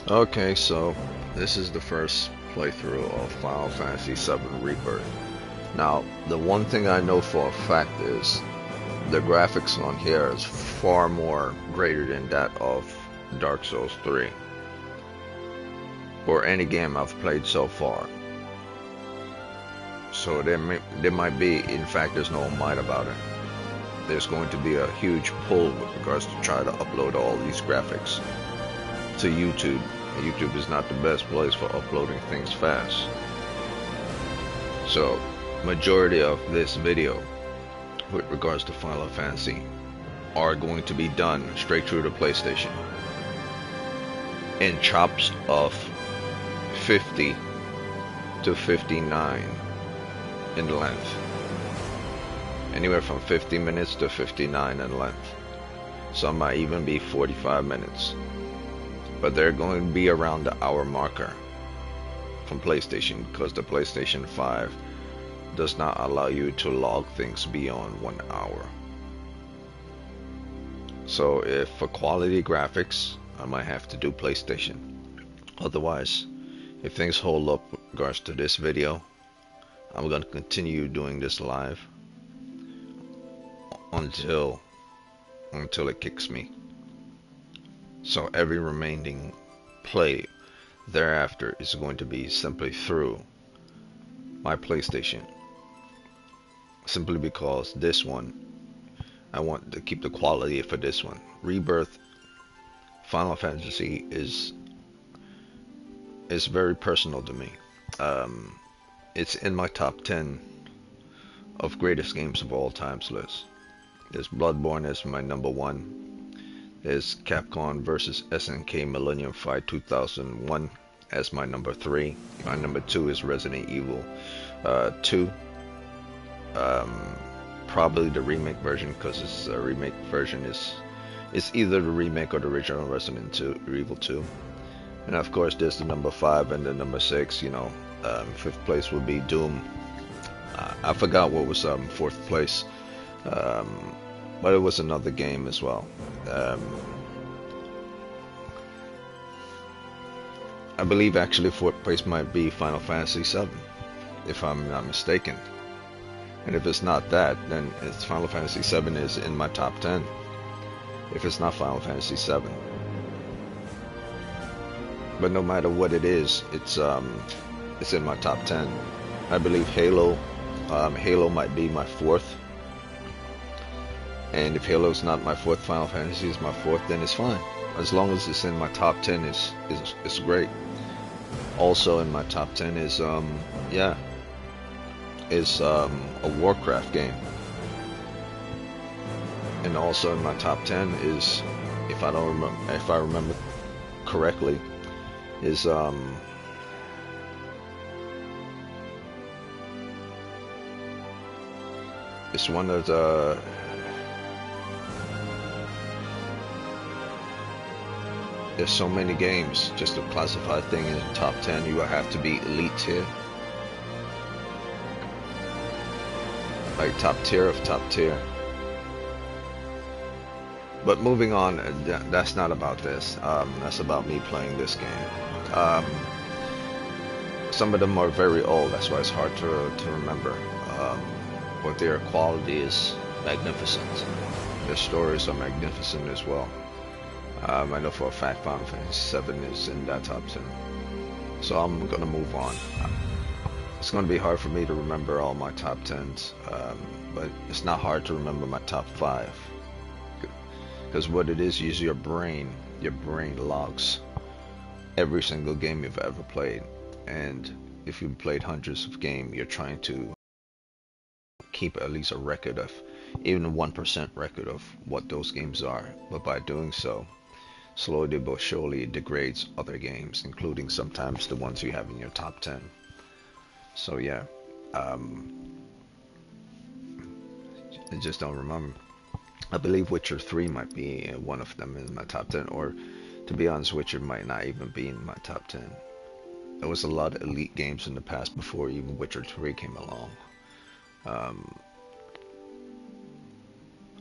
Okay, so this is the first playthrough of Final Fantasy VII Rebirth. Now, the one thing I know for a fact is the graphics on here is far more greater than that of Dark Souls 3 or any game I've played so far. So there might be, in fact, there's no might about it. There's going to be a huge pull with regards to try to upload all these graphics to YouTube. YouTube is not the best place for uploading things fast. So, majority of this video with regards to Final Fantasy are going to be done straight through the PlayStation in chops of 50 to 59 in length. Anywhere from 50 minutes to 59 in length. Some might even be 45 minutes. But they're going to be around the hour marker from PlayStation because the PlayStation 5 does not allow you to log things beyond 1 hour. So if for quality graphics, I might have to do PlayStation. Otherwise, if things hold up with regards to this video, I'm going to continue doing this live until it kicks me. So every remaining play thereafter is going to be simply through my PlayStation. Simply because this one, I want to keep the quality for this one. Rebirth, Final Fantasy is very personal to me. It's in my top 10 of greatest games of all times list. There's Bloodborne as my number 1. There's Capcom vs SNK Millennium Fight 2001 as my number 3. My number 2 is Resident Evil 2. Probably the remake version because it's a remake version it's either the remake or the original Resident Evil 2. And of course there's the number 5 and the number 6. You know, 5th place would be Doom. I forgot what was 4th place. But it was another game as well. I believe actually 4th place might be Final Fantasy VII, if I'm not mistaken. And if it's not that, then it's Final Fantasy VII is in my top 10. If it's not Final Fantasy VII. But no matter what it is, it's in my top 10. I believe Halo might be my 4th. And if Halo's not my 4th, Final Fantasy is my 4th, then it's fine. As long as it's in my top 10, it's great. Also in my top 10 is a Warcraft game. And also in my top 10 is, if I remember correctly, is it's one of the there's so many games. Just to classify a thing in the top 10, you will have to be elite tier. Like top tier of top tier. But moving on, that's not about this. That's about me playing this game. Some of them are very old, that's why it's hard to remember. But their quality is magnificent. Their stories are magnificent as well. I know for a fact Final Fantasy VII is in that top 10. So I'm gonna move on. It's gonna be hard for me to remember all my top 10s, but it's not hard to remember my top 5. Because what it is your brain logs every single game you've ever played. And if you've played hundreds of games, you're trying to keep at least a record of, even a 1% record of what those games are. But by doing so, slowly but surely it degrades other games, including sometimes the ones you have in your top 10. So yeah, I just don't remember. I believe Witcher 3 might be one of them in my top 10, or to be honest, Witcher might not even be in my top 10. There was a lot of elite games in the past before even Witcher 3 came along.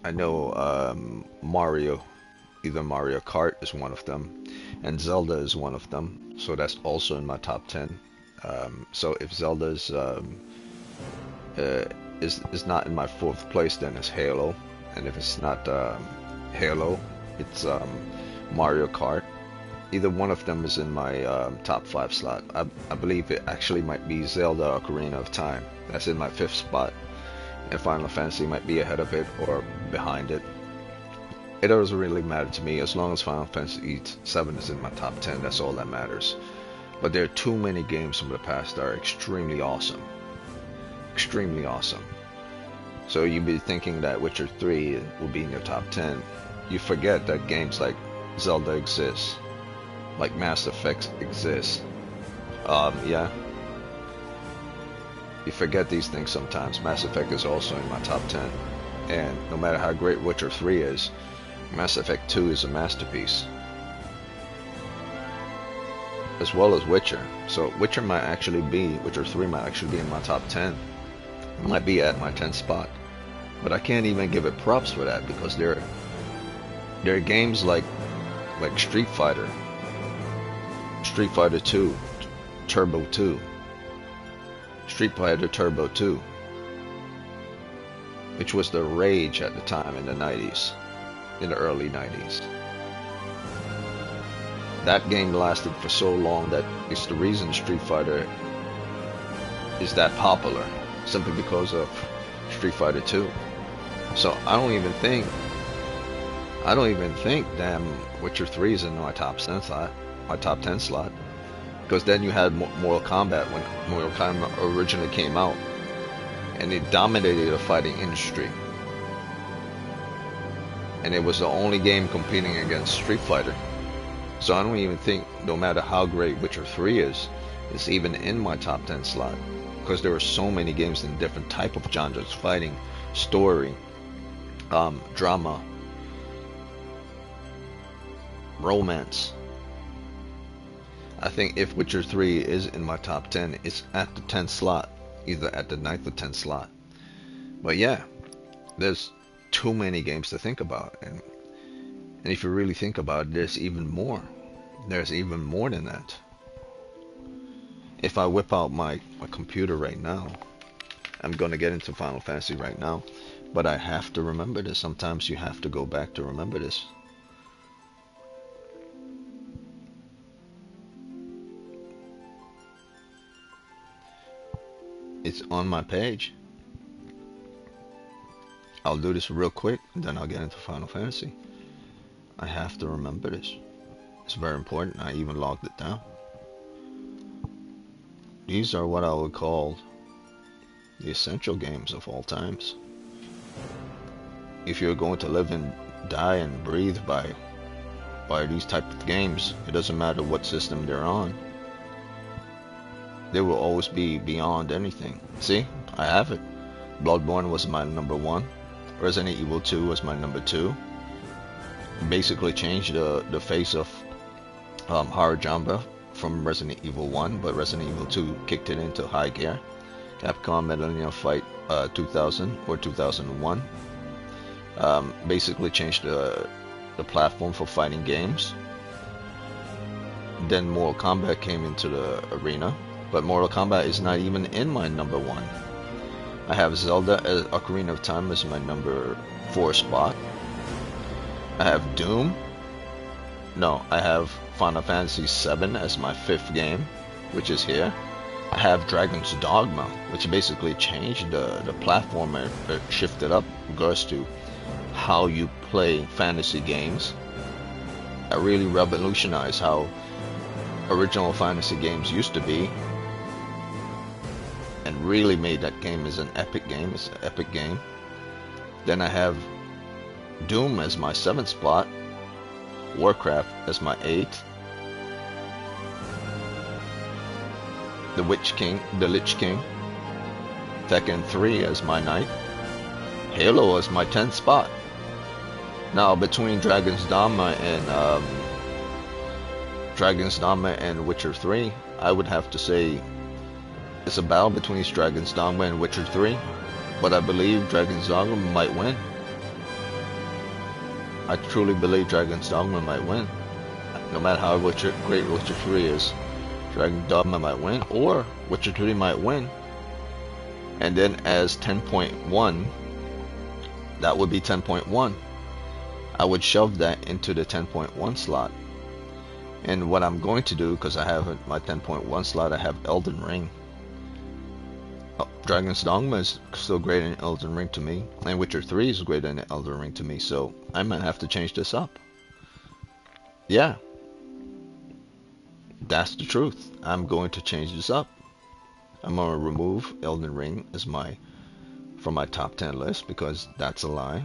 I know Mario, either Mario Kart is one of them, and Zelda is one of them. So that's also in my top 10. So if Zelda's uh, is not in my fourth place, then it's Halo, and if it's not Halo, it's Mario Kart. Either one of them is in my top 5 slot. I believe it actually might be Zelda Ocarina of Time. That's in my 5th spot. And Final Fantasy might be ahead of it or behind it. It doesn't really matter to me as long as Final Fantasy VII is in my top 10. That's all that matters. But there are too many games from the past that are extremely awesome. Extremely awesome. So you'd be thinking that Witcher 3 will be in your top 10. You forget that games like Zelda exist. Like Mass Effect exists. Yeah. You forget these things sometimes. Mass Effect is also in my top 10. And no matter how great Witcher 3 is, Mass Effect 2 is a masterpiece. As well as Witcher. So Witcher 3 might actually be in my top 10. It might be at my 10th spot. But I can't even give it props for that because there are games like Street Fighter 2, Turbo 2, Street Fighter Turbo 2, which was the rage at the time in the 90s, in the early 90s. That game lasted for so long that it's the reason Street Fighter is that popular, simply because of Street Fighter 2. So I don't even think damn Witcher 3 is in my top 10 slot. Because then you had Mortal Kombat when Mortal Kombat originally came out, and it dominated the fighting industry. And it was the only game competing against Street Fighter. So I don't even think, no matter how great Witcher 3 is, it's even in my top 10 slot. Because there were so many games in different type of genres: fighting, story, drama, romance. I think if Witcher 3 is in my top 10, it's at the 10th slot, either at the 9th or 10th slot. But yeah, there's too many games to think about, and if you really think about it, there's even more. There's even more than that. If I whip out my computer right now, I'm gonna get into Final Fantasy right now, but I have to remember this. Sometimes you have to go back to remember this. It's on my page. I'll do this real quick, and then I'll get into Final Fantasy. I have to remember this. It's very important. I even logged it down. These are what I would call the essential games of all times. If you're going to live and die and breathe by these type of games, it doesn't matter what system they're on. They will always be beyond anything. See, I have it. Bloodborne was my number 1. Resident Evil 2 was my number 2. Basically changed the face of horror genre from Resident Evil 1, but Resident Evil 2 kicked it into high gear. Capcom Millennium Fight 2000 or 2001 basically changed the platform for fighting games. Then Mortal Kombat came into the arena, but Mortal Kombat is not even in my number 1. I have Zelda Ocarina of Time as my number 4 spot. I have Doom. No, I have Final Fantasy VII as my 5th game, which is here. I have Dragon's Dogma, which basically changed the platform and shifted up in regards to how you play fantasy games. It really revolutionized how original fantasy games used to be, and really made that game as an epic game. It's an epic game. Then I have Doom as my 7th spot, Warcraft as my 8th, The Lich King, Tekken 3 as my 9th, Halo as my 10th spot. Now between Dragon's Dogma and Witcher 3, I would have to say it's a battle between Dragon's Dogma and Witcher 3, but I believe Dragon's Dogma might win. I truly believe Dragon's Dogma might win. no matter how great Witcher 3 is, Dragon Dogma might win, or Witcher 3 might win. And then as 10.1, that would be 10.1. I would shove that into the 10.1 slot. And what I'm going to do, because I have my 10.1 slot, I have Elden Ring. Oh, Dragon's Dogma is still greater than Elden Ring to me, and Witcher 3 is greater than Elden Ring to me, so I might have to change this up. Yeah, that's the truth. I'm going to change this up. I'm going to remove Elden Ring as from my top 10 list, because that's a lie.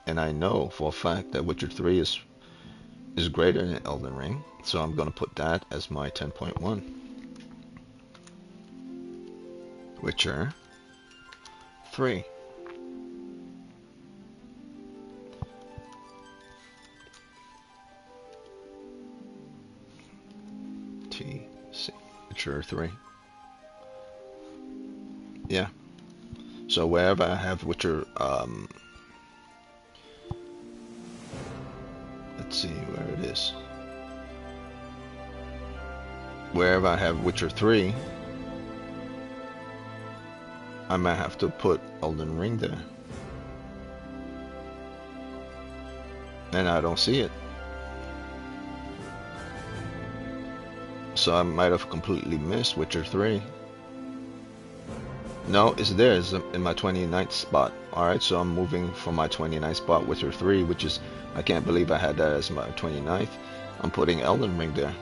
And I know for a fact that Witcher 3 is greater than Elden Ring, so I'm going to put that as my 10.1. Witcher 3. TC. Witcher 3. Yeah. So wherever I have Witcher, let's see where it is. Wherever I have Witcher 3, I might have to put Elden Ring there. And I don't see it. So I might have completely missed Witcher 3. No, it's there. It's in my 29th spot. Alright, so I'm moving from my 29th spot, Witcher 3, which is, I can't believe I had that as my 29th. I'm putting Elden Ring there.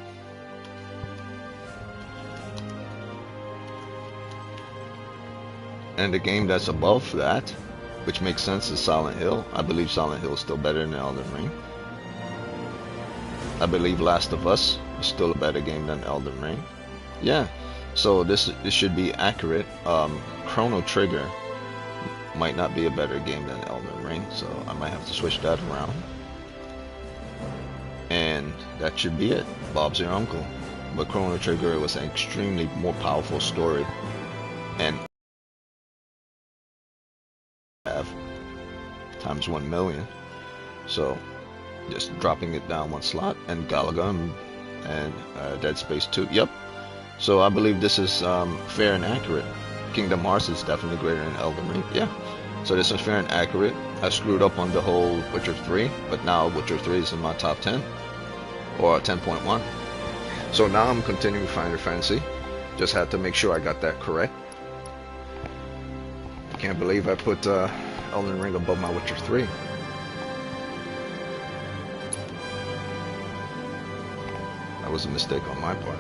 And the game that's above that, which makes sense, is Silent Hill. I believe Silent Hill is still better than Elden Ring. I believe Last of Us is still a better game than Elden Ring. Yeah, so this should be accurate. Chrono Trigger might not be a better game than Elden Ring, so I might have to switch that around. And that should be it. Bob's your uncle. But Chrono Trigger was an extremely more powerful story, and have times 1 million. So just dropping it down one slot, and Galaga and Dead Space 2. Yep. So I believe this is fair and accurate. Kingdom Hearts is definitely greater than Elden Ring. Yeah. So this is fair and accurate. I screwed up on the whole Witcher 3, but now Witcher 3 is in my top 10, or 10.1. So now I'm continuing Final Fantasy. Just had to make sure I got that correct. I can't believe I put Elden Ring above my Witcher 3. That was a mistake on my part.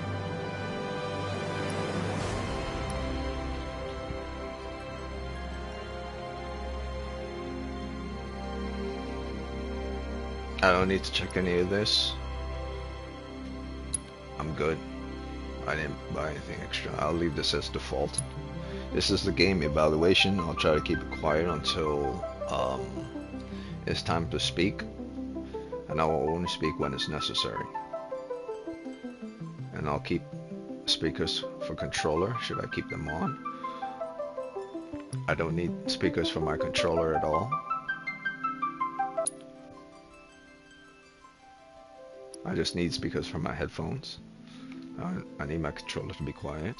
I don't need to check any of this. I'm good. I didn't buy anything extra. I'll leave this as default. This is the game evaluation. I'll try to keep it quiet until it's time to speak. And I will only speak when it's necessary. And I'll keep speakers for controller. Should I keep them on? I don't need speakers for my controller at all. I just need speakers for my headphones. I need my controller to be quiet.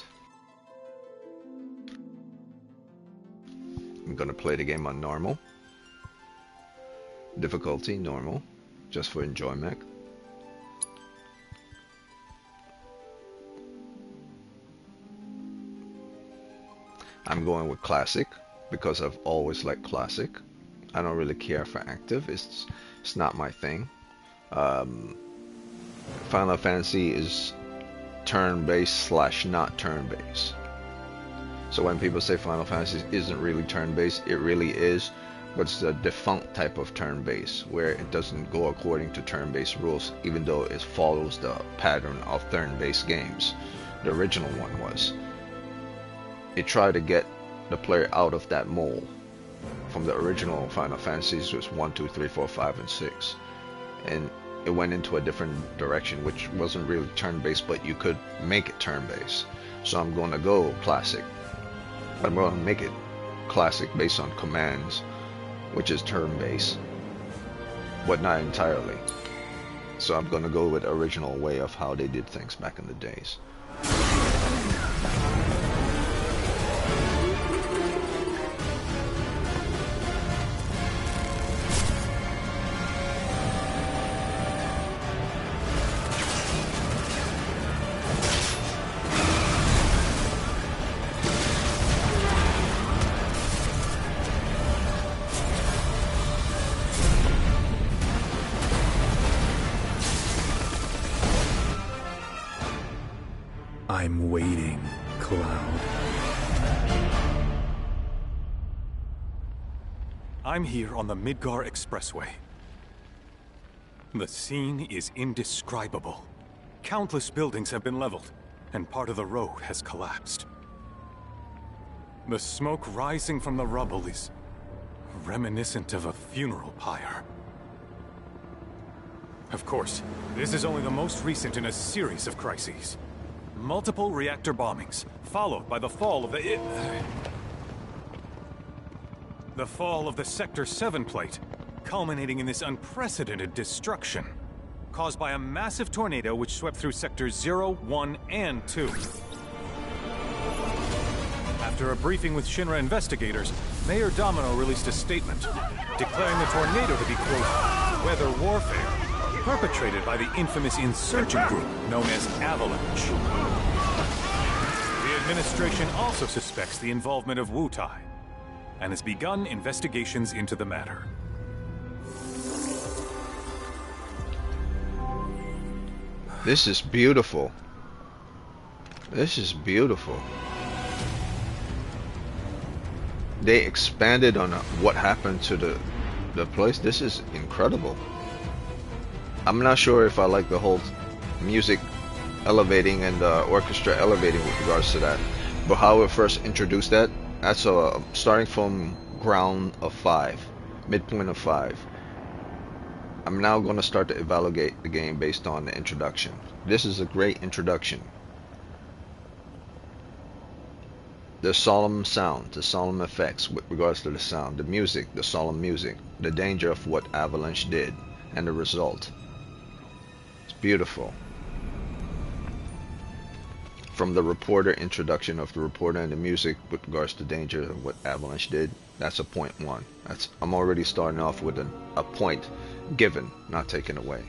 I'm gonna play the game on normal. Difficulty, normal. Just for enjoyment. I'm going with classic because I've always liked classic. I don't really care for active. It's not my thing. Final Fantasy is turn-based slash not turn-based. So when people say Final Fantasy isn't really turn-based, it really is, but it's a defunct type of turn-based where it doesn't go according to turn-based rules, even though it follows the pattern of turn-based games. The original one was. It tried to get the player out of that mold. From the original Final Fantasies was 1, 2, 3, 4, 5, and 6. And it went into a different direction, which wasn't really turn-based, but you could make it turn-based. So I'm going to go classic. I'm going to make it classic based on commands, which is turn-based, but not entirely. So I'm gonna go with the original way of how they did things back in the days. I'm waiting, Cloud. I'm here on the Midgar Expressway. The scene is indescribable. Countless buildings have been leveled, and part of the road has collapsed. The smoke rising from the rubble is reminiscent of a funeral pyre. Of course, this is only the most recent in a series of crises. Multiple reactor bombings, followed by the fall of the Sector 7 plate, culminating in this unprecedented destruction, caused by a massive tornado which swept through Sectors 0, 1, and 2. After a briefing with Shinra investigators, Mayor Domino released a statement, declaring the tornado to be, quote, weather warfare, perpetrated by the infamous insurgent group known as Avalanche. The administration also suspects the involvement of Wutai, and has begun investigations into the matter. This is beautiful. This is beautiful. They expanded on what happened to the place. This is incredible. I'm not sure if I like the whole music elevating and the orchestra elevating with regards to that, but how it first introduced that, that's starting from ground of 5, midpoint of 5. I'm now going to start to evaluate the game based on the introduction. This is a great introduction. The solemn sound, the solemn effects with regards to the sound, the music, the solemn music, the danger of what Avalanche did, and the result. It's beautiful. From the reporter, introduction of the reporter and the music with regards to danger of what Avalanche did, that's a point 1. I'm already starting off with a point given, not taken away.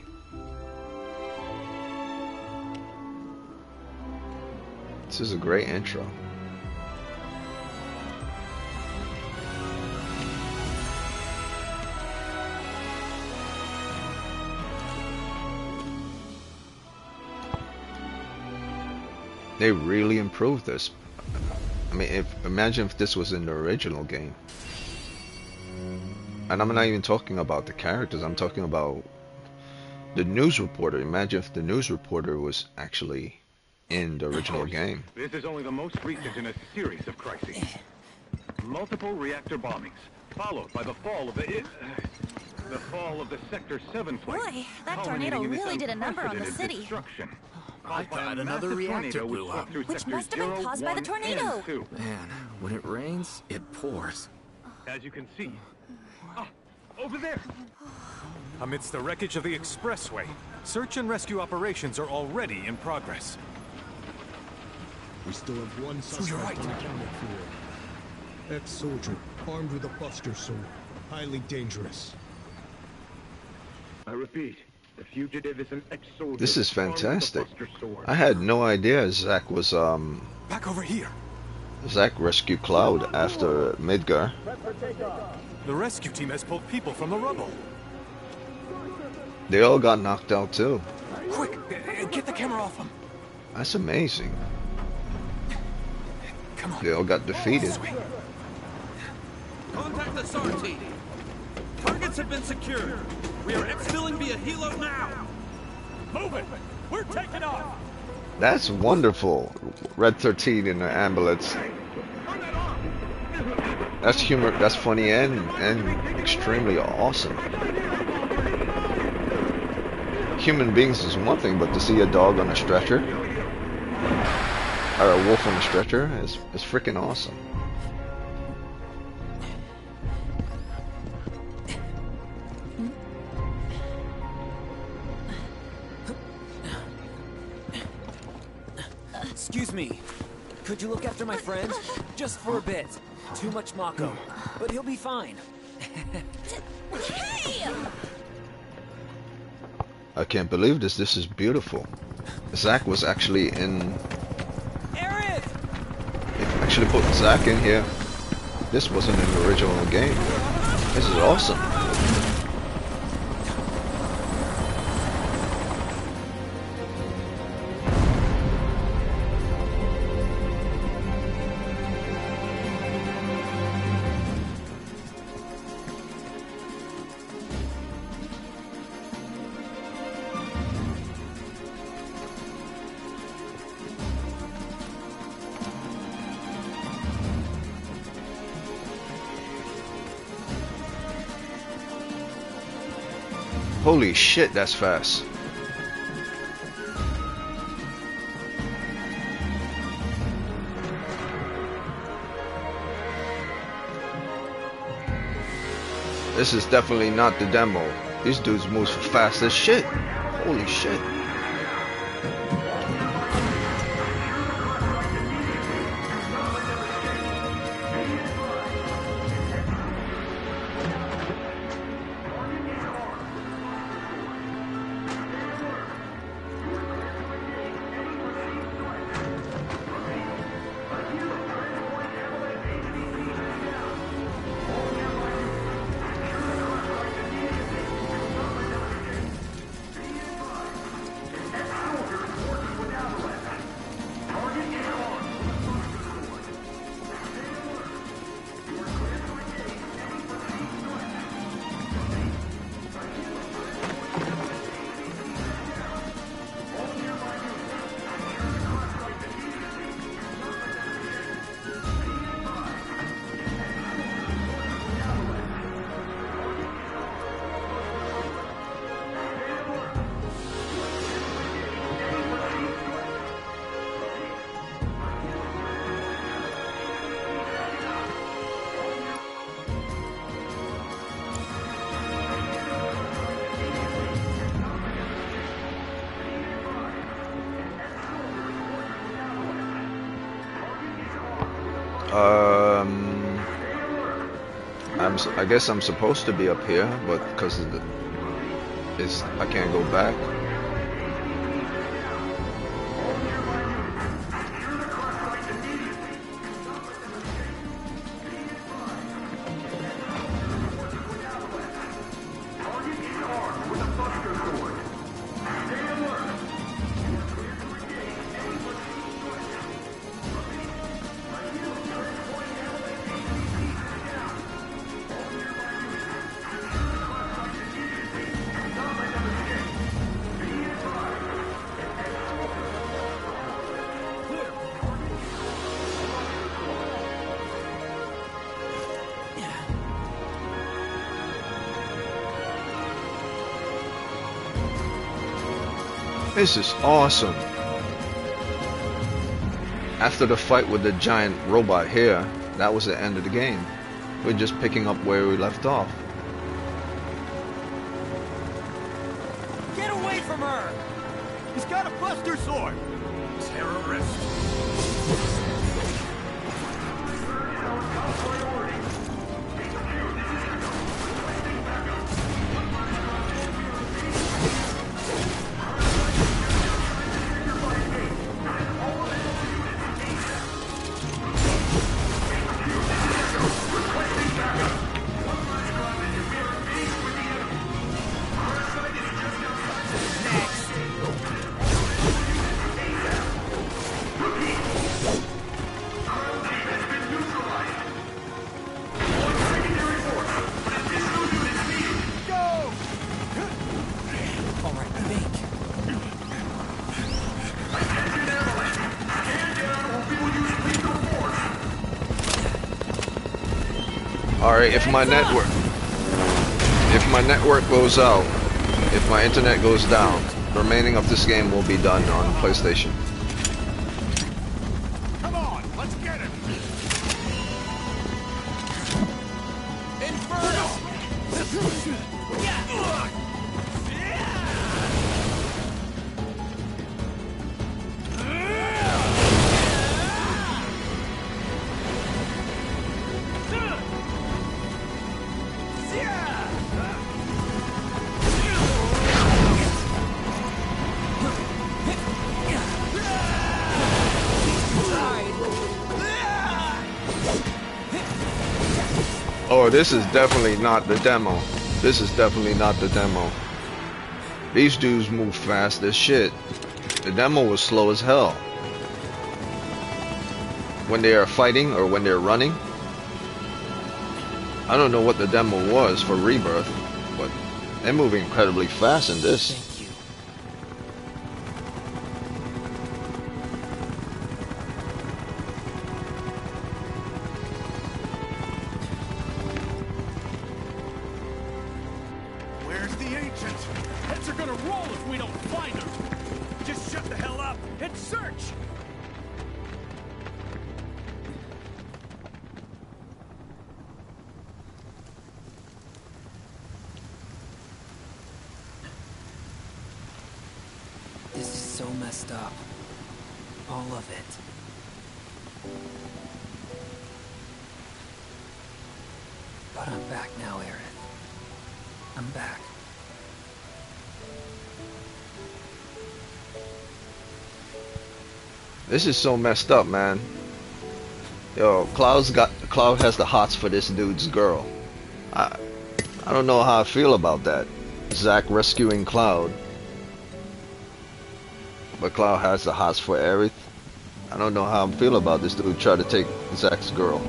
This is a great intro. They really improved this. I mean, imagine if this was in the original game. And I'm not even talking about the characters, I'm talking about the news reporter. Imagine if the news reporter was actually in the original game. This is only the most recent in a series of crises. Multiple reactor bombings, followed by the fall of the Sector 7 plate. Boy, that tornado really did a number on the city. I thought another reactor blew up. Which must have been caused by the tornado. Man, when it rains, it pours. As you can see. Over there! Amidst the wreckage of the expressway, search and rescue operations are already in progress. We still have one suspect unaccounted for. Ex-soldier, armed with a buster sword. Highly dangerous. I repeat, the fugitive is an ex-soldier. This is fantastic. I had no idea Zack was Back over here. Zack rescued Cloud after Midgar. The rescue team has pulled people from the rubble. They all got knocked out too. Quick, get the camera off them. That's amazing. Come on. They all got defeated. Contact the SAR team. Targets have been secured. We are exfilling via helo now. Move it. We're taking off. That's wonderful. Red 13 in the ambulance. That's humor. That's funny and extremely awesome. Human beings is one thing, but to see a dog on a stretcher or a wolf on a stretcher is freaking awesome. me. Could you look after my friend? Just for a bit. Too much Mako. But he'll be fine. Hey! I can't believe this. This is beautiful. Zack was actually in... Aaron! They actually put Zack in here. This wasn't in the original game. This is awesome. Holy shit, that's fast. This is definitely not the demo. These dudes move fast as shit. Holy shit. I guess I'm supposed to be up here, but because of I can't go back. This is awesome. After the fight with the giant robot here, that was the end of the game. We're just picking up where we left off. Get away from her! He's got a buster sword! Terrorist! Alright, if my network goes out, if my internet goes down, the remaining of this game will be done on PlayStation. Come on, let's get him! Inferno! Oh, this is definitely not the demo. This is definitely not the demo. These dudes move fast as shit. The demo was slow as hell. When they are fighting or when they're running. I don't know what the demo was for Rebirth, but they're moving incredibly fast in this. Thank you. Where's the ancient? Heads are gonna roll if we don't find her. Just shut the hell up and search. This is so messed up. All of it. But I'm back now, Aerith. I'm back. This is so messed up, man. Yo, Cloud has the hots for this dude's girl. I don't know how I feel about that. Zack rescuing Cloud. But Cloud has the hots for Aerith. I don't know how I feel about this dude trying to take Zack's girl.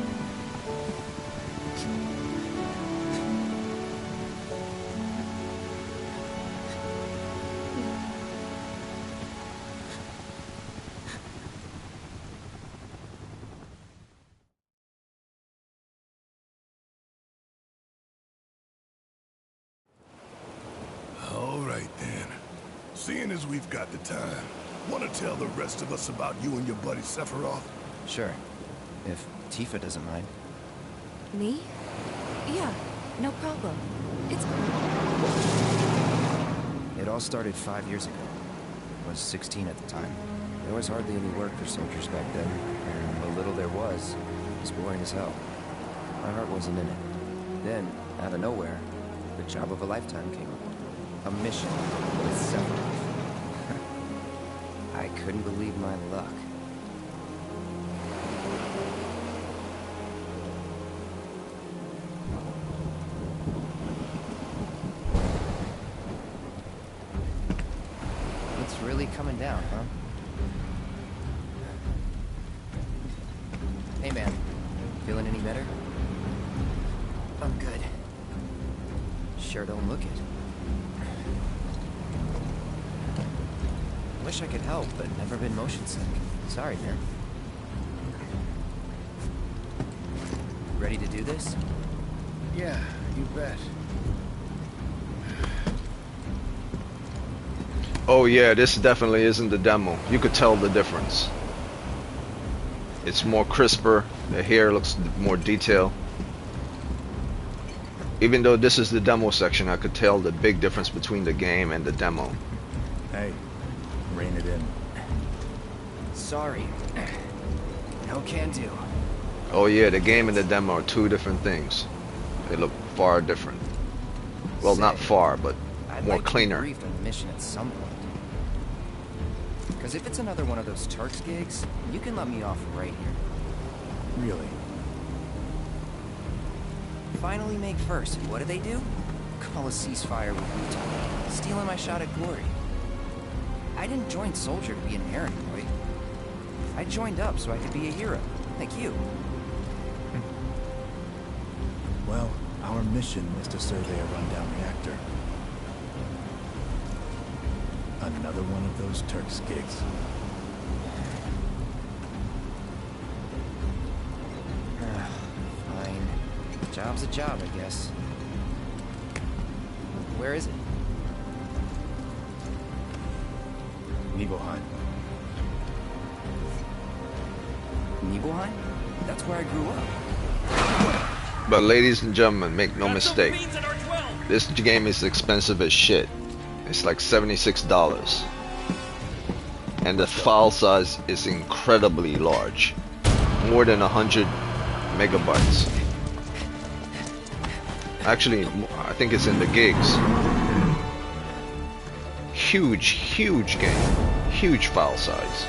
All right then. Seeing as we've got the time, want to tell the rest of us about you and your buddy Sephiroth? Sure. If Tifa doesn't mind. Me? Yeah, no problem. It's It all started 5 years ago. I was 16 at the time. There was hardly any work for soldiers back then, and the little there was boring as hell. My heart wasn't in it. Then, out of nowhere, the job of a lifetime came up. A mission with Sephiroth. I couldn't believe my luck. It's really coming down, huh? Hey man, feeling any better? I'm good. Sure don't look it. Wish I could help, but never been motion sick. Sorry, man. Ready to do this? Yeah, you bet. Oh yeah, this definitely isn't the demo. You could tell the difference. It's more crisper. The hair looks more detailed. Even though this is the demo section, I could tell the big difference between the game and the demo. Hey, rein it in. Sorry. No can do. Oh yeah, the game and the demo are two different things. They look far different. Well, not far, but more cleaner. I'd like to be briefed on the mission at some point. Because if it's another one of those Turks gigs, you can let me off right here. Really? Finally make first. What do? Call a ceasefire with Utah. Stealing my shot at glory. I didn't join Soldier to be an errand boy. I joined up so I could be a hero, like you. Well, our mission is to survey a rundown reactor. Another one of those Turks gigs. Fine. Job's a job, I guess. Where is it? Nibelheim. Nibelheim? That's where I grew up. But ladies and gentlemen, make no mistake. This game is expensive as shit. It's like $76. And the file size is incredibly large. More than 100 megabytes. Actually, I think it's in the gigs. Huge game. Huge file size.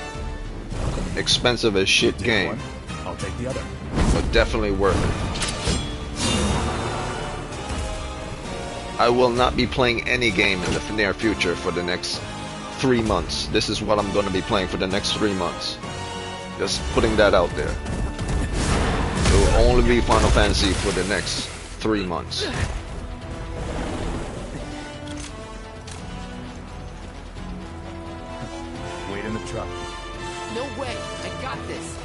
Expensive as shit game. I'll take the other. But definitely worth it. I will not be playing any game in the near future for the next 3 months. This is what I'm going to be playing for the next 3 months. Just putting that out there. It will only be Final Fantasy for the next 3 months. Wait in the truck. No way! I got this!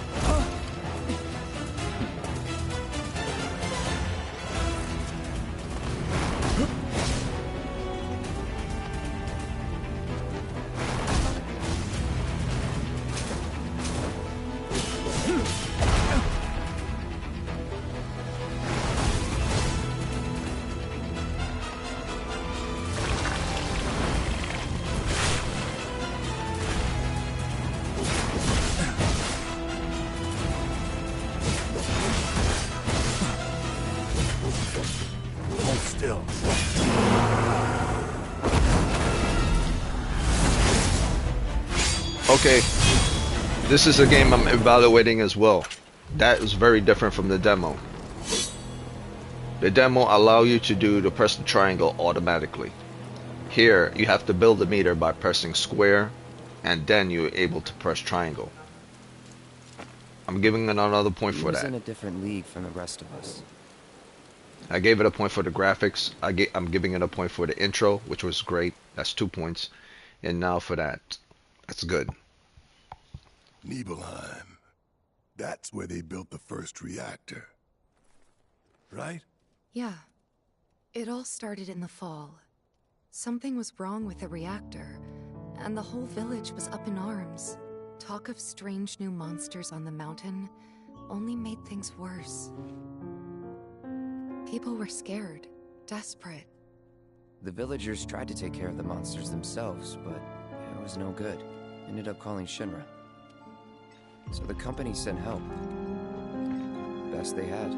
Hold still. Okay, this is a game I'm evaluating as well. That is very different from the demo. The demo allow you to do the press the triangle automatically. Here, you have to build the meter by pressing square, and then you're able to press triangle. I'm giving it another point for He was that. in a different league from the rest of us. I gave it a point for the graphics. I'm giving it a point for the intro, which was great. That's 2 points. And now for that. That's good. Nibelheim. That's where they built the first reactor. Right? Yeah. It all started in the fall. Something was wrong with the reactor, and the whole village was up in arms. Talk of strange new monsters on the mountain only made things worse. People were scared, desperate. The villagers tried to take care of the monsters themselves, but it was no good. Ended up calling Shinra. So the company sent help. Best they had.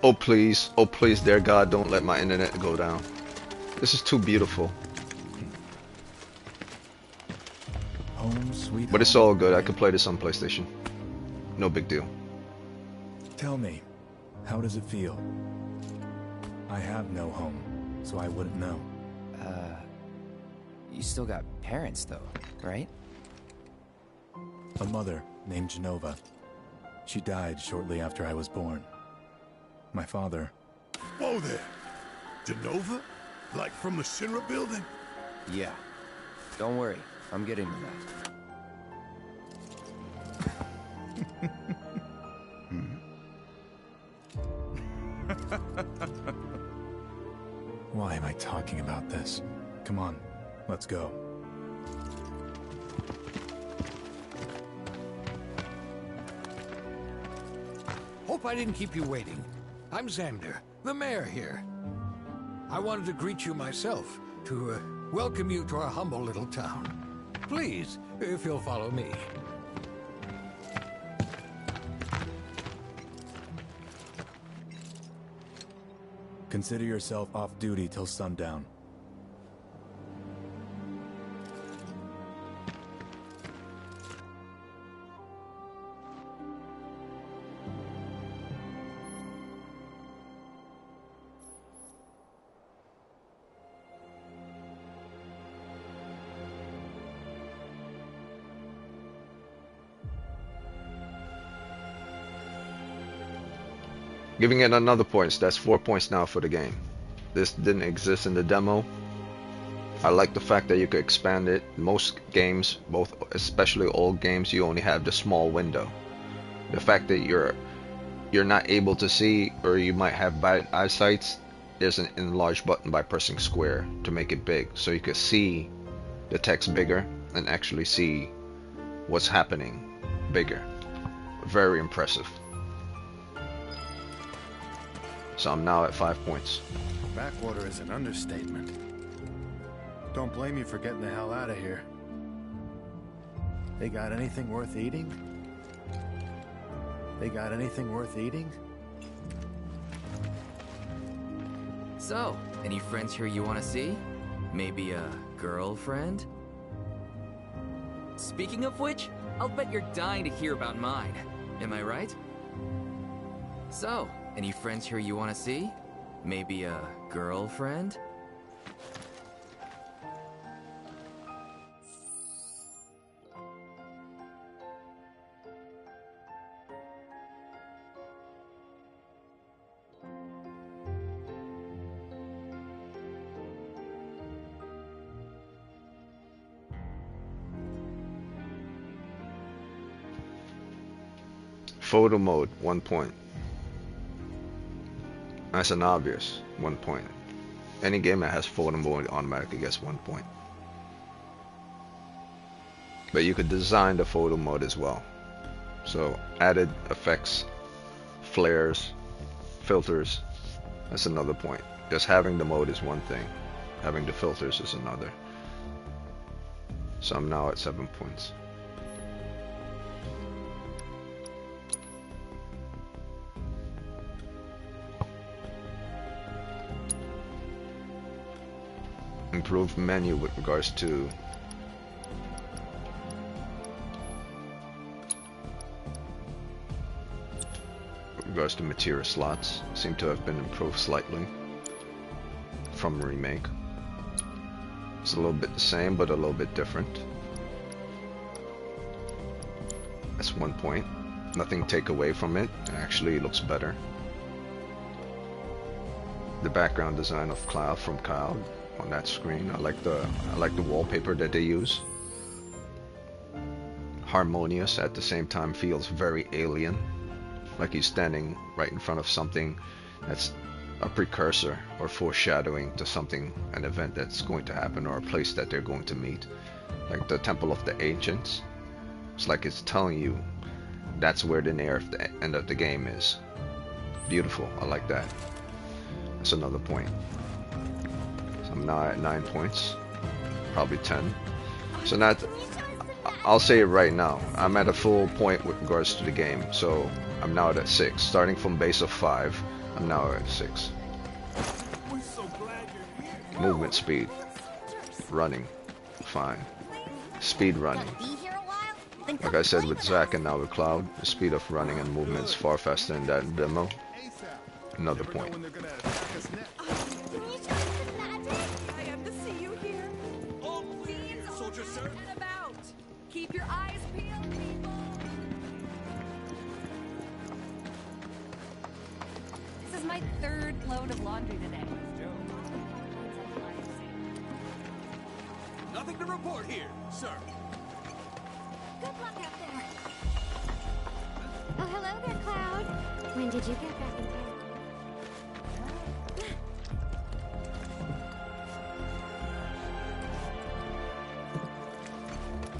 Oh please, dear God, don't let my internet go down. This is too beautiful. Home sweet But it's home, all good. I right? could play this on PlayStation. No big deal. Tell me, how does it feel? I have no home, so I wouldn't know. You still got parents though, right? A mother named Genova. She died shortly after I was born. My father... Whoa there! Genova? Like from the Shinra building? Yeah. Don't worry, I'm getting to that. Why am I talking about this? Come on, let's go. Hope I didn't keep you waiting. I'm Xander, the mayor here. I wanted to greet you myself, to welcome you to our humble little town. Please, if you'll follow me. Consider yourself off duty till sundown. Giving it another points. That's 4 points now for the game. This didn't exist in the demo. I like the fact that you could expand it. Most games, both especially old games, you only have the small window. The fact that you're not able to see, or you might have bad eyesight, there's an enlarge button by pressing square to make it big, so you could see the text bigger and actually see what's happening bigger. Very impressive. So I'm now at 5 points. Backwater is an understatement. Don't blame you for getting the hell out of here. They got anything worth eating? They got anything worth eating? So, any friends here you want to see? Maybe, girlfriend? Speaking of which, I'll bet you're dying to hear about mine. Am I right? So, any friends here you want to see? Maybe a girlfriend? Photo mode, 1 point. That's an obvious 1 point. Any game that has photo mode automatically gets 1 point. But you could design the photo mode as well. So added effects, flares, filters, that's another point. Just having the mode is one thing. Having the filters is another. So I'm now at 7 points. Improved menu with regards to material slots seem to have been improved slightly from remake. It's a little bit the same but a little bit different. That's 1 point. Nothing take away from it. Actually it looks better. The background design of Cloud from Cloud on that screen. I like the wallpaper that they use. Harmonious at the same time, feels very alien, like he's standing right in front of something that's a precursor or foreshadowing to something, an event that's going to happen or a place that they're going to meet, like the Temple of the Ancients. It's like it's telling you that's where the near of the end of the game is. Beautiful. I like that. That's another point. I'm now at 9 points, probably 10. So not, I'll say it right now. I'm at a full point with regards to the game. So I'm now at 6. Starting from base of 5, I'm now at 6. Movement speed, running, fine. Speed running. Like I said with Zack and now with Cloud, the speed of running and movement is far faster in that demo. Another point. Keep your eyes peeled, people. This is my 3rd load of laundry today. Nothing to report here, sir. Good luck out there. Oh, hello there, Cloud. When did you get back in town?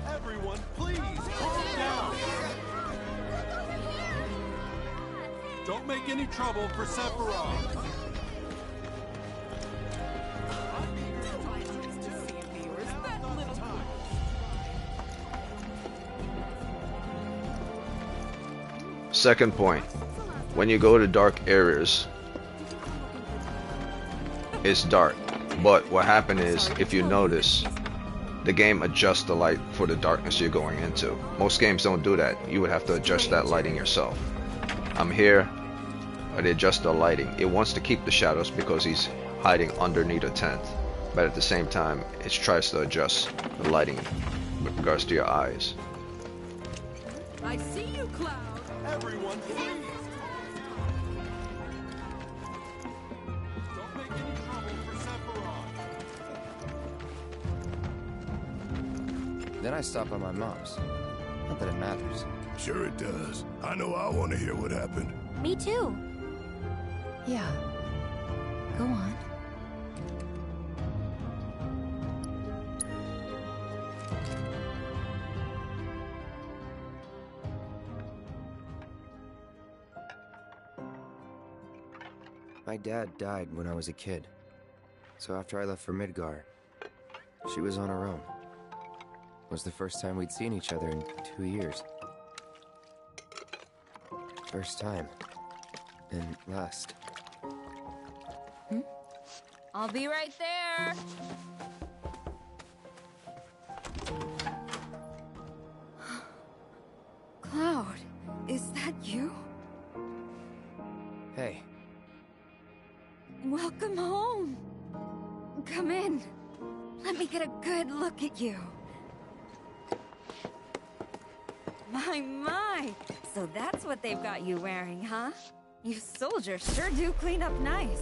Everyone, please, calm down. Don't make any trouble for Sephiroth. Second point, when you go to dark areas, it's dark. But what happened is, if you notice, the game adjusts the light for the darkness you're going into. Most games don't do that. You would have to adjust that lighting yourself. I'm here, they adjust the lighting. It wants to keep the shadows because he's hiding underneath a tent. But at the same time, it tries to adjust the lighting with regards to your eyes. I see you, Cloud. Everyone, please. Don't make any trouble for Sephiroth. Then I stop by my mom's. Not that it matters. Sure it does. I know I want to hear what happened. Me too. Yeah. Go on. My dad died when I was a kid. So after I left for Midgar, she was on her own. It was the first time we'd seen each other in 2 years. First time. And last. I'll be right there. Is that you? Hey. Welcome home. Come in. Let me get a good look at you. My. So that's what they've got you wearing, huh? You soldiers sure do clean up nice.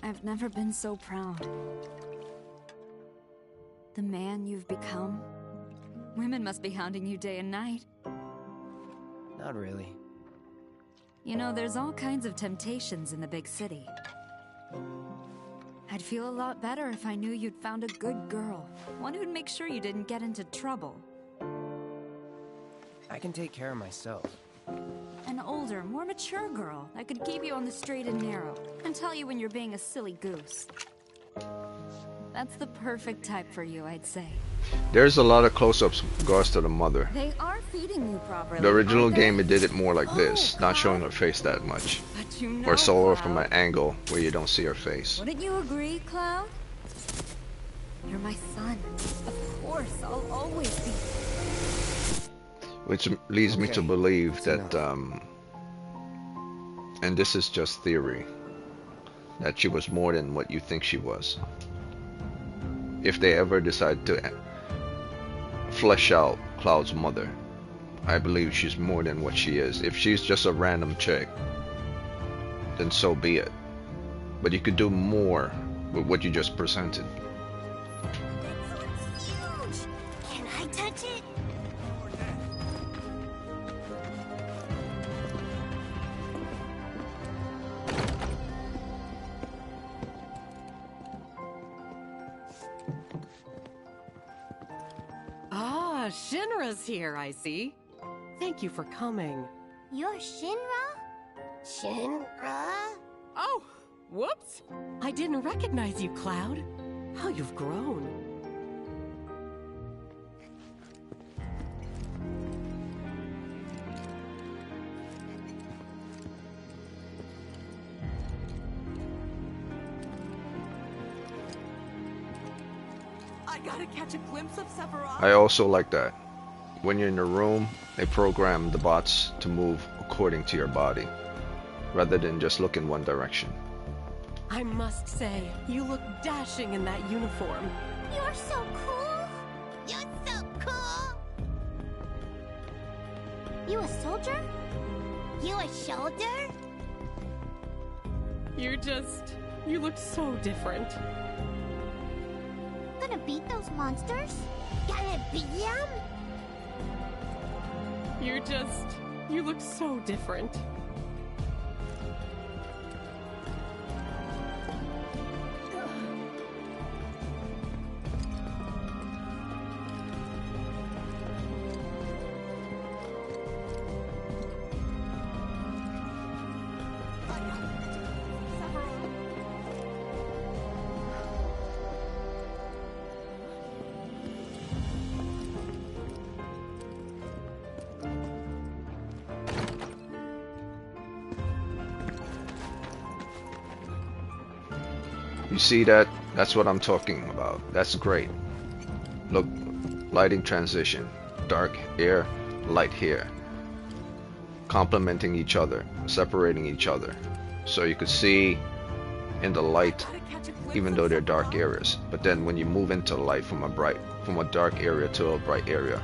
I've never been so proud. The man you've become. Women must be hounding you day and night. Not really. You know, there's all kinds of temptations in the big city. I'd feel a lot better if I knew you'd found a good girl. One who'd make sure you didn't get into trouble. I can take care of myself. An older, more mature girl that could keep you on the straight and narrow and tell you when you're being a silly goose. That's the perfect type for you, I'd say. There's a lot of close-ups with regards to the mother. They are feeding you properly. The original aren't game, they? it did it more like this, not showing her face that much. But you know, Or so her Cloud. from an angle where you don't see her face. Wouldn't you agree, Cloud? You're my son. Of course, I'll always be. Which leads me to believe That's that, and this is just theory, that she was more than what you think she was. If they ever decide to flesh out Cloud's mother, I believe she's more than what she is. If she's just a random chick, then so be it. But you could do more with what you just presented. It's huge! Can I touch it? Ah, Shinra's here, I see. Thank you for coming. You're Shinra? Shinra? Oh, whoops! I didn't recognize you, Cloud. How you've grown. I gotta catch a glimpse of Sephiroth. I also like that. When you're in a room, they program the bots to move according to your body, rather than just look in one direction. I must say, you look dashing in that uniform. You're so cool! You're so cool! You a soldier? You a shoulder? You look so different. Gonna beat those monsters? Gonna beat them? You look so different. You see that? That's what I'm talking about. That's great. Look, lighting transition. Dark here, light here. Complementing each other, separating each other. So you could see in the light, even though they're dark areas. But then when you move into light from a dark area to a bright area,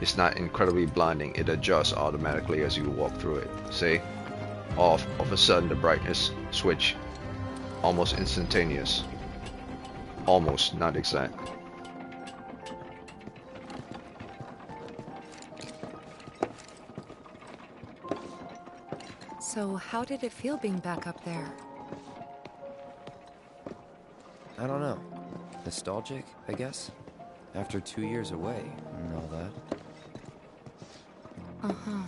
it's not incredibly blinding. It adjusts automatically as you walk through it. See? All of a sudden the brightness switch. Almost instantaneous. Almost, not exact. So how did it feel being back up there? I don't know. Nostalgic, I guess? After 2 years away and all that. Uh-huh.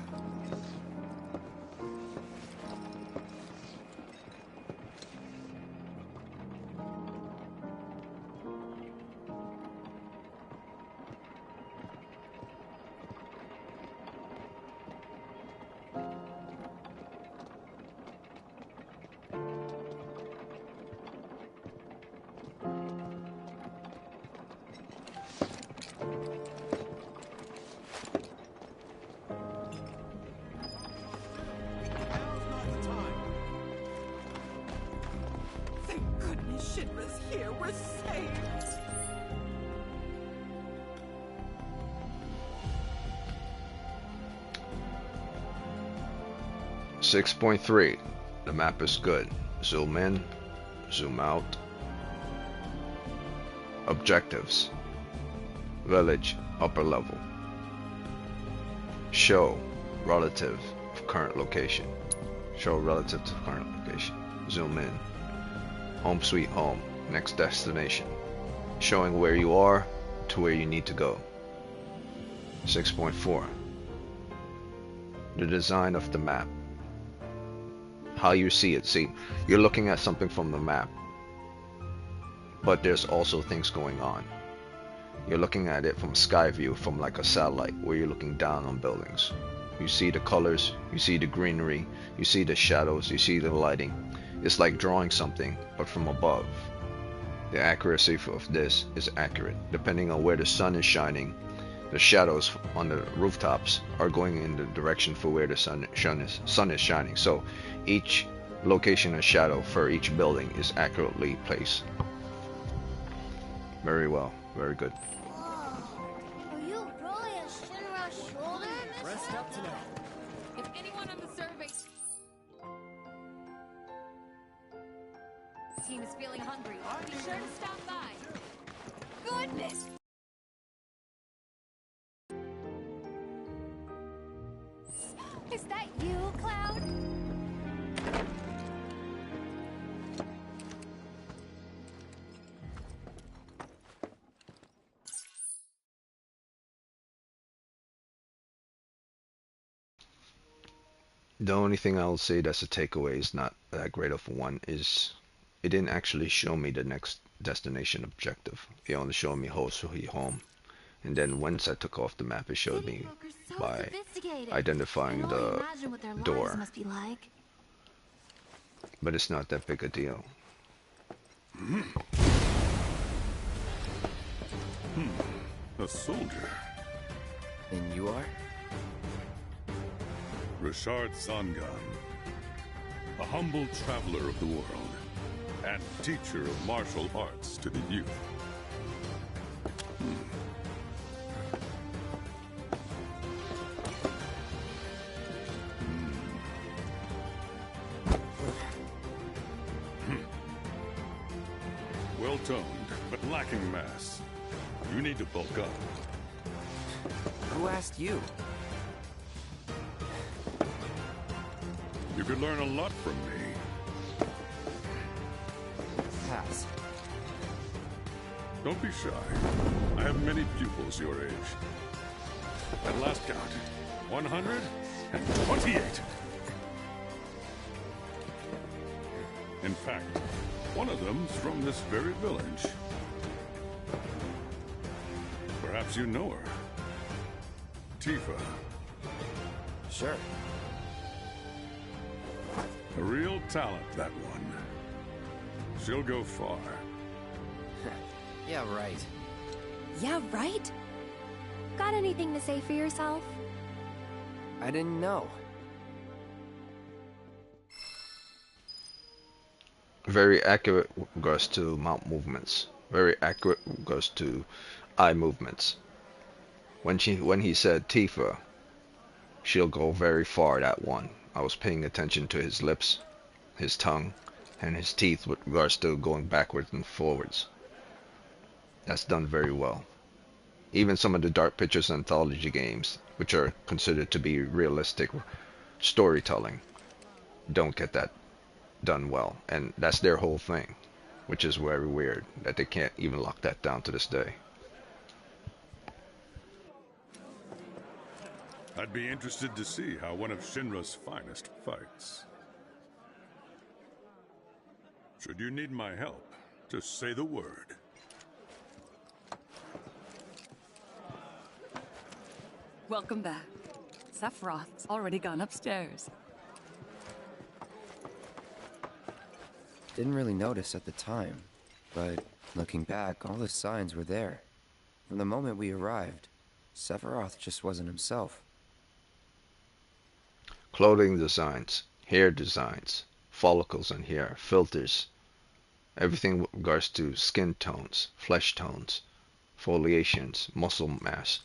6.3. The map is good. Zoom in, zoom out. Objectives. Village, upper level. Show relative of current location. Show relative to current location. Zoom in. Home sweet home. Next destination. Showing where you are to where you need to go. 6.4. The design of the map. How you see it. See, you're looking at something from the map, but there's also things going on. You're looking at it from sky view, from like a satellite, where you're looking down on buildings. You see the colors, you see the greenery, you see the shadows, you see the lighting. It's like drawing something, but from above. The accuracy of this is accurate. Depending on where the sun is shining, the shadows on the rooftops are going in the direction for where the sun is shining. So each location of shadow for each building is accurately placed. Very well, very good. Are you really a Shinra's shoulder? Rest up today. If anyone on the survey team is feeling hungry, be sure to stop by. Goodness! Is that you, Cloud? The only thing I'll say that's a takeaway, is not that great of a one, is it didn't actually show me the next destination objective. It only showed me Ho Sui home. And then once I took off the map, it showed me by identifying the door. Must be like. But it's not that big a deal. A soldier. And you are? Richard Sangan. A humble traveler of the world. And teacher of martial arts to the youth. Well-toned, but lacking mass. You need to bulk up. Who asked you? You could learn a lot from me. Pass. Don't be shy. I have many pupils your age. At last count, 128. In fact, one of them's from this very village. Perhaps you know her. Tifa. Sure. A real talent, that one. She'll go far. Yeah, right. Yeah, right? Got anything to say for yourself? I didn't know. Very accurate with regards to mount movements. Very accurate with regards to eye movements. When he said Tifa, she'll go very far, that one. I was paying attention to his lips, his tongue, and his teeth with regards to going backwards and forwards. That's done very well. Even some of the Dark Pictures anthology games, which are considered to be realistic storytelling, don't get that done well. And that's their whole thing, which is very weird that they can't even lock that down to this day. I'd be interested to see how one of Shinra's finest fights. Should you need my help, just say the word. Welcome back. Sephiroth's already gone upstairs. Didn't really notice at the time, but looking back, all the signs were there. From the moment we arrived, Sephiroth just wasn't himself. Clothing designs, hair designs, follicles in hair, filters, everything with regards to skin tones, flesh tones, foliations, muscle mass,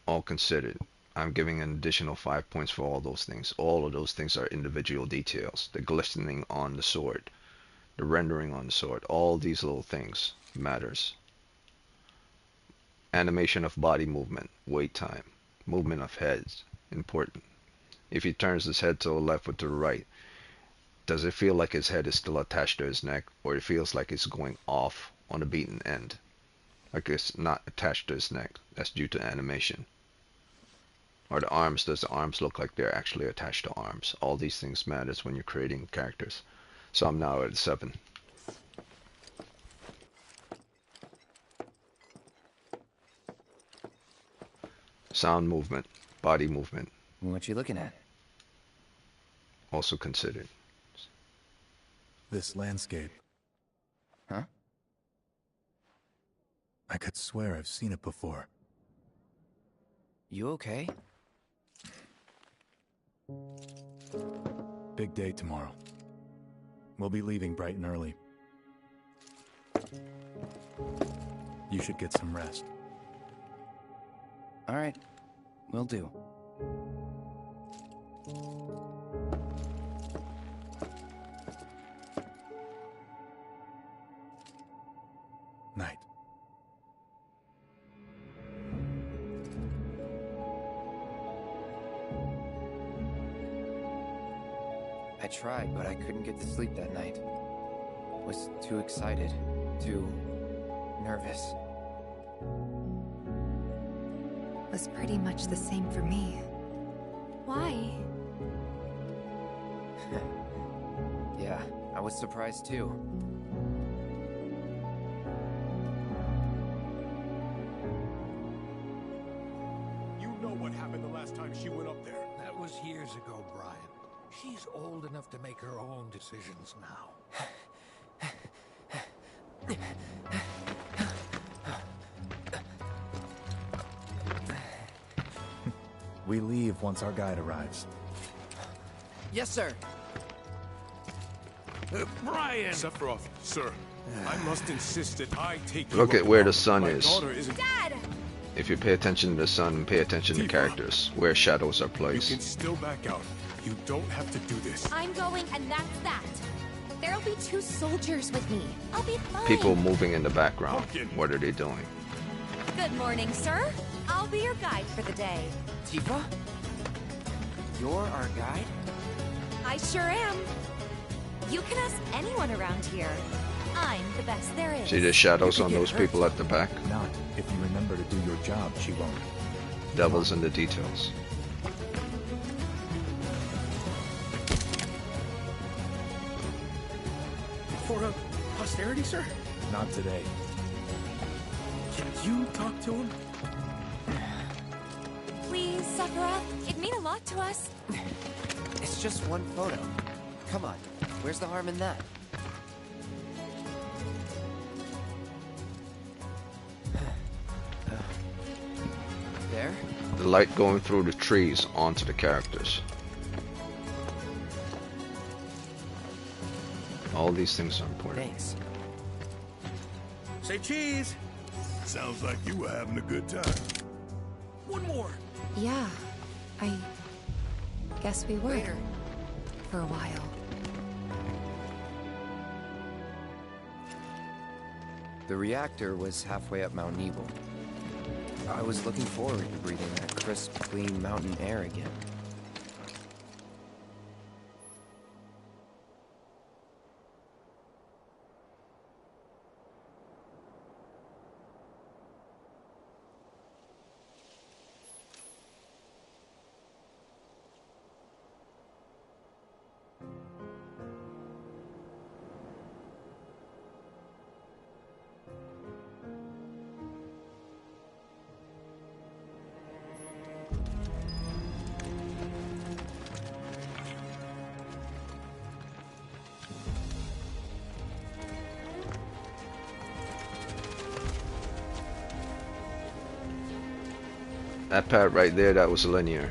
all considered. I'm giving an additional 5 points for all those things. All of those things are individual details. The glistening on the sword, the rendering on the sword, all these little things matters. Animation of body movement, wait time, movement of heads, important. If he turns his head to the left or to the right, does it feel like his head is still attached to his neck, or it feels like it's going off on the beaten end? Like it's not attached to his neck. That's due to animation. Or the arms, does the arms look like they're actually attached to arms? All these things matters when you're creating characters. So I'm now at 7. Sound movement, body movement. What you looking at? Also considered. This landscape. Huh? I could swear I've seen it before. You okay? Big day tomorrow. We'll be leaving bright and early. You should get some rest. All right, will do. Night. I tried, but I couldn't get to sleep that night. Was too excited, too nervous. Was pretty much the same for me. Why? Yeah, I was surprised too. You know what happened the last time she went up there. That was years ago, Brian. She's old enough to make her own decisions now. We leave once our guide arrives. Yes, sir. Brian! Sephiroth, sir, I must insist that I take Look you at up where now. the sun My is. daughter isn't... Dad! If you pay attention to the sun, pay attention to characters, where shadows are You placed. can still back out. You don't have to do this. I'm going, and that's that. There'll be 2 soldiers with me. I'll be fine. People moving in the background. What are they doing? Good morning, sir. I'll be your guide for the day. Tifa? You're our guide? I sure am. You can ask anyone around here. I'm the best there is. See the shadows on those people at the back? Not if you remember to do your job, she won't. Devil's in the details. For posterity, sir? Not today. Can you talk to him? Please, Sephiroth. It'd mean a lot to us. It's just one photo. Come on, where's the harm in that? There? The light going through the trees onto the characters. All these things are important. Thanks. Say cheese! Sounds like you were having a good time. One more! Yeah, I guess we were. Later. For a while. The reactor was halfway up Mount Nebel. I was looking forward to breathing that crisp, clean mountain air again. That part right there, that was linear.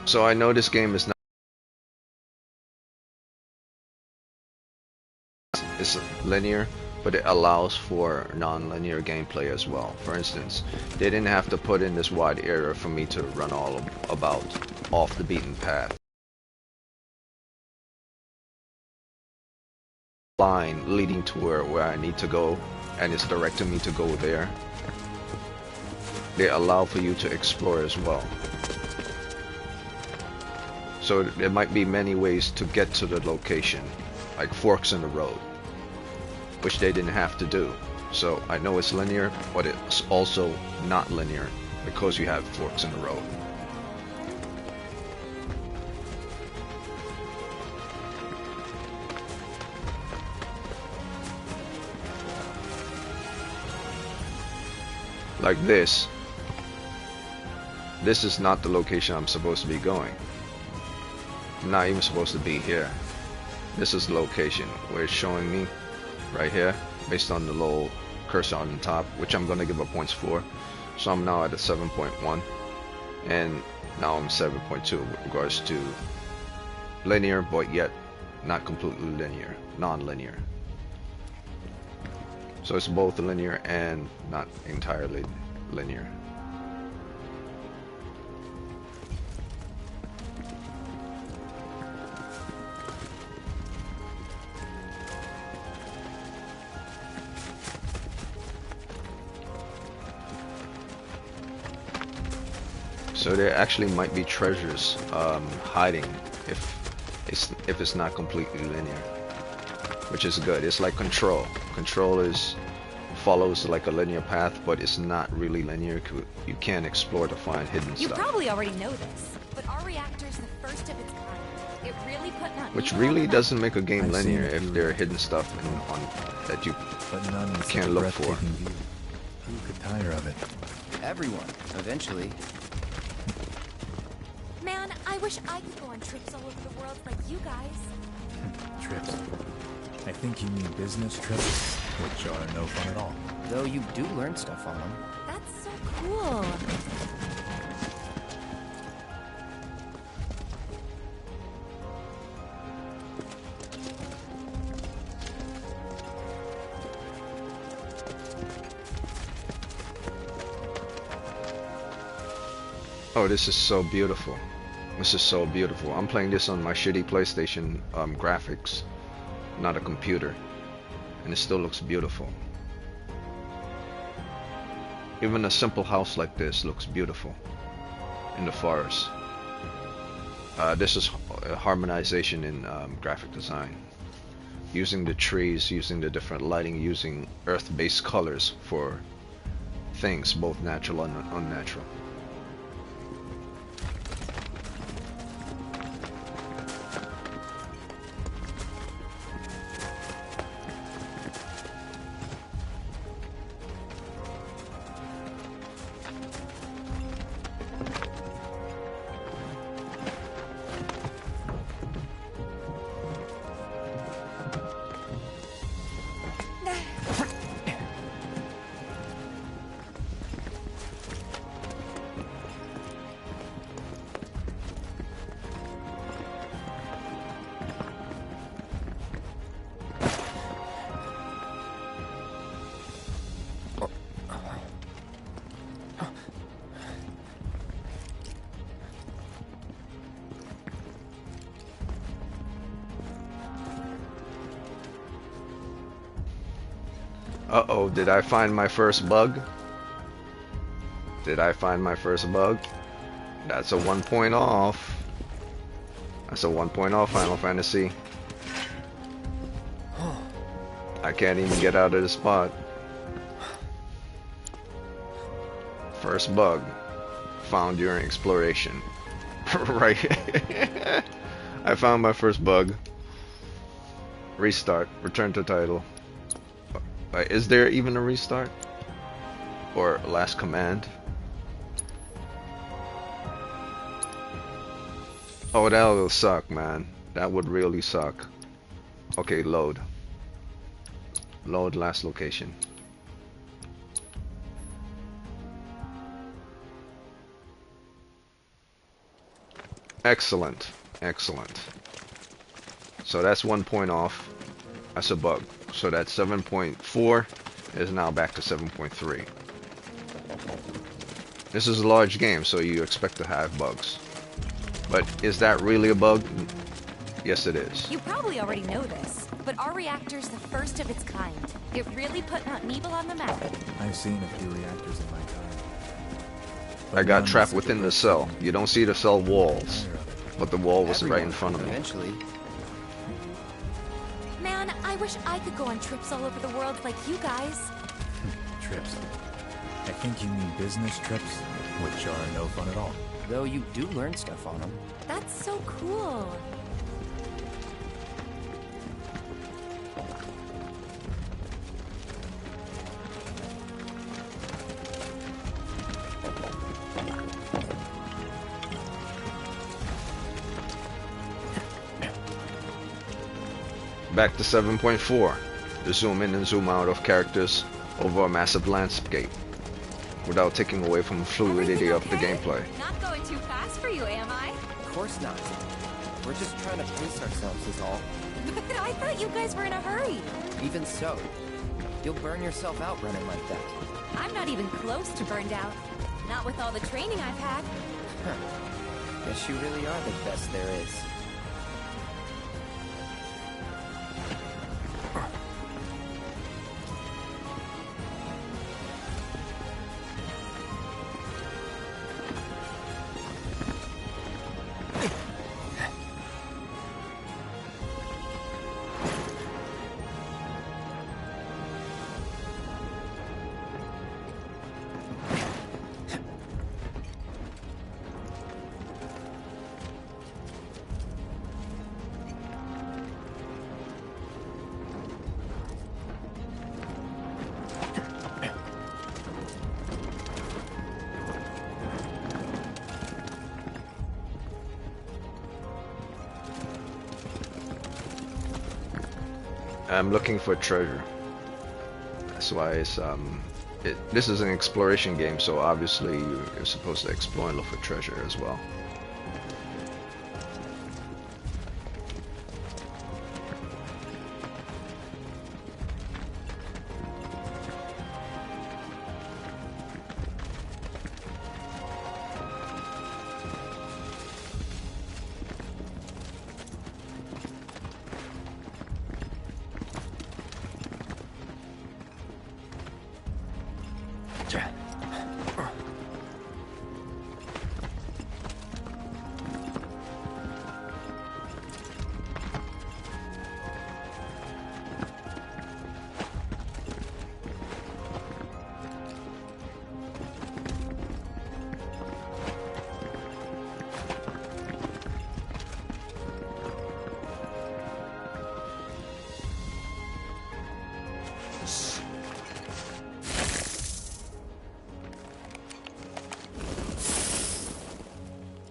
So I know this game is not... It's linear, but it allows for non-linear gameplay as well. For instance, they didn't have to put in this wide area for me to run all about off the beaten path. Line leading to where I need to go, and it's directing me to go there. They allow for you to explore as well. So there might be many ways to get to the location, like forks in the road, which they didn't have to do. So I know it's linear, but it's also not linear because you have forks in the road. Like this. This is not the location I'm supposed to be going. I'm not even supposed to be here. This is the location where it's showing me right here based on the little cursor on the top, which I'm going to give a points for. So I'm now at a 7.1 and now I'm 7.2 with regards to linear, but yet not completely linear, non-linear. So it's both linear and not entirely linear. So there actually might be treasures hiding if it's not completely linear, which is good. It's like Control. Control follows like a linear path, but it's not really linear. You can explore to find hidden You stuff. probably already know this, but our reactor's the first of its kind. It really put Mount Which Eagle really on the doesn't make a game I've seen linear a if few there are hidden stuff that you But none is can't such a look for. breathtaking view. Who could tire of it? Everyone, eventually. Man, I wish I could go on trips all over the world like you guys. Trips. I think you mean business trips, which are no fun at all. Though you do learn stuff on them. That's so cool. Oh, this is so beautiful. This is so beautiful. I'm playing this on my shitty PlayStation graphics, not a computer, and it still looks beautiful. Even a simple house like this looks beautiful in the forest. This is harmonization in graphic design. Using the trees, using the different lighting, using earth-based colors for things, both natural and unnatural. Uh-oh, did I find my first bug? Did I find my first bug? That's a 1 point off. That's a 1 point off, Final Fantasy. I can't even get out of the spot. First bug found during exploration. Right. I found my first bug. Restart. Return to title. Is there even a restart? Or last command? Oh, that will suck, man. That would really suck. Okay, load. Load last location. Excellent. Excellent. So that's 1 point off. That's a bug. So that 7.4 is now back to 7.3. This is a large game, so you expect to have bugs. But is that really a bug? Yes, it is. You probably already know this, but our reactor's the first of its kind. It really put Mount Nebel on the map. I've seen a few reactors in my time. I got trapped within the cell. You don't see the cell walls, but the wall was right in front of me. Eventually. Man, I wish I could go on trips all over the world like you guys. Trips. I think you mean business trips, which are no fun at all. Though you do learn stuff on them. That's so cool. Back to 7.4. The zoom in and zoom out of characters over a massive landscape, without taking away from the fluidity of the gameplay. Not going too fast for you, am I? Of course not. We're just trying to pace ourselves is all. But I thought you guys were in a hurry. Even so, you'll burn yourself out running like that. I'm not even close to burned out. Not with all the training I've had. Huh. Guess you really are the best there is. I'm looking for treasure. That's why it's this is an exploration game, so obviously you're supposed to explore and look for treasure as well.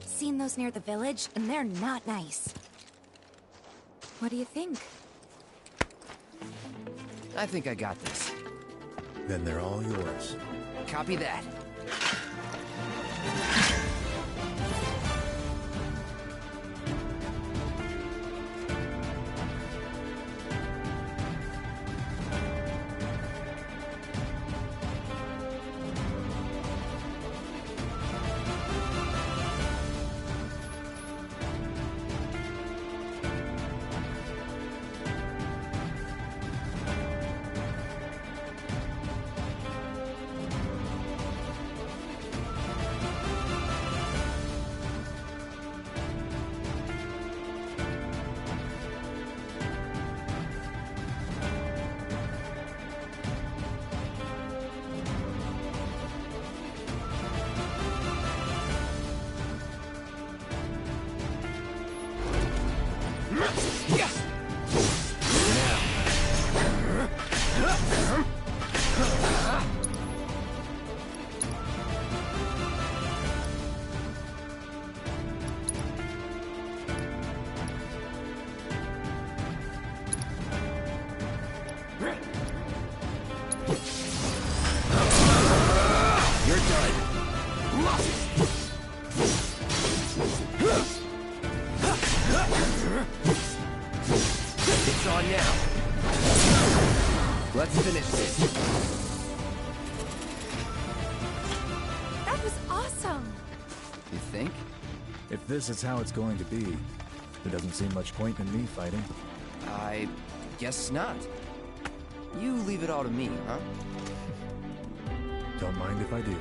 Seen those near the village, and they're not nice. What do you think? I think I got this. Then they're all yours. Copy that. If this is how it's going to be, there doesn't seem much point in me fighting. I guess not. You leave it all to me, huh? Don't mind if I do.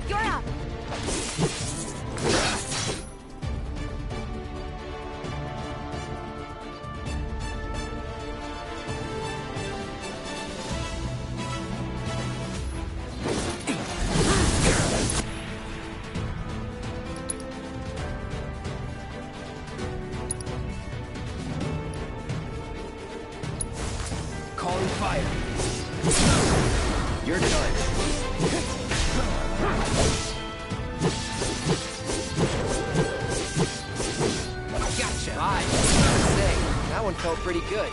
You're up! Calling fire. You're done. Gotcha. Bye. Say, that one felt pretty good.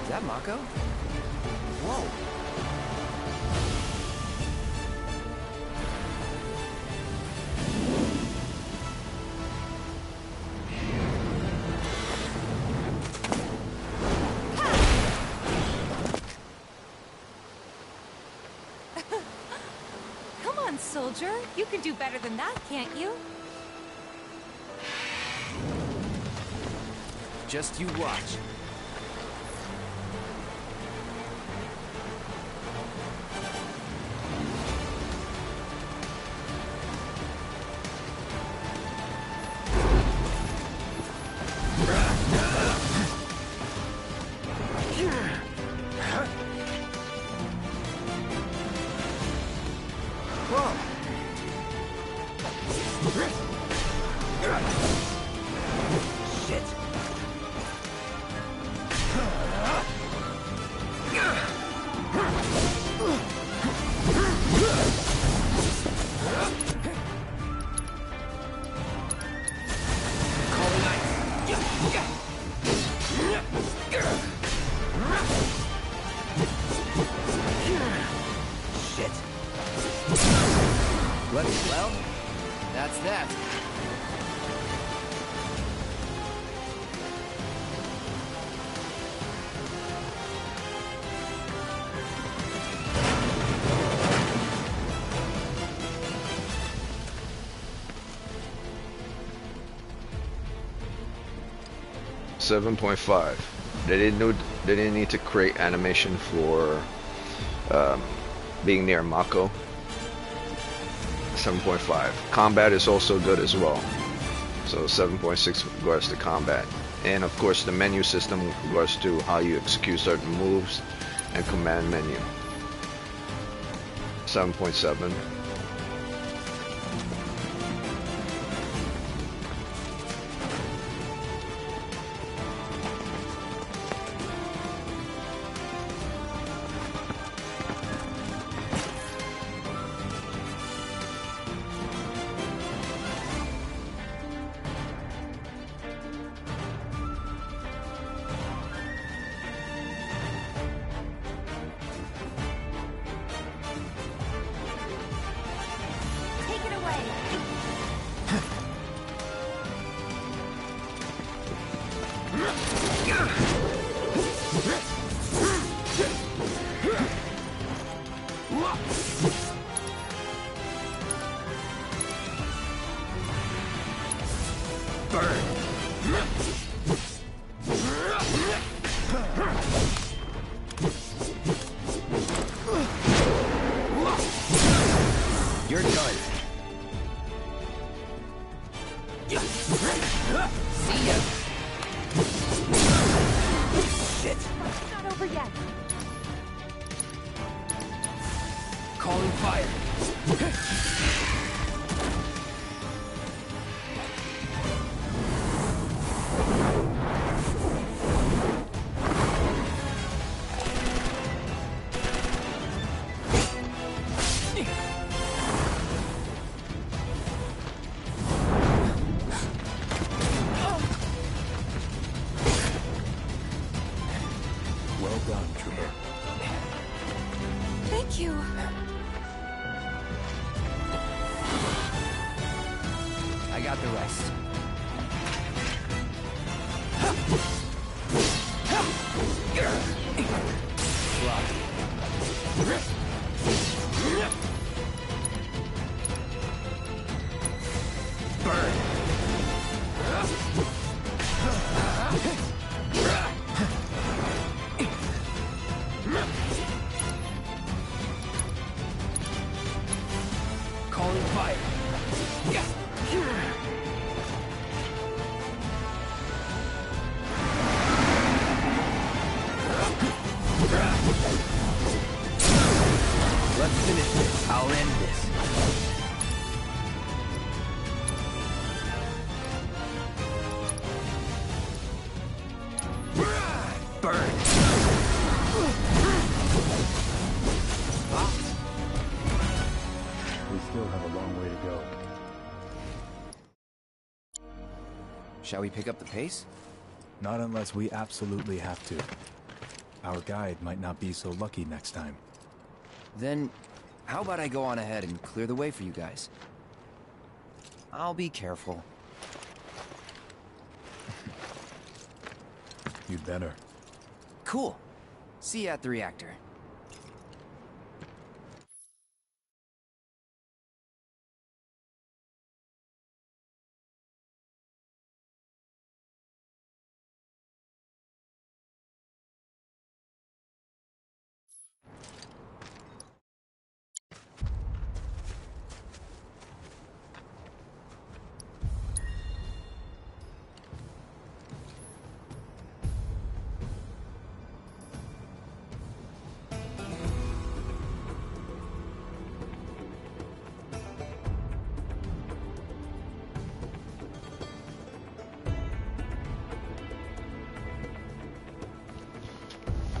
Is that Mako? Whoa. Come on, soldier. You can do better than that, can't you? Just you watch. Shit. Calling ice. Shit. Well, that's that. Seven 7.5. They didn't need to create animation for being near Mako. 7.5. Combat is also good as well. So 7.6 regards to combat. And of course the menu system regards to how you execute certain moves and command menu. 7.7. Calling fire. Well done, Trooper. Thank you. I got the rest. Calling fire. Let's finish this. I'll end this. Burn. We still have a long way to go. Shall we pick up the pace? Not unless we absolutely have to. Our guide might not be so lucky next time. Then, how about I go on ahead and clear the way for you guys? I'll be careful. You'd better. Cool. See you at the reactor.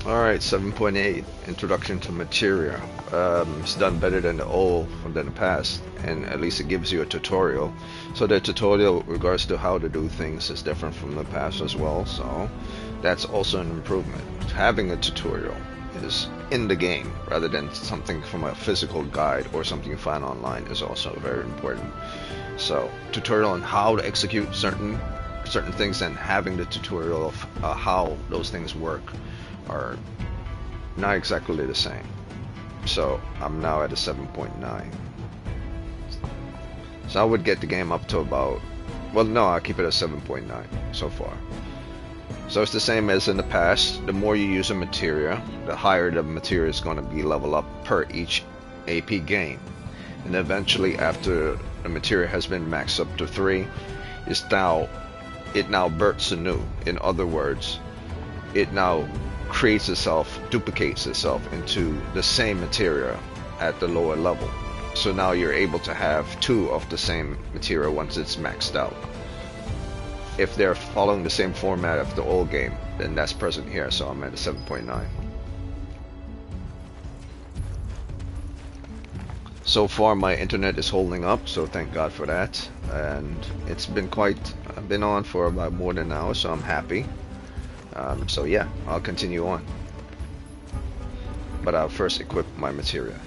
Alright, 7.8, Introduction to Materia. It's done better than the past, and at least it gives you a tutorial. So the tutorial with regards to how to do things is different from the past as well, so that's also an improvement. Having a tutorial is in the game rather than something from a physical guide or something you find online is also very important. So tutorial on how to execute certain things and having the tutorial of how those things work are not exactly the same. So I'm now at a 7.9. So I would get the game up to about, well no, I'll keep it at 7.9 so far. So it's the same as in the past. The more you use a materia, the higher the materia is going to be level up per each AP gain. And eventually after the materia has been maxed up to 3, it now bursts anew. In other words, it now creates itself, duplicates itself into the same materia at the lower level. So now you're able to have 2 of the same materia once it's maxed out. If they're following the same format of the old game, then that's present here, so I'm at a 7.9. So far my internet is holding up, so thank God for that. And it's been I've been on for about more than an hour, so I'm happy. So yeah, I'll continue on. But I'll first equip my materia.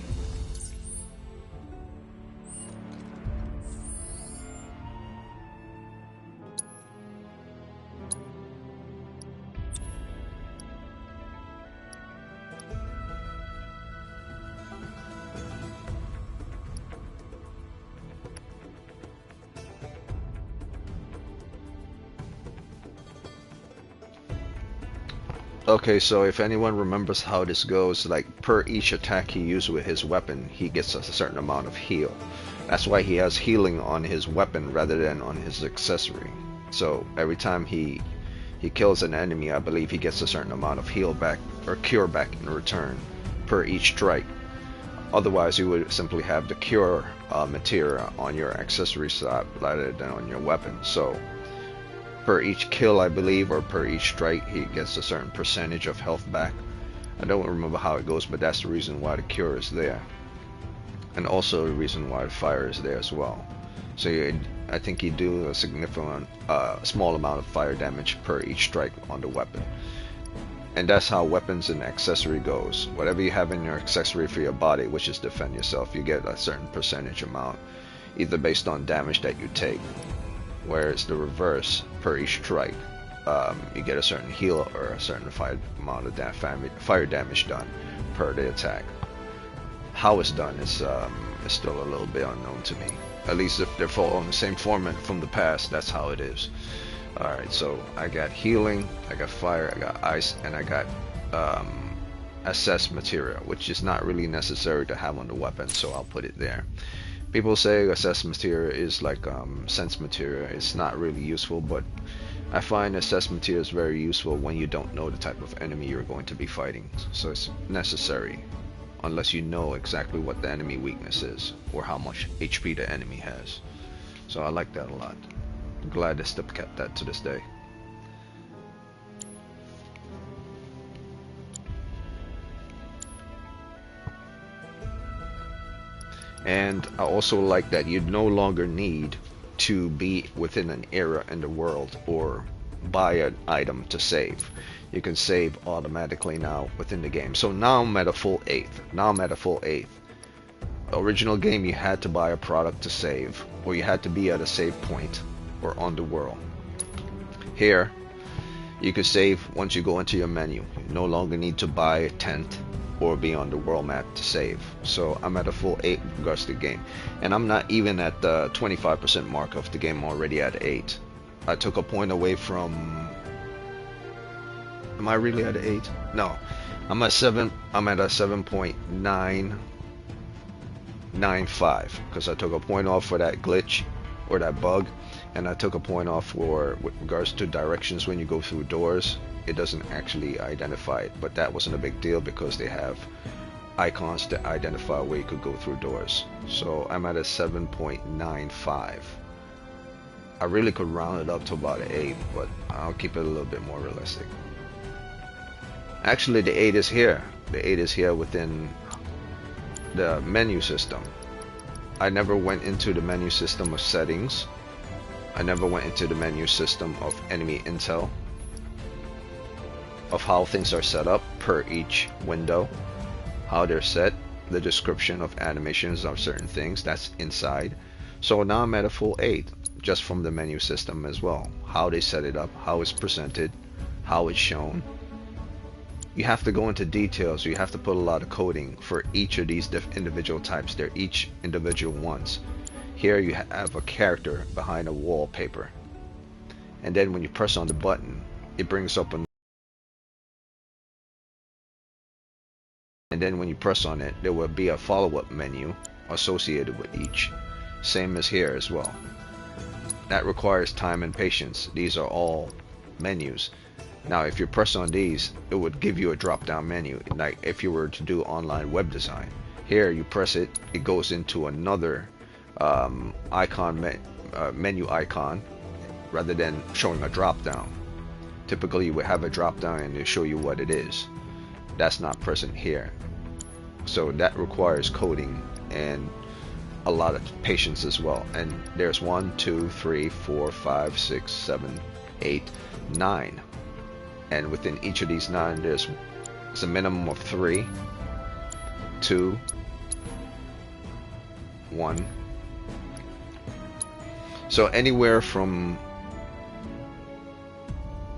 Okay, so if anyone remembers how this goes, like per each attack he uses with his weapon, he gets a certain amount of heal. That's why he has healing on his weapon rather than on his accessory. So every time he kills an enemy, I believe he gets a certain amount of heal back or cure back in return per each strike. Otherwise, you would simply have the cure material on your accessory side rather than on your weapon. So per each kill, I believe, or per each strike, he gets a certain percentage of health back. I don't remember how it goes, but that's the reason why the cure is there. And also the reason why the fire is there as well. So I think you do a significant, small amount of fire damage per each strike on the weapon. And that's how weapons and accessory goes. Whatever you have in your accessory for your body, which is defend yourself, you get a certain percentage amount, either based on damage that you take. Whereas the reverse, per each strike, you get a certain heal or a certain amount of fire damage done per the attack. How it's done is still a little bit unknown to me. At least if they're following the same format from the past, that's how it is. Alright, so I got healing, I got fire, I got ice, and I got assess material, which is not really necessary to have on the weapon, so I'll put it there. People say assess material is like sense material. It's not really useful, but I find assess material is very useful when you don't know the type of enemy you're going to be fighting. So it's necessary unless you know exactly what the enemy weakness is or how much HP the enemy has. So I like that a lot. I'm glad they still kept that to this day. And I also like that you no longer need to be within an era in the world or buy an item to save. You can save automatically now within the game. So now I'm at a full 8th. Original game, you had to buy a product to save, or you had to be at a save point or on the world. Here you could save once you go into your menu. You no longer need to buy a tent or be on the world map to save. So I'm at a full 8 with regards to the game, and I'm not even at the 25% mark of the game. Already at 8. I took a point away from, am I really at 8? No, I'm at 7. I'm at a 7.995 because I took a point off for that glitch or that bug, and I took a point off for with regards to directions when you go through doors. It doesn't actually identify it, but that wasn't a big deal because they have icons to identify where you could go through doors. So I'm at a 7.95. I really could round it up to about an 8, but I'll keep it a little bit more realistic. Actually, the 8 is here. The 8 is here within the menu system. I never went into the menu system of settings. I never went into the menu system of enemy intel, of how things are set up per each window, how they're set, the description of animations of certain things, that's inside. So now I'm at a full 8 just from the menu system as well. How they set it up, how it's presented, how it's shown. You have to go into details. You have to put a lot of coding for each of these individual types. They're each individual ones. Here you have a character behind a wallpaper, and then when you press on the button, it brings up a, and then when you press on it, there will be a follow-up menu associated with each. Same as here as well. That requires time and patience. These are all menus. Now if you press on these, it would give you a drop-down menu, like if you were to do online web design. Here you press it, it goes into another menu icon, rather than showing a drop-down. Typically you would have a drop-down and it'll show you what it is. That's not present here. So that requires coding and a lot of patience as well. And there's 1, 2, 3, 4, 5, 6, 7, 8, 9. And within each of these 9, there's a minimum of 3, 2, 1. So anywhere from,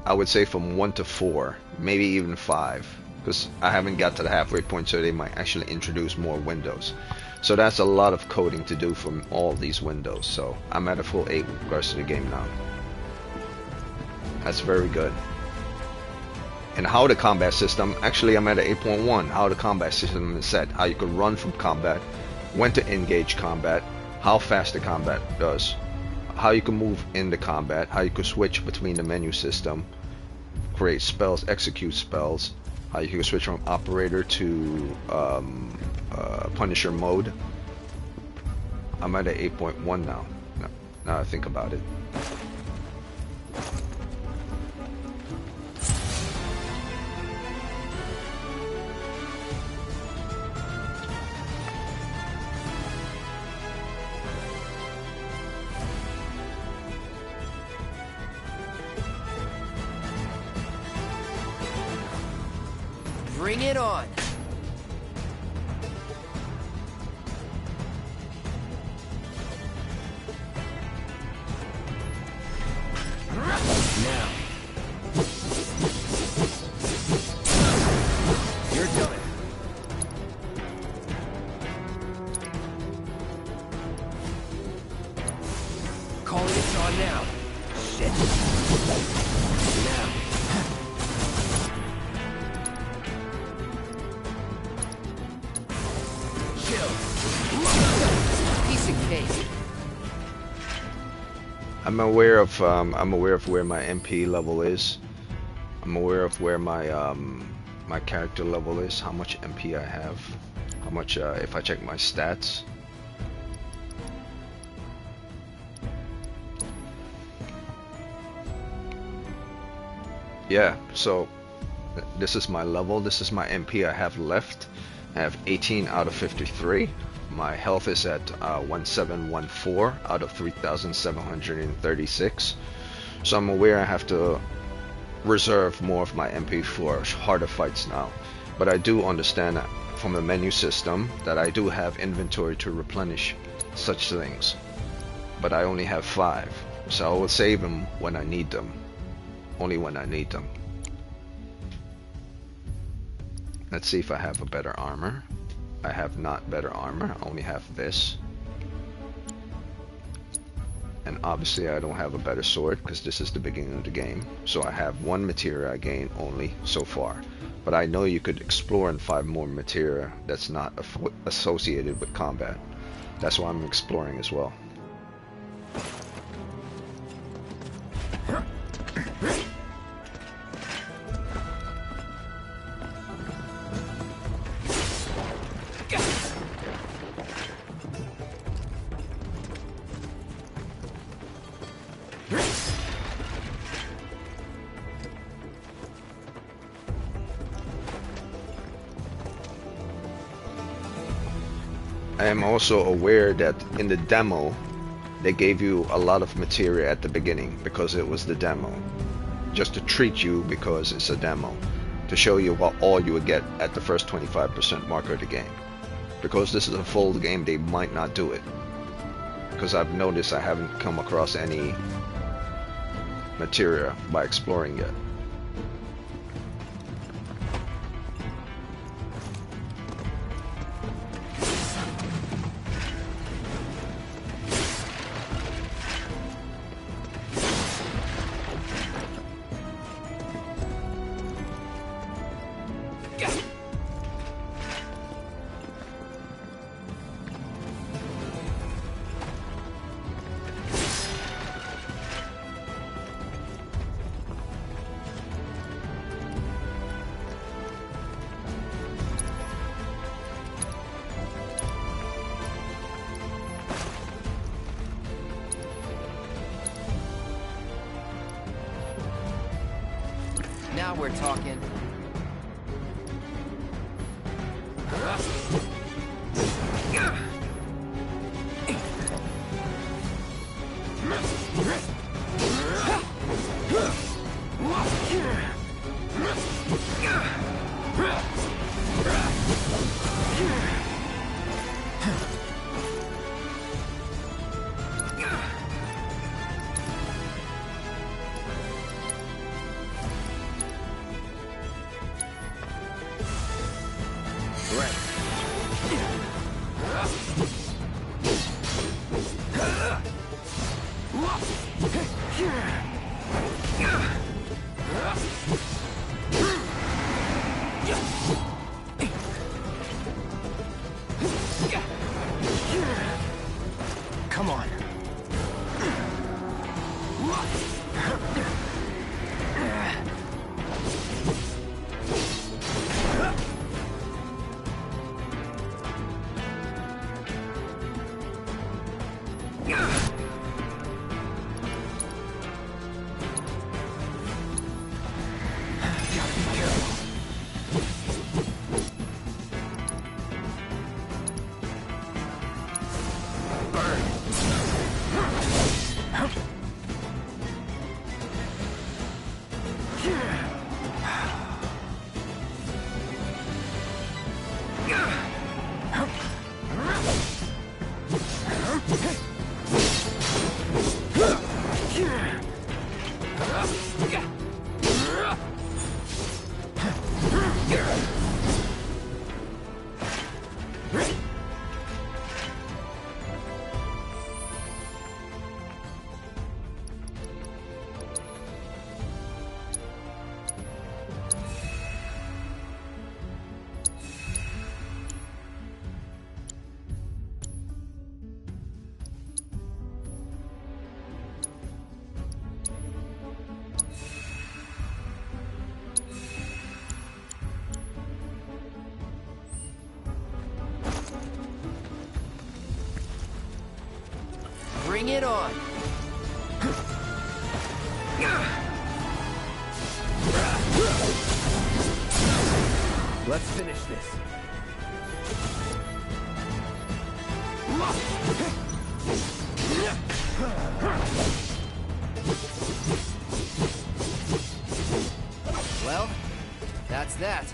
I would say from 1 to 4, maybe even 5, because I haven't got to the halfway point, so they might actually introduce more windows. So that's a lot of coding to do from all these windows. So I'm at a full 8 with regards to the game now. That's very good. And how the combat system, actually I'm at an 8.1. How the combat system is set, how you can run from combat, when to engage combat, how fast the combat does, how you can move in the combat, how you can switch between the menu system, create spells, execute spells, You can switch from operator to Punisher mode. I'm at 8.1 now. Now I think about it. Bring it on. Now. You're done. Calling it on now. Shit. Now. Piece of cake. I'm aware of where my MP level is. I'm aware of where my my character level is, how much MP I have, how much if I check my stats. Yeah, so this is my level, this is my MP I have left. I have 18 out of 53. My health is at 1714 out of 3736. So I'm aware I have to reserve more of my MP for harder fights now. But I do understand that from the menu system that I do have inventory to replenish such things. But I only have 5. So I will save them when I need them. Only when I need them. Let's see if I have a better armor. I have not better armor. I only have this. And obviously I don't have a better sword because this is the beginning of the game. So I have 1 materia I gain only so far. But I know you could explore and find more materia that's not associated with combat. That's why I'm exploring as well. I am also aware that in the demo they gave you a lot of materia at the beginning because it was the demo, just to treat you because it's a demo, to show you what all you would get at the first 25% marker of the game. Because this is a full game, they might not do it, because I've noticed I haven't come across any materia by exploring yet. Now we're talking. Come on. Bring it on! Let's finish this. Well, that's that.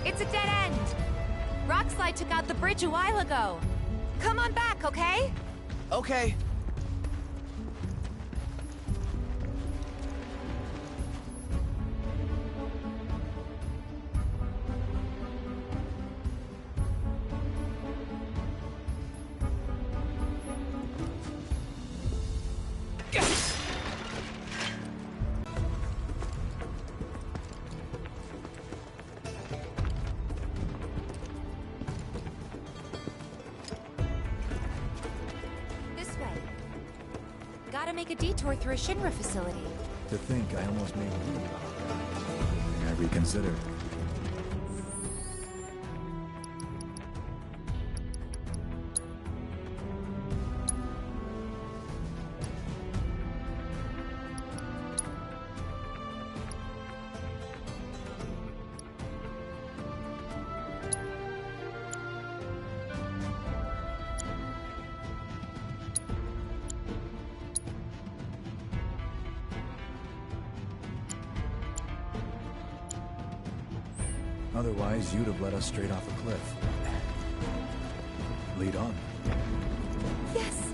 It's a dead end! Rockslide took out the bridge a while ago. Come on back, okay? Okay. Gotta make a detour through a Shinra facility. To think I almost made you May I reconsider? Otherwise, you'd have led us straight off a cliff. Lead on. Yes!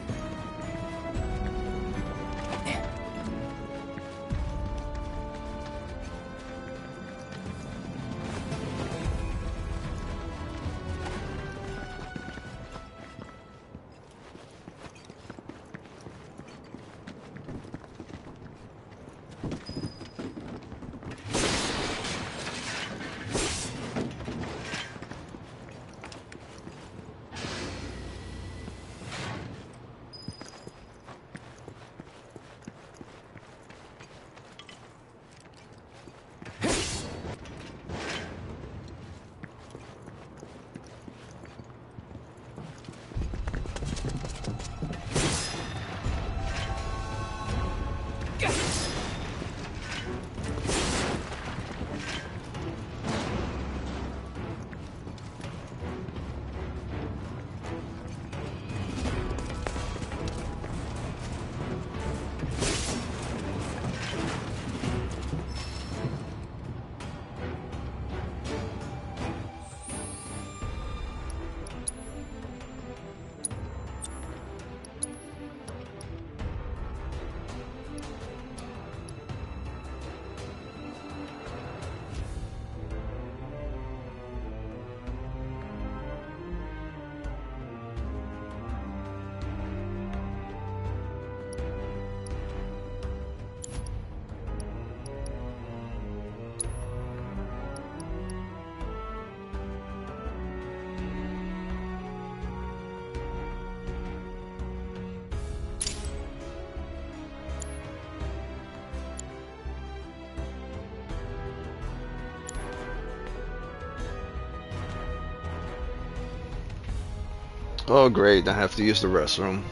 Oh great, I have to use the restroom.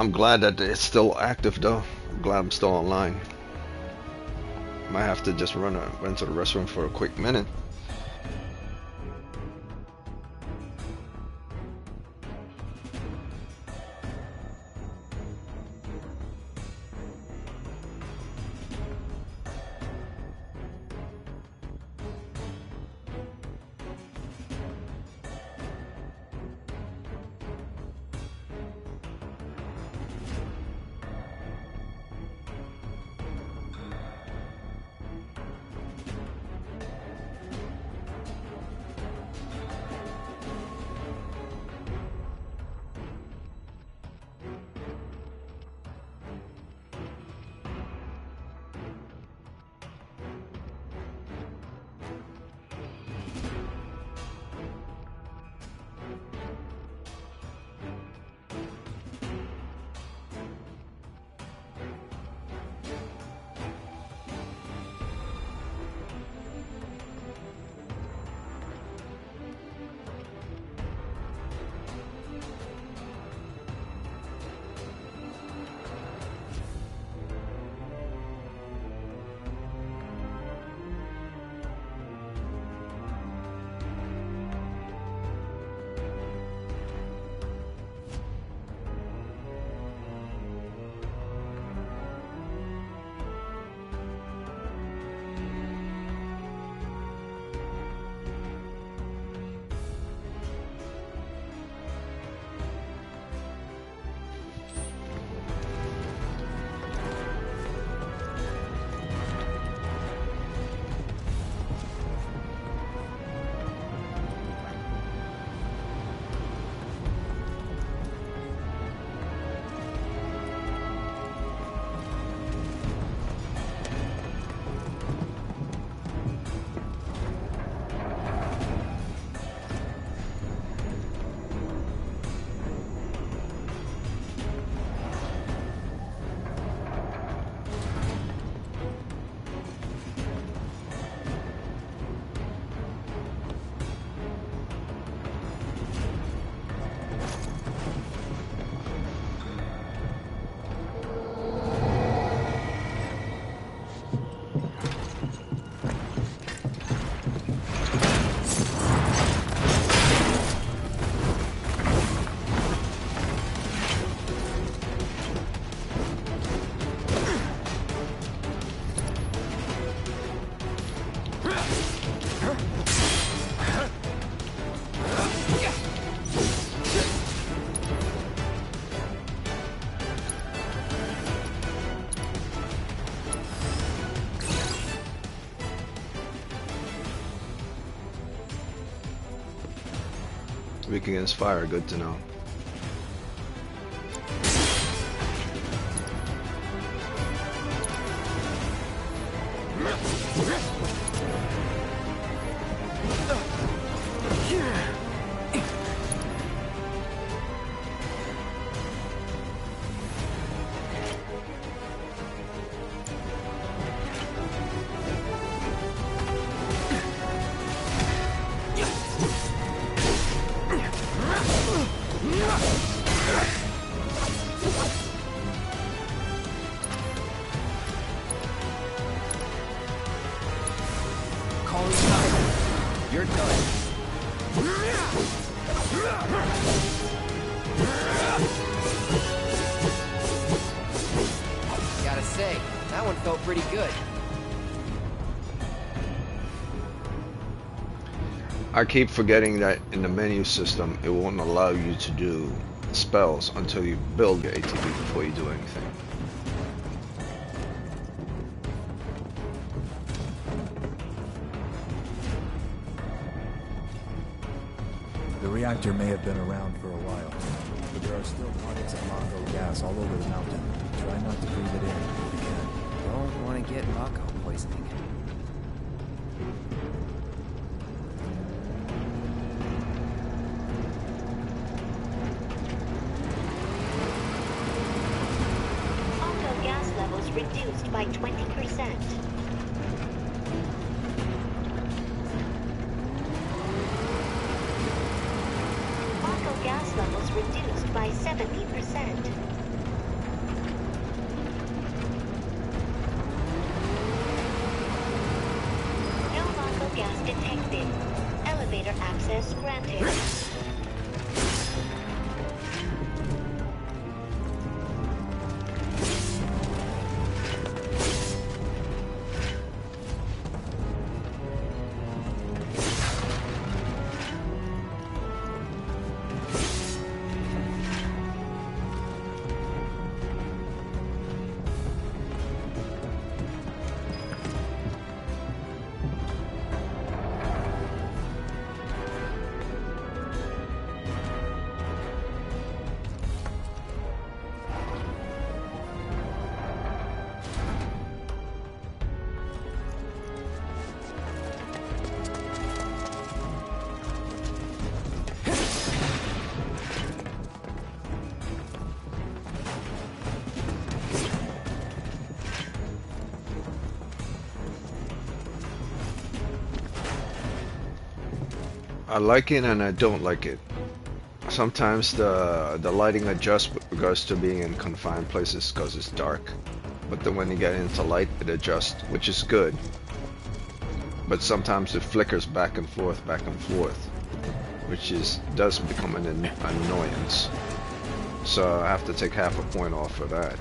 I'm glad that it's still active though. I'm glad I'm still online. Might have to just run to the restroom for a quick minute. Weak against fire, good to know. You're done. Gotta say, that one felt pretty good. I keep forgetting that in the menu system, it won't allow you to do spells until you build your ATB before you do anything. The reactor may have been around for a while, but there are still pockets of Mako gas all over the mountain. Try not to breathe it in if you can. Don't want to get Mako poisoning. Mako gas levels reduced by 20%. Gas levels reduced by 70%. Access granted. I like it and I don't like it. Sometimes the lighting adjusts with regards to being in confined places because it's dark. But then when you get into light, it adjusts, which is good. But sometimes it flickers back and forth, which does become an annoyance. So I have to take half a point off for that.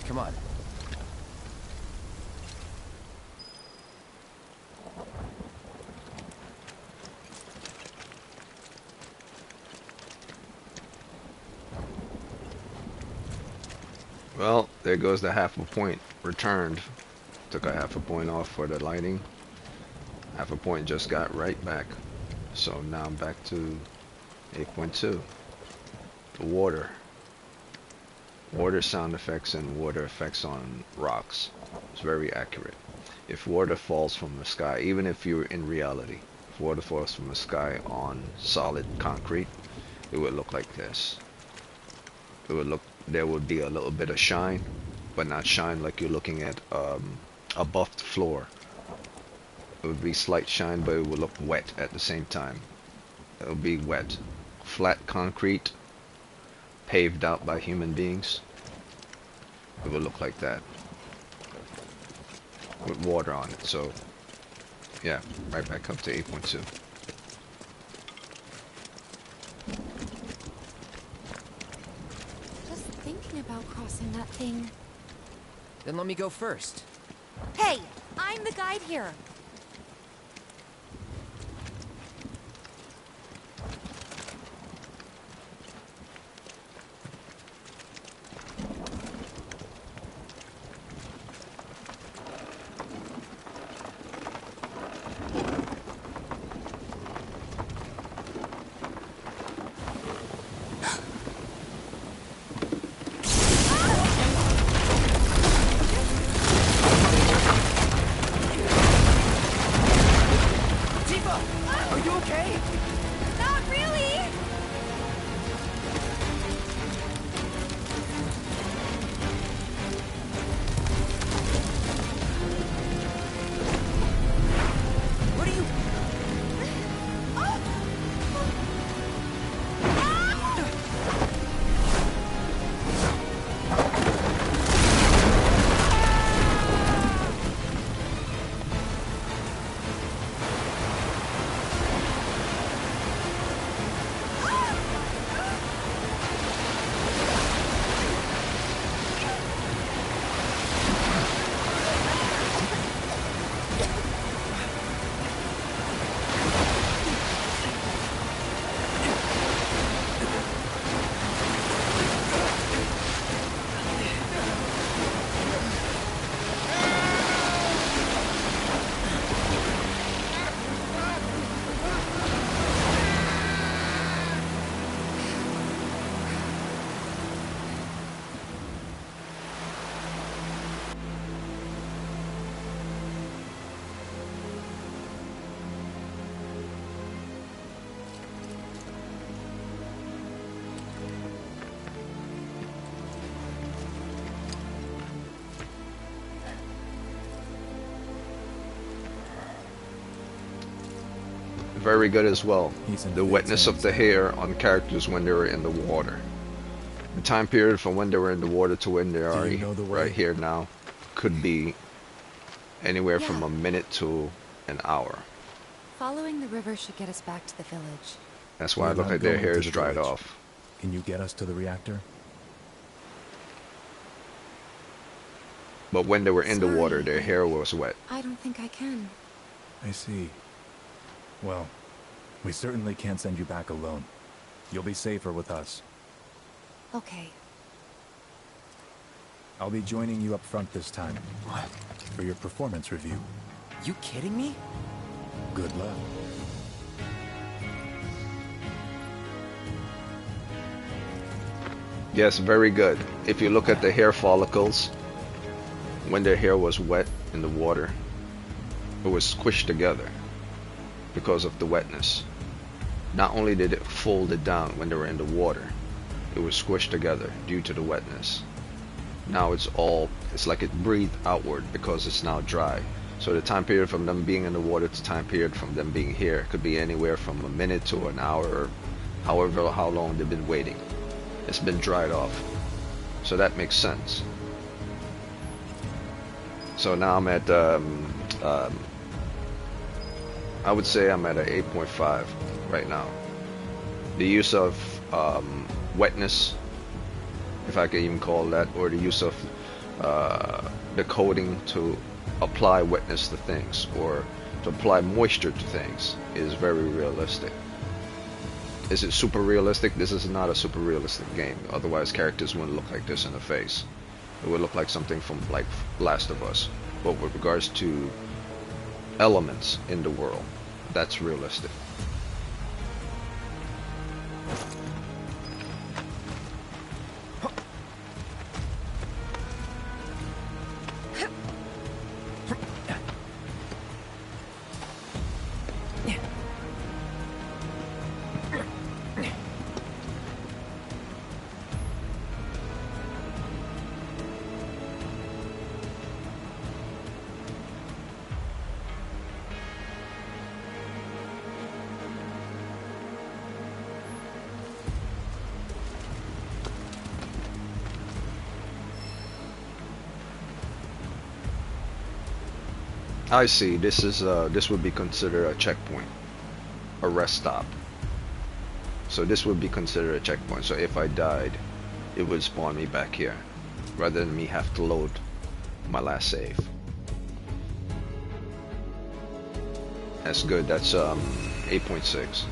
Come on. Well, there goes the half a point returned. Took a half a point off for the lighting. Half a point just got right back. So now I'm back to 8.2. The water. Water sound effects and water effects on rocks. It's very accurate. If water falls from the sky, even if you're in reality, if water falls from the sky on solid concrete, it would look like this. It would look, there would be a little bit of shine, but not shine like you're looking at a buffed floor. It would be slight shine, but it would look wet at the same time. It would be wet. Flat concrete, paved out by human beings. It would look like that. With water on it, so yeah, right back up to 8.2. Just thinking about crossing that thing. Then let me go first. Hey, I'm the guide here. Very good as well. He's in The Fate's wetness of hands. the hair on characters when they were in the water. The time period from when they were in the water to when they are you know the way? right here now could be anywhere Yeah. from a minute to an hour. Following the river should get us back to the village. That's why I We're look not like their going hair to is the dried village. off. Can you get us to the reactor? But when they were in the water, Sorry, their hair was wet. I don't think I can. I see. Well, we certainly can't send you back alone. You'll be safer with us. Okay. I'll be joining you up front this time. What? For your performance review. You kidding me? Good luck. Yes, very good. If you look at the hair follicles, when their hair was wet in the water, it was squished together because of the wetness. Not only did it fold it down when they were in the water, it was squished together due to the wetness. Now it's like it breathed outward because it's now dry. So the time period from them being in the water to time period from them being here could be anywhere from a minute to an hour, or however how long they've been waiting. It's been dried off. So that makes sense. So now I'm at I would say I'm at an 8.5 right now. The use of wetness, if I can even call that, or the use of the coating to apply wetness to things or to apply moisture to things is very realistic. Is it super realistic? This is not a super realistic game. Otherwise characters wouldn't look like this in the face. It would look like something from like Last of Us. But with regards to elements in the world, that's realistic. I see. This would be considered a checkpoint, a rest stop. So this would be considered a checkpoint. So if I died, it would spawn me back here, rather than me have to load my last save. That's good. That's 8.6.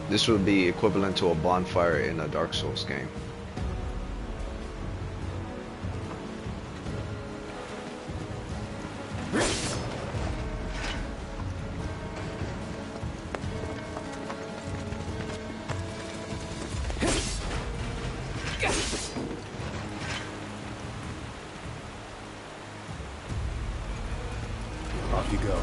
This would be equivalent to a bonfire in a Dark Souls game. Off you go.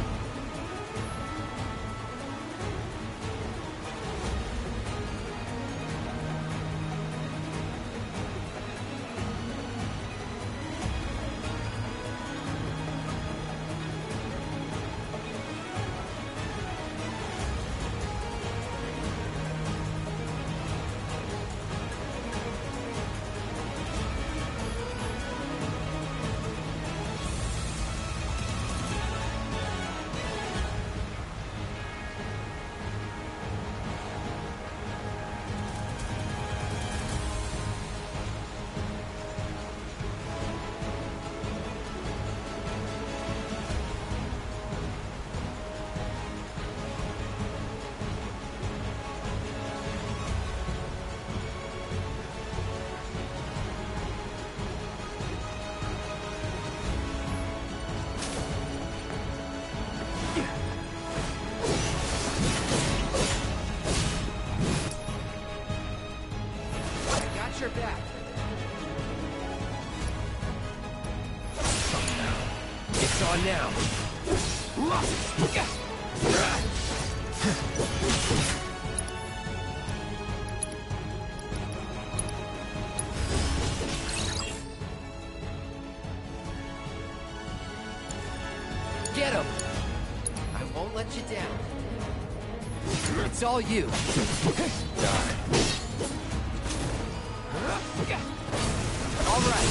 Got your back. It's on now. Get him! I won't let you down. It's all you. Die. All right.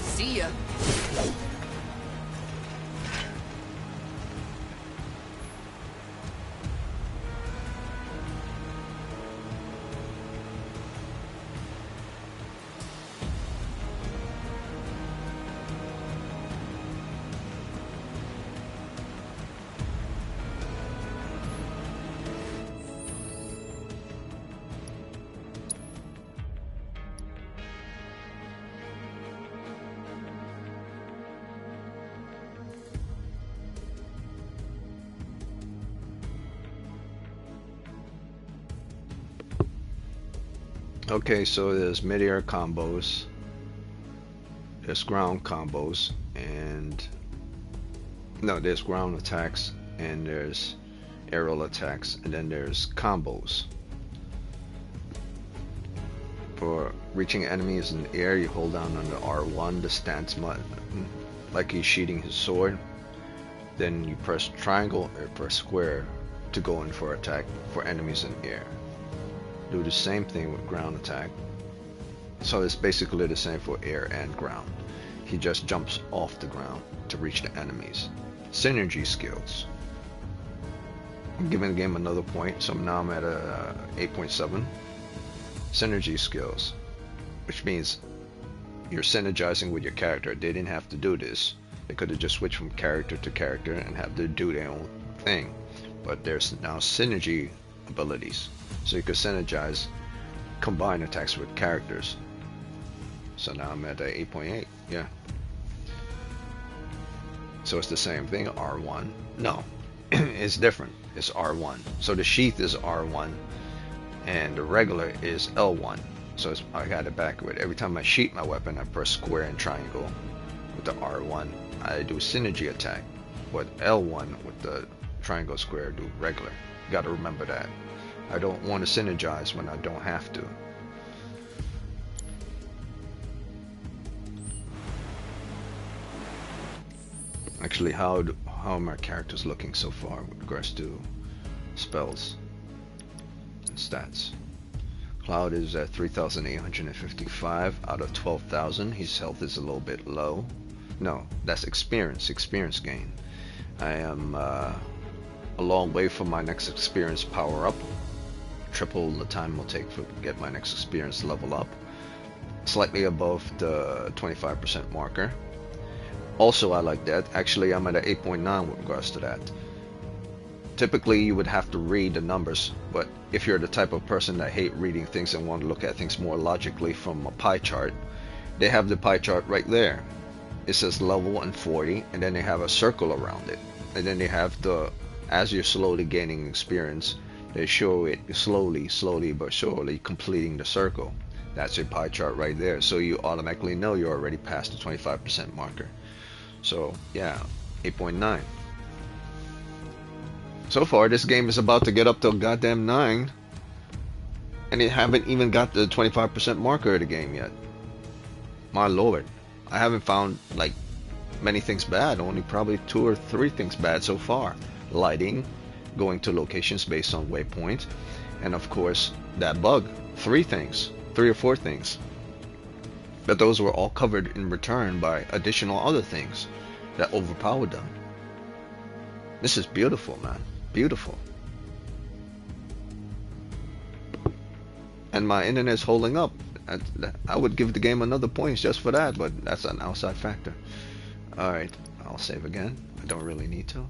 See ya. Okay, so there's mid-air combos, there's ground combos, and no, there's ground attacks, and there's aerial attacks, and then there's combos. For reaching enemies in the air, you hold down under R1, the stance button, like he's sheathing his sword. Then you press triangle or press square to go in for attack for enemies in the air. Do the same thing with ground attack. So it's basically the same for air and ground. He just jumps off the ground to reach the enemies. Synergy skills. I'm giving the game another point, so now I'm at a 8.7. Synergy skills, which means you're synergizing with your character. They didn't have to do this. They could have just switched from character to character and have to do their own thing. But there's now synergy abilities. So you could synergize, combine attacks with characters. So now I'm at 8.8, yeah. So it's the same thing, R1. No, it's different, it's R1. So the sheath is R1, and the regular is L1. So I got it backward. Every time I sheath my weapon, I press square and triangle with the R1. I do synergy attack, but L1 with the triangle square do regular. You gotta remember that. I don't want to synergize when I don't have to. Actually, how are my characters looking so far with regards to spells and stats? Cloud is at 3,855 out of 12,000. His health is a little bit low. No, that's experience gain. I am a long way from my next experience power up. Triple the time will take to get my next experience level up. Slightly above the 25% marker. Also, I like that. Actually, I'm at an 8.9 with regards to that. Typically, you would have to read the numbers, but if you're the type of person that hate reading things and want to look at things more logically from a pie chart, they have the pie chart right there. It says level and 40, and then they have a circle around it. And then they have the, as you're slowly gaining experience, they show it slowly but surely completing the circle. That's your pie chart right there. So you automatically know you're already past the 25% marker. So yeah, 8.9. So far, this game is about to get up to a goddamn 9, and they haven't even got the 25% marker of the game yet. My lord, I haven't found like many things bad. Only probably 2 or 3 things bad so far. Lighting, going to locations based on waypoint, and of course that bug. 3 or 4 things. But those were all covered in return by additional other things that overpowered them. This is beautiful, man. Beautiful. And my internet's holding up. I would give the game another points just for that, but that's an outside factor. Alright, I'll save again. I don't really need to.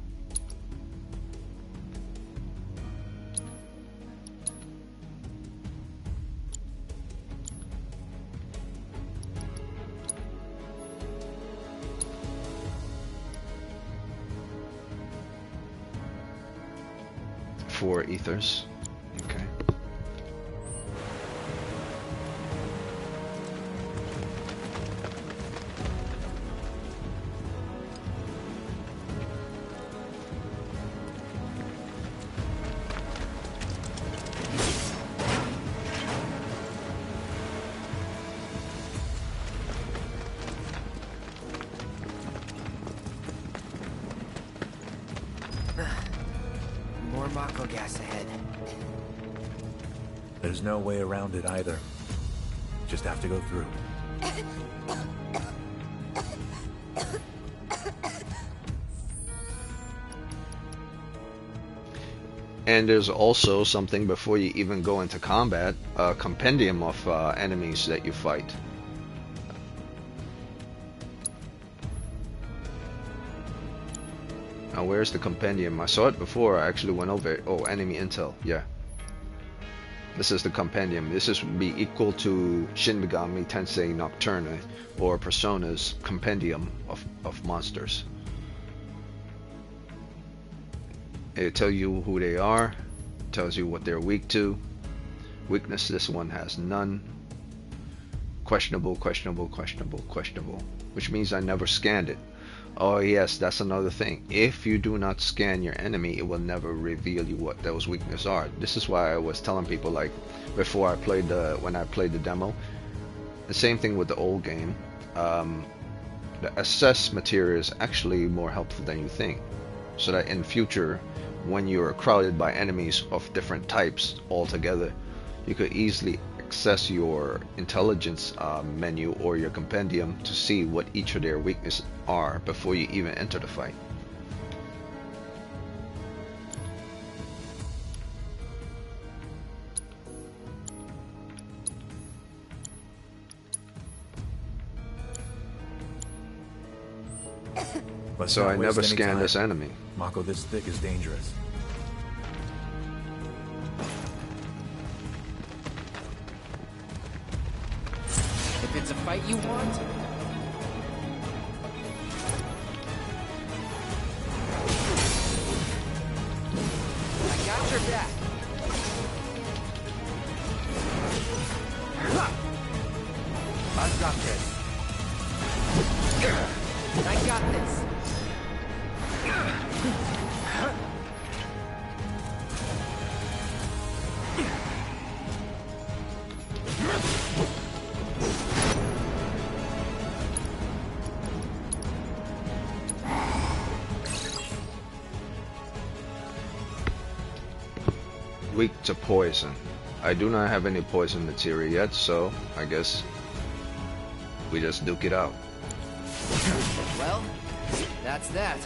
Four ethers. Okay. Mako gas ahead. There's no way around it either. Just have to go through. And there's also something before you even go into combat, a compendium of enemies that you fight. Now where's the compendium? I saw it before, I actually went over it. Oh, enemy intel, yeah. This is the compendium. This is would be equal to Shin Megami Tensei Nocturne or Persona's compendium of monsters. It tells you who they are, tells you what they're weak to. Weakness, this one has none. Questionable, questionable, questionable, questionable. Which means I never scanned it. Oh yes, that's another thing. If you do not scan your enemy, it will never reveal you what those weaknesses are. This is why I was telling people, like, before I played when I played the demo. The same thing with the old game. The assess material is actually more helpful than you think. So that in future, when you're crowded by enemies of different types altogether, you could easily access your intelligence menu or your compendium to see what each of their weaknesses are before you even enter the fight. So I never scanned this enemy. Mako this thick is dangerous. If it's a fight you want, I got your back. I've got this. I got this. Weak to poison. I do not have any poison material yet, so I guess we just duke it out. Well, that's that.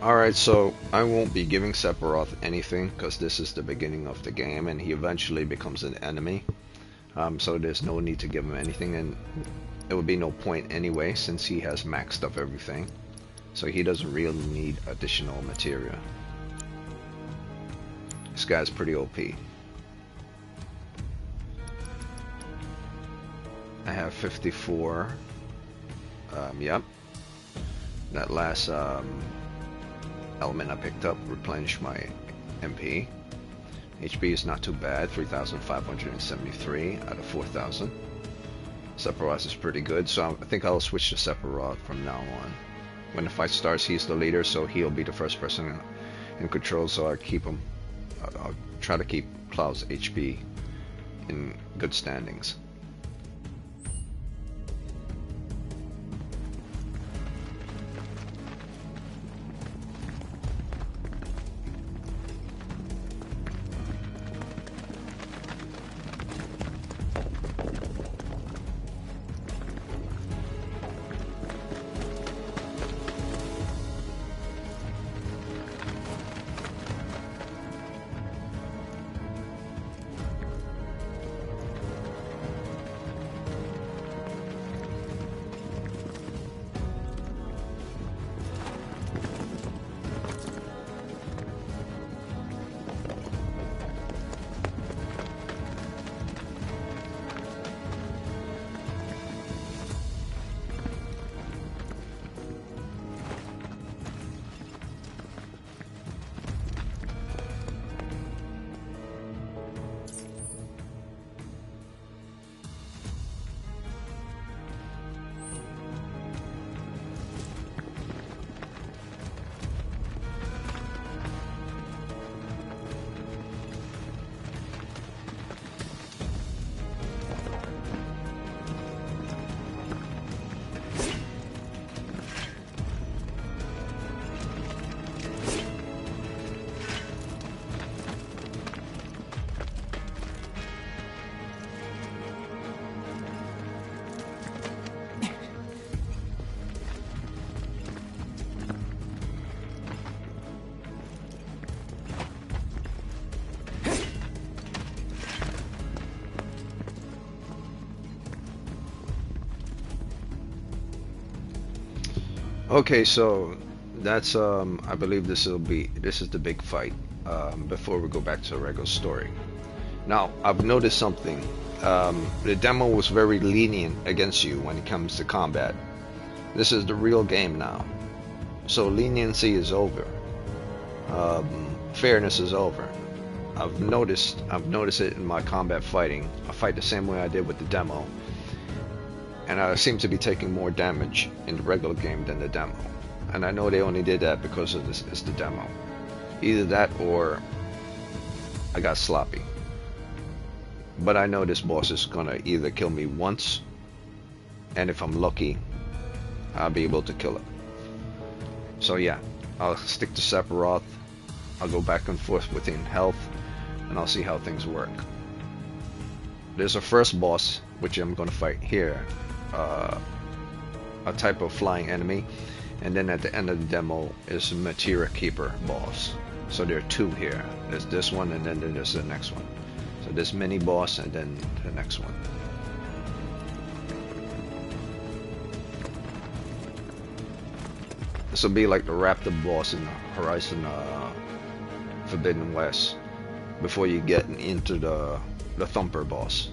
Alright, so I won't be giving Sephiroth anything because this is the beginning of the game and he eventually becomes an enemy. So there's no need to give him anything, and it would be no point anyway since he has maxed up everything. so he doesn't really need additional materia. This guy's pretty OP. I have 54. Yep. That last element I picked up replenished my MP. HP is not too bad, 3,573 out of 4,000. Sephiroth is pretty good, so I think I'll switch to Sephiroth from now on. When the fight starts, he's the leader, so he'll be the first person in control, so I keep him. I'll try to keep Cloud's HP in good standings. Okay, so that's I believe this is the big fight before we go back to the regular story. Now I've noticed something. The demo was very lenient against you when it comes to combat. This is the real game now, so leniency is over. Fairness is over. I've noticed it in my combat fighting. I fight the same way I did with the demo. And I seem to be taking more damage in the regular game than the demo. And I know they only did that because of this is the demo. Either that or I got sloppy. But I know this boss is gonna either kill me once, and if I'm lucky, I'll be able to kill it. So yeah, I'll stick to Sephiroth. I'll go back and forth within health, and I'll see how things work. There's a first boss, which I'm gonna fight here. A type of flying enemy, and then at the end of the demo is a Materia Keeper boss. So there are two here. There's this one, and then there's the next one. So this mini boss, and then the next one. This will be like the Raptor boss in Horizon Forbidden West, before you get into the Thumper boss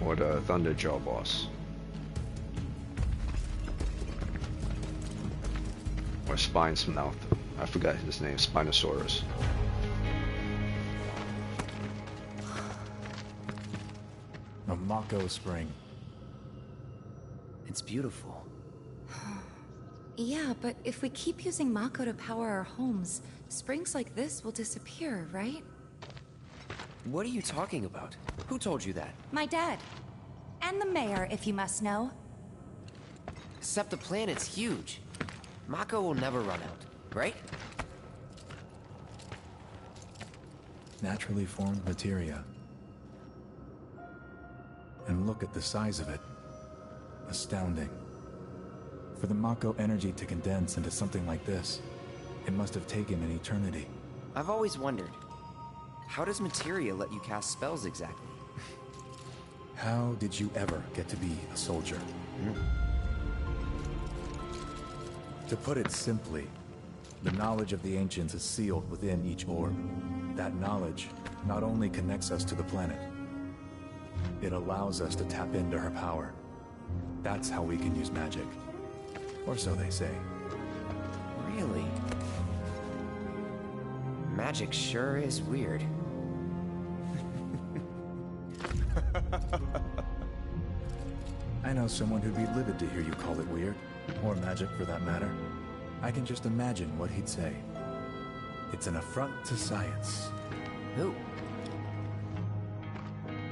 or the Thunderjaw boss. Or Spine's Mouth. I forgot his name. Spinosaurus. A Mako Spring. It's beautiful. Yeah, but if we keep using Mako to power our homes, springs like this will disappear, right? What are you talking about? Who told you that? My dad. And the mayor, if you must know. Except the planet's huge. Mako will never run out, right? Naturally formed materia. And look at the size of it. Astounding. For the Mako energy to condense into something like this, it must have taken an eternity. I've always wondered, how does materia let you cast spells exactly? How did you ever get to be a soldier? To put it simply, the knowledge of the ancients is sealed within each orb. That knowledge not only connects us to the planet, it allows us to tap into her power. That's how we can use magic. Or so they say. Really? Magic sure is weird. I know someone who'd be livid to hear you call it weird, or magic for that matter. I can just imagine what he'd say. It's an affront to science. Who?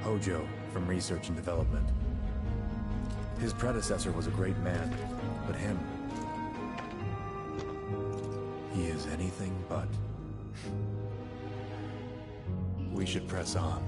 Hojo, from Research and Development. His predecessor was a great man, but him... he is anything but. We should press on.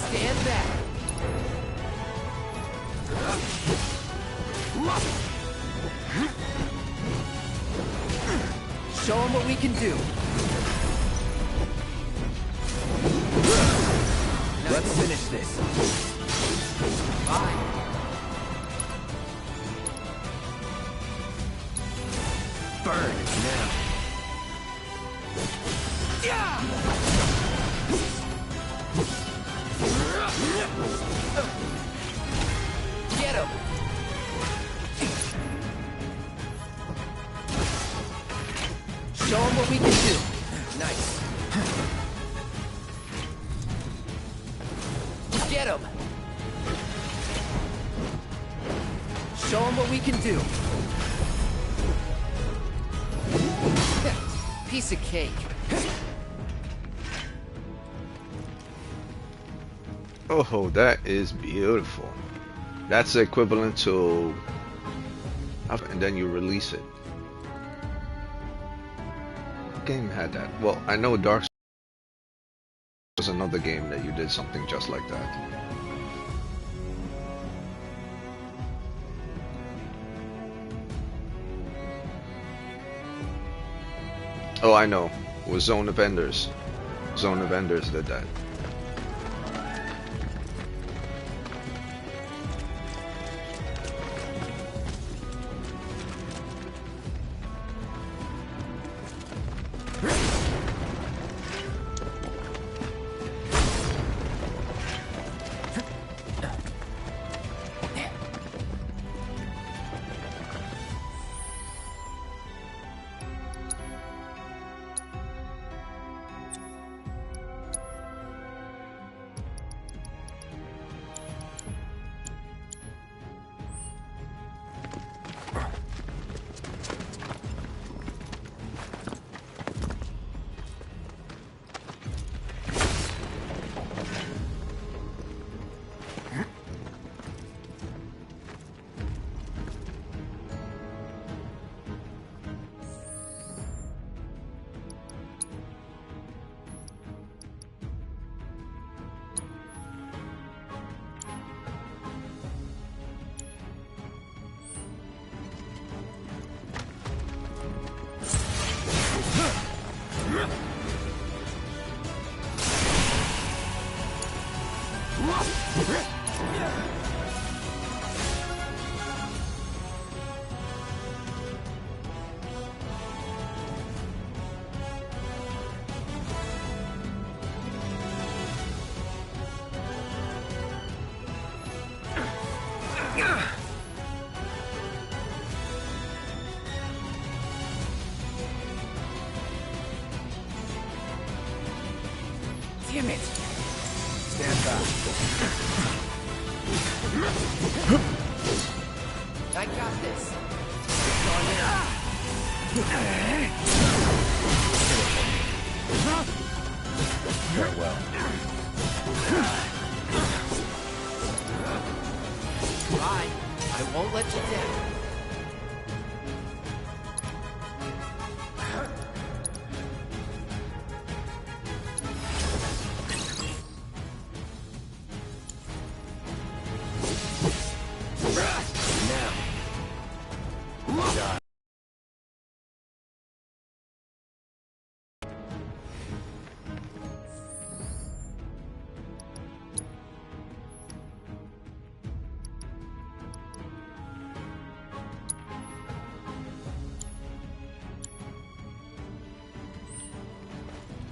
Stand back. Show them what we can do. Let's finish this. Bye. Burn now. Get him! Show him what we can do. Nice. Get him! Show him what we can do. Piece of cake. Oh, that is beautiful. That's equivalent to... and then you release it. What game had that? Well, I know Dark Souls was another game that you did something just like that. Oh, I know. It was Zone of Enders. Zone of Enders did that. Damn it! Stand back. I got this. It's on you. Farewell. Bye. I won't let you down.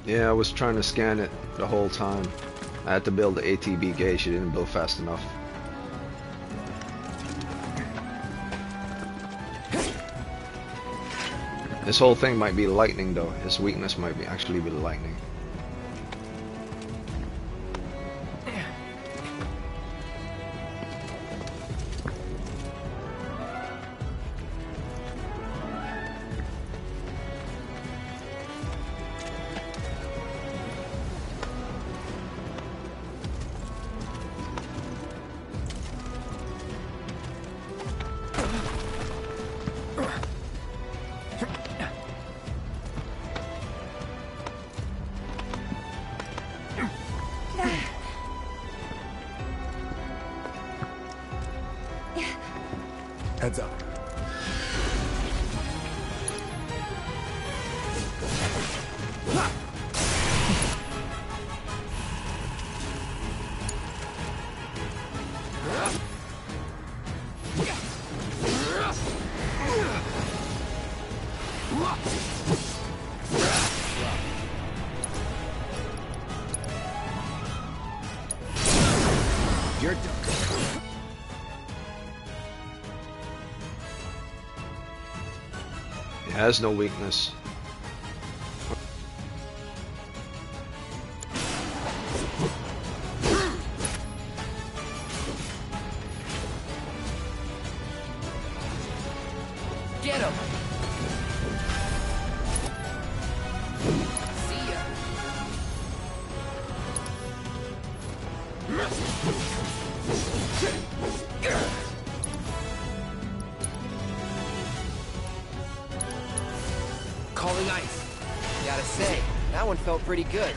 Yeah, I was trying to scan it the whole time. I had to build the ATB gauge, it didn't build fast enough. This whole thing might be lightning though. His weakness might be actually be lightning. Heads up. You're done. It has no weakness. Get him. See ya. Calling ice. Gotta say, that one felt pretty good.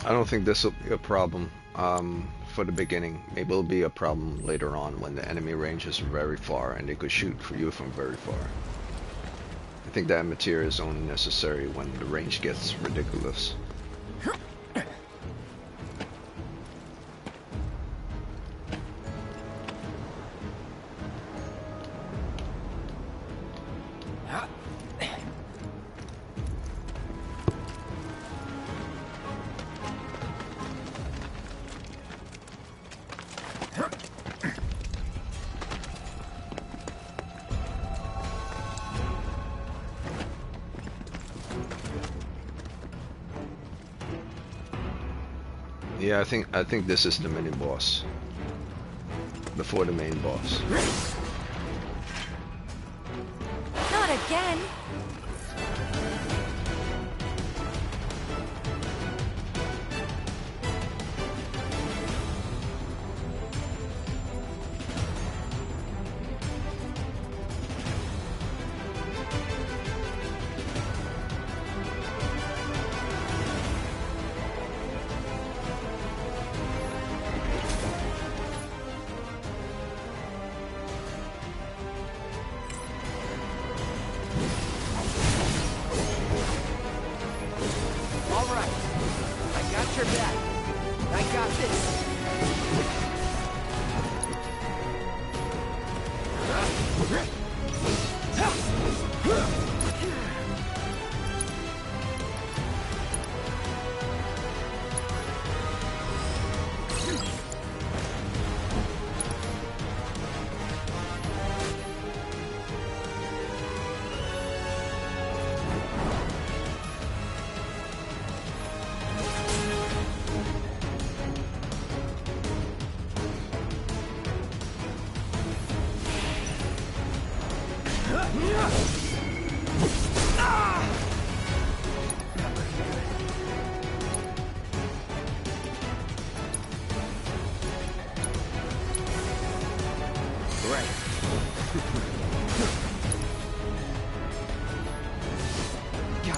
I don't think this will be a problem for the beginning. Maybe it'll be a problem later on when the enemy range is very far and they could shoot for you from very far. I think that material is only necessary when the range gets ridiculous. Yeah, I think this is the mini boss before the main boss. Not again!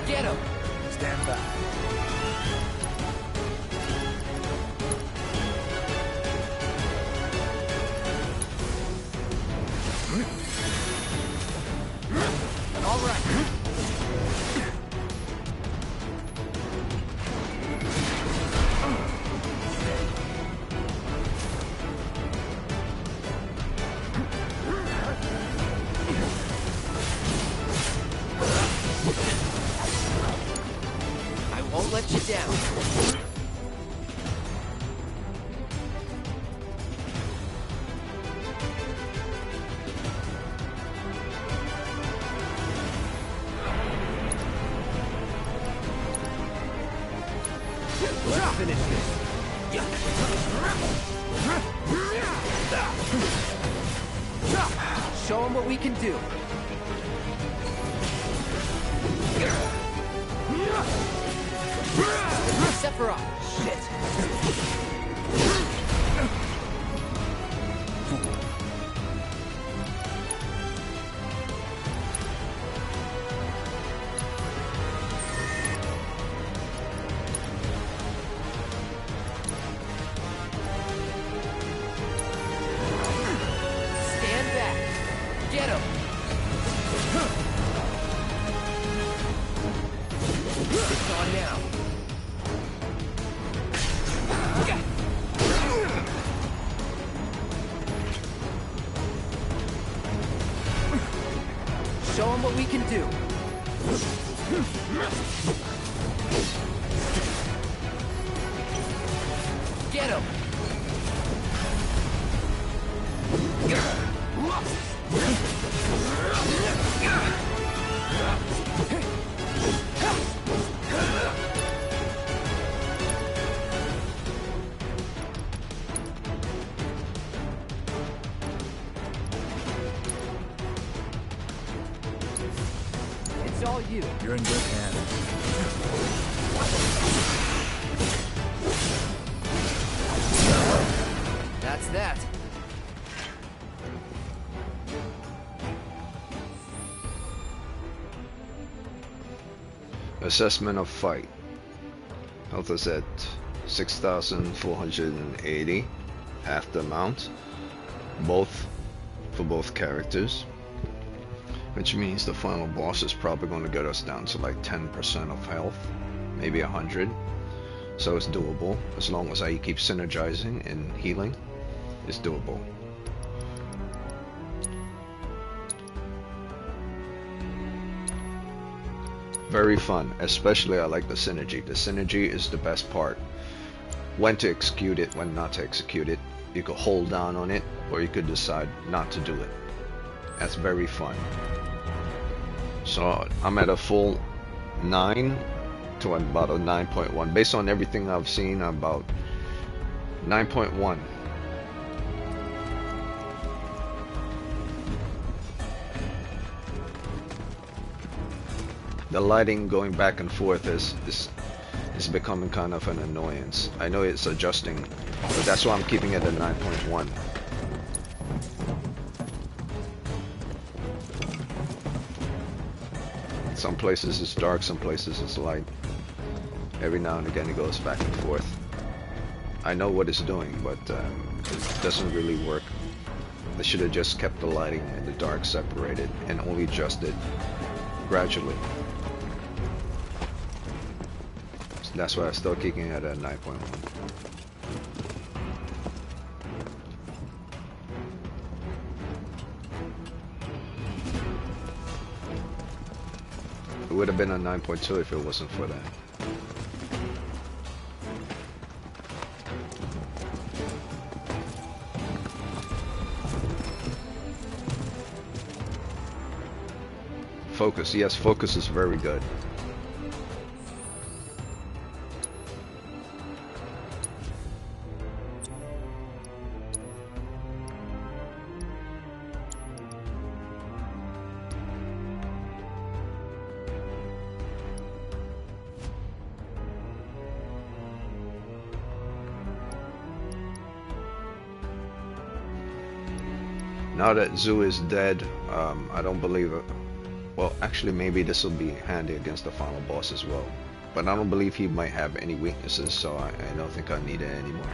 Get him! Stand back. All right. I won't let you down. Let's finish this. Show them what we can do. Sephiroth! Shit! Stand back! Get him! It's on now! Show them what we can do. Get him! It's all you. You're in good hands. That's that. Assessment of fight. Health is at 6,480, half the amount, for both characters. which means the final boss is probably going to get us down to like 10% of health, maybe 100. So it's doable as long as I keep synergizing and healing. It's doable. Very fun, especially I like the synergy. The synergy is the best part. When to execute it, when not to execute it. You could hold down on it, or you could decide not to do it. That's very fun. So I'm at a full 9 to about a 9.1. Based on everything I've seen, about 9.1. The lighting going back and forth is becoming kind of an annoyance. I know it's adjusting, but that's why I'm keeping it at 9.1. Some places it's dark, some places it's light. Every now and again it goes back and forth. I know what it's doing, but it doesn't really work. They should have just kept the lighting and the dark separated and only adjusted gradually. So that's why I'm still kicking it at 9.1. It would have been a 9.2 if it wasn't for that. Focus, yes, focus is very good. Now that Zoo is dead, I don't believe it. Well, actually, maybe this will be handy against the final boss as well. But I don't believe he might have any weaknesses, so I don't think I need it anymore.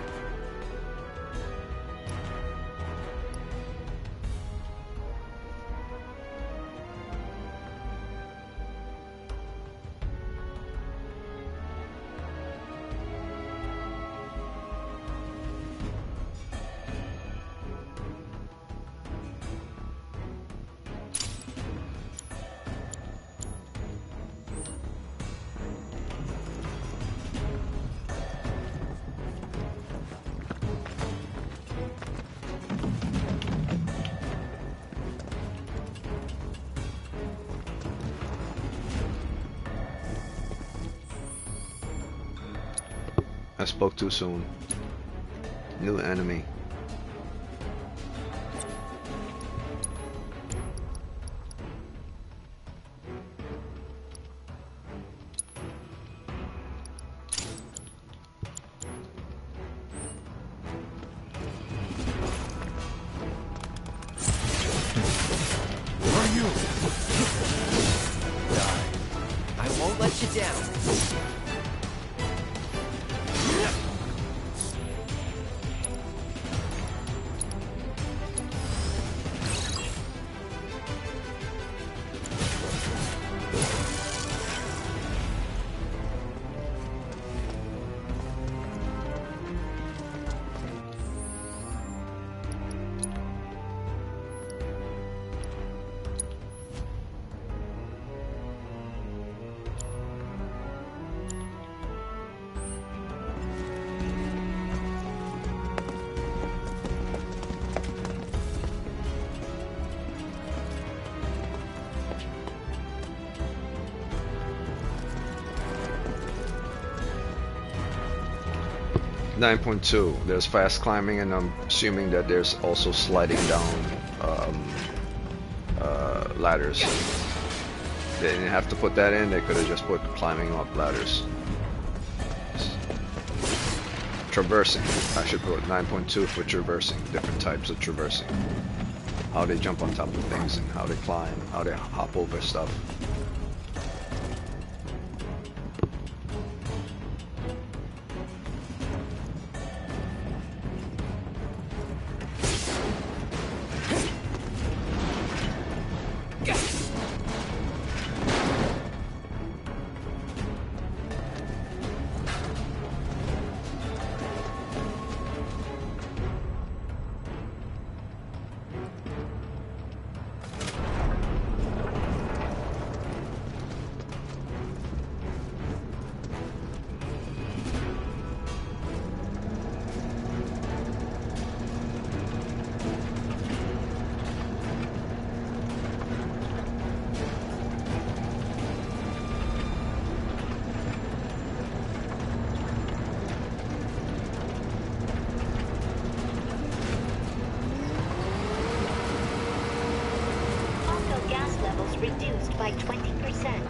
I spoke too soon. New enemy. Who are you? Die. I won't let you down. There's fast climbing, and I'm assuming that there's also sliding down ladders. They didn't have to put that in, they could have just put climbing up ladders. Traversing, I should put 9.2 for traversing, different types of traversing. How they jump on top of things and how they climb, how they hop over stuff. reduced by 20%.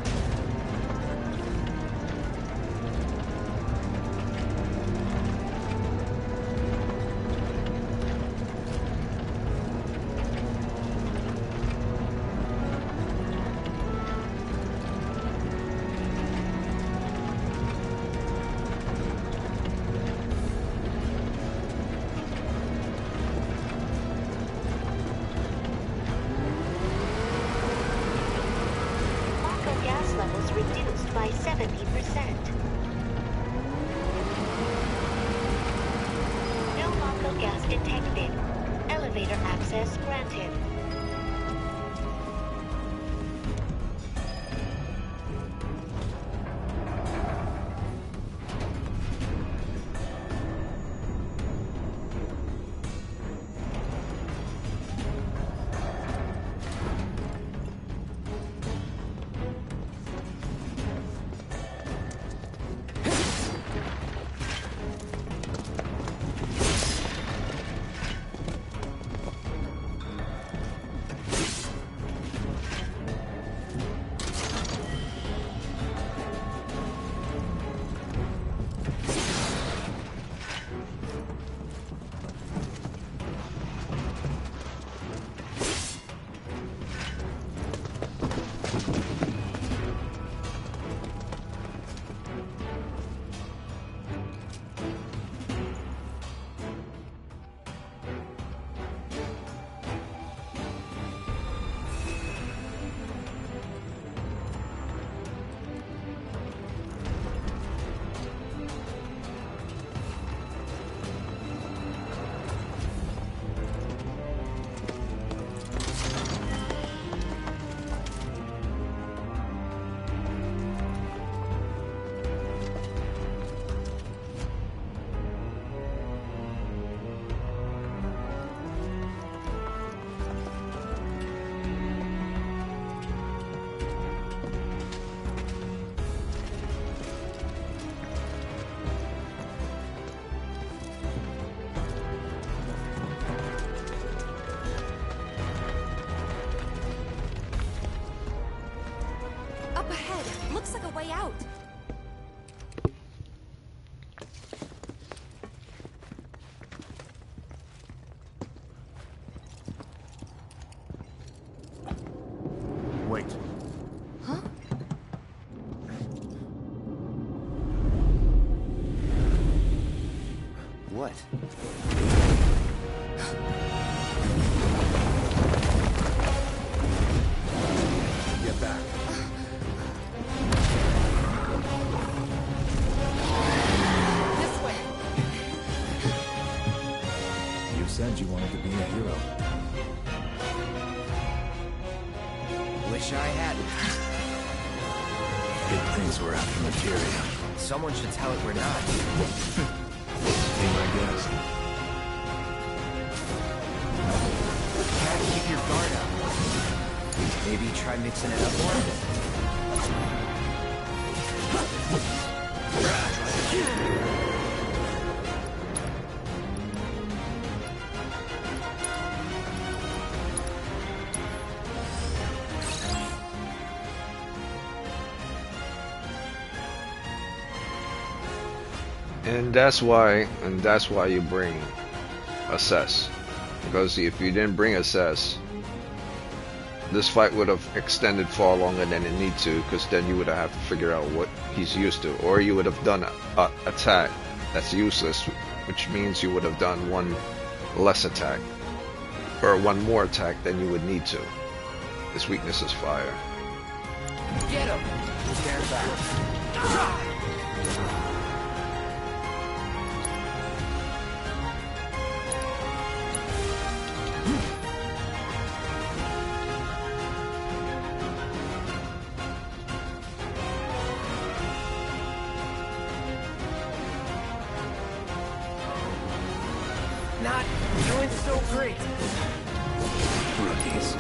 Gas levels reduced by 70%. No Mako gas detected. Elevator access granted. Up ahead. Looks like a way out. Wait. Huh? What? Get back. This way. You said you wanted to be a hero. Wish I hadn't. Good things we're after materia. Someone should tell it we're not. Be my guest. Can't keep your guard up. Maybe try mixing it up more? And that's why you bring assess. Because if you didn't bring assess, this fight would have extended far longer than it need to, because then you would have to figure out what he's used to, or you would have done a attack that's useless, which means you would have done one less attack, or one more attack than you would need to. His weakness is fire. Get him! Stand back. Not doing so great. Rookies.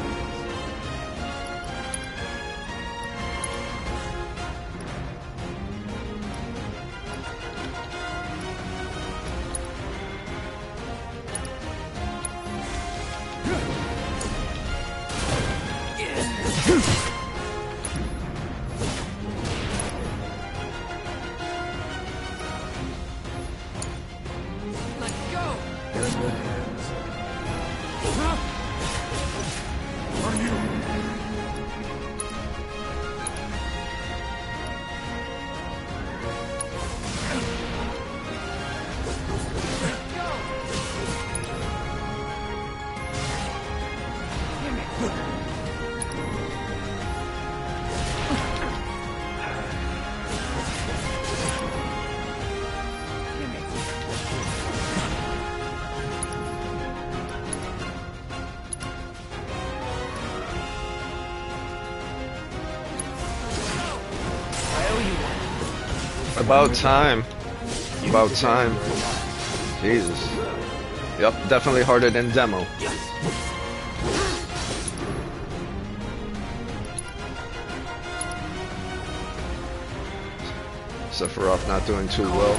About time. About time. Jesus. Yep, definitely harder than demo. Sephiroth not doing too well.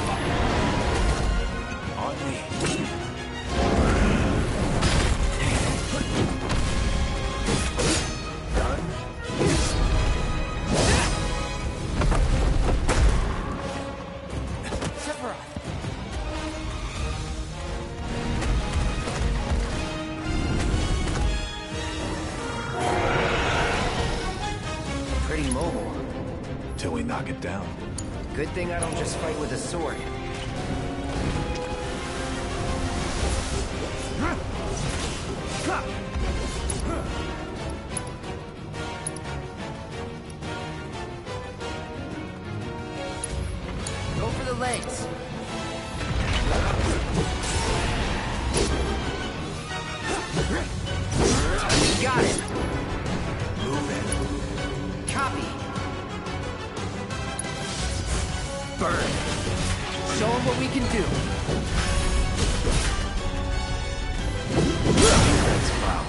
Pretty mobile. Till we knock it down. Good thing I don't just fight with a sword. Go for the legs. Got it. Move it. Copy. Burn. Show them what we can do. That's foul.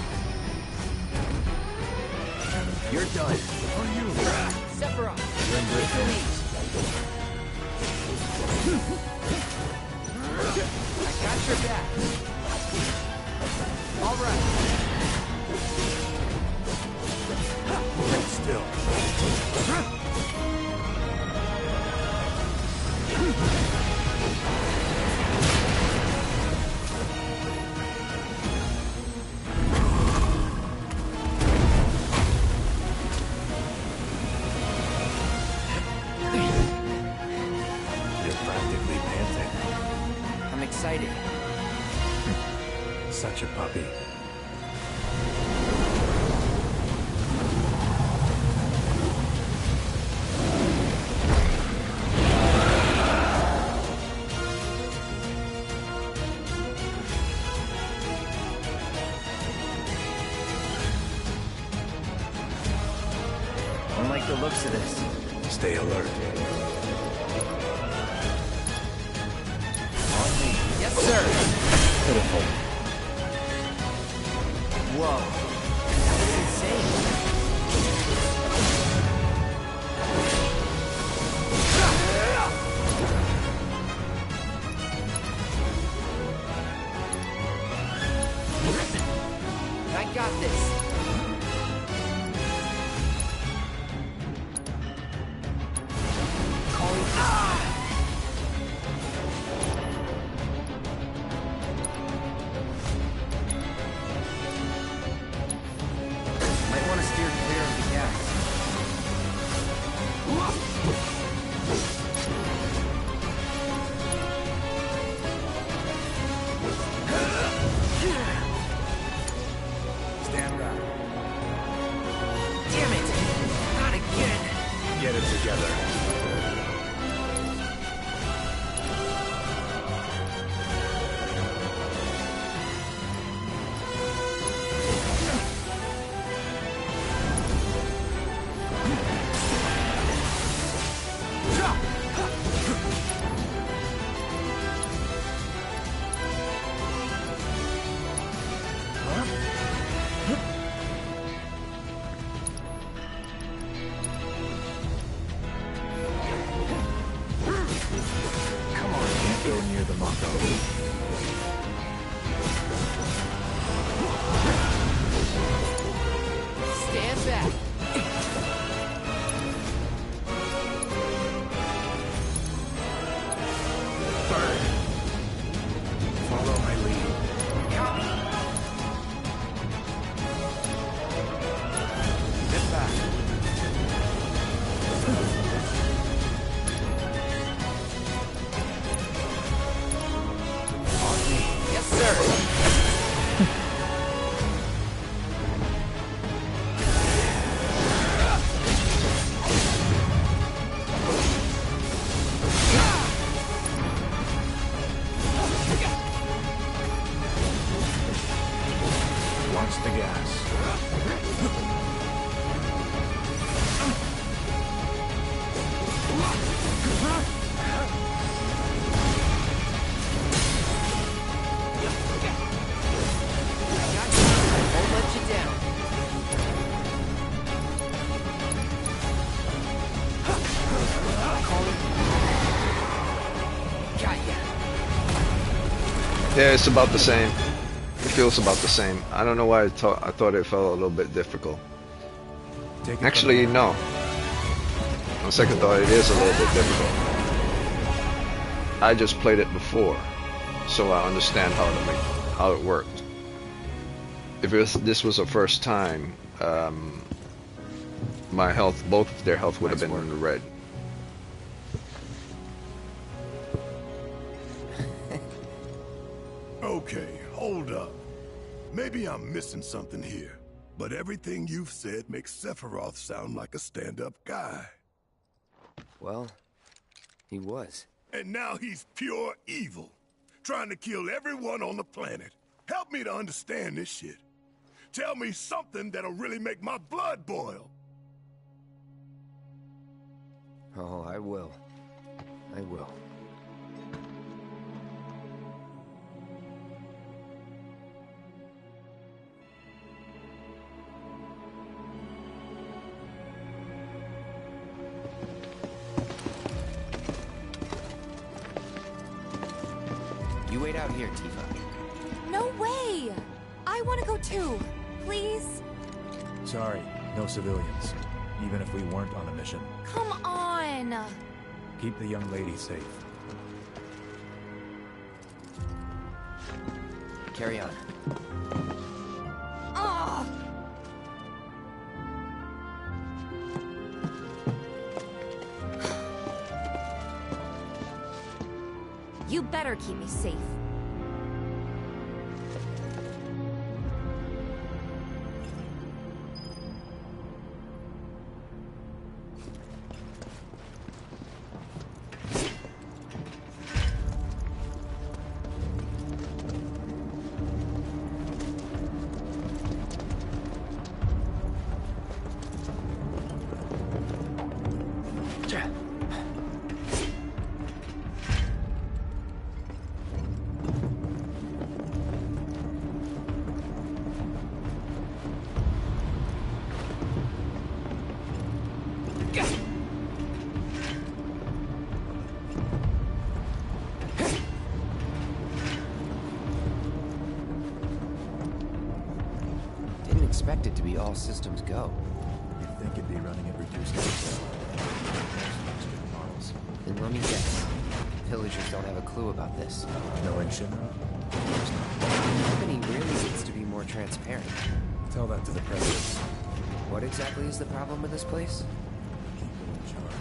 You're done. For you. Sephiroth. Take the lead. I got your back. All right. Hold still. You're practically panting. I'm excited. Such a puppy. Don't like the looks of this. Stay alert. On me. Yes, sir. Pitiful. Whoa. That was insane. I got this. Calling. Might want to steer clear of the gas. Stand back. Damn it! Not again! Get it together. Come on, can't go near the Mako. Stand back. Burn. Follow my lead. Copy. Get back. On me. Yes, sir. Watch the gas. Won't let you down. Got ya. Yeah, it's about the same. It feels about the same. I don't know why I thought it felt a little bit difficult. Actually, no. On second thought, it is a little bit difficult. I just played it before, so I understand how it worked. If this was a first time, my health, both of their health would have been in the red. Okay, hold up. Maybe I'm missing something here, but everything you've said makes Sephiroth sound like a stand-up guy. Well, he was. And now he's pure evil, trying to kill everyone on the planet. Help me to understand this shit. Tell me something that'll really make my blood boil. Oh, I will. I will. You wait out here, Tifa. No way! I want to go too. Please? Sorry, no civilians. Even if we weren't on a mission. Come on! Keep the young lady safe. Carry on. Ugh! You better keep me safe. Expect it to be all systems go. You'd think it'd be running at reduced models. Then let me guess. Villagers don't have a clue about this. Knowing Shinra? The company really needs to be more transparent. Tell that to the president. What exactly is the problem with this place? People in charge.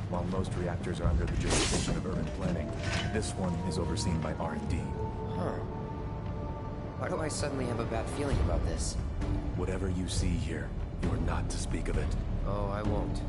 While most reactors are under the jurisdiction of urban planning, this one is overseen by R&D. Huh. Why do I suddenly have a bad feeling about this? Whatever you see here, you are not to speak of it. Oh, I won't.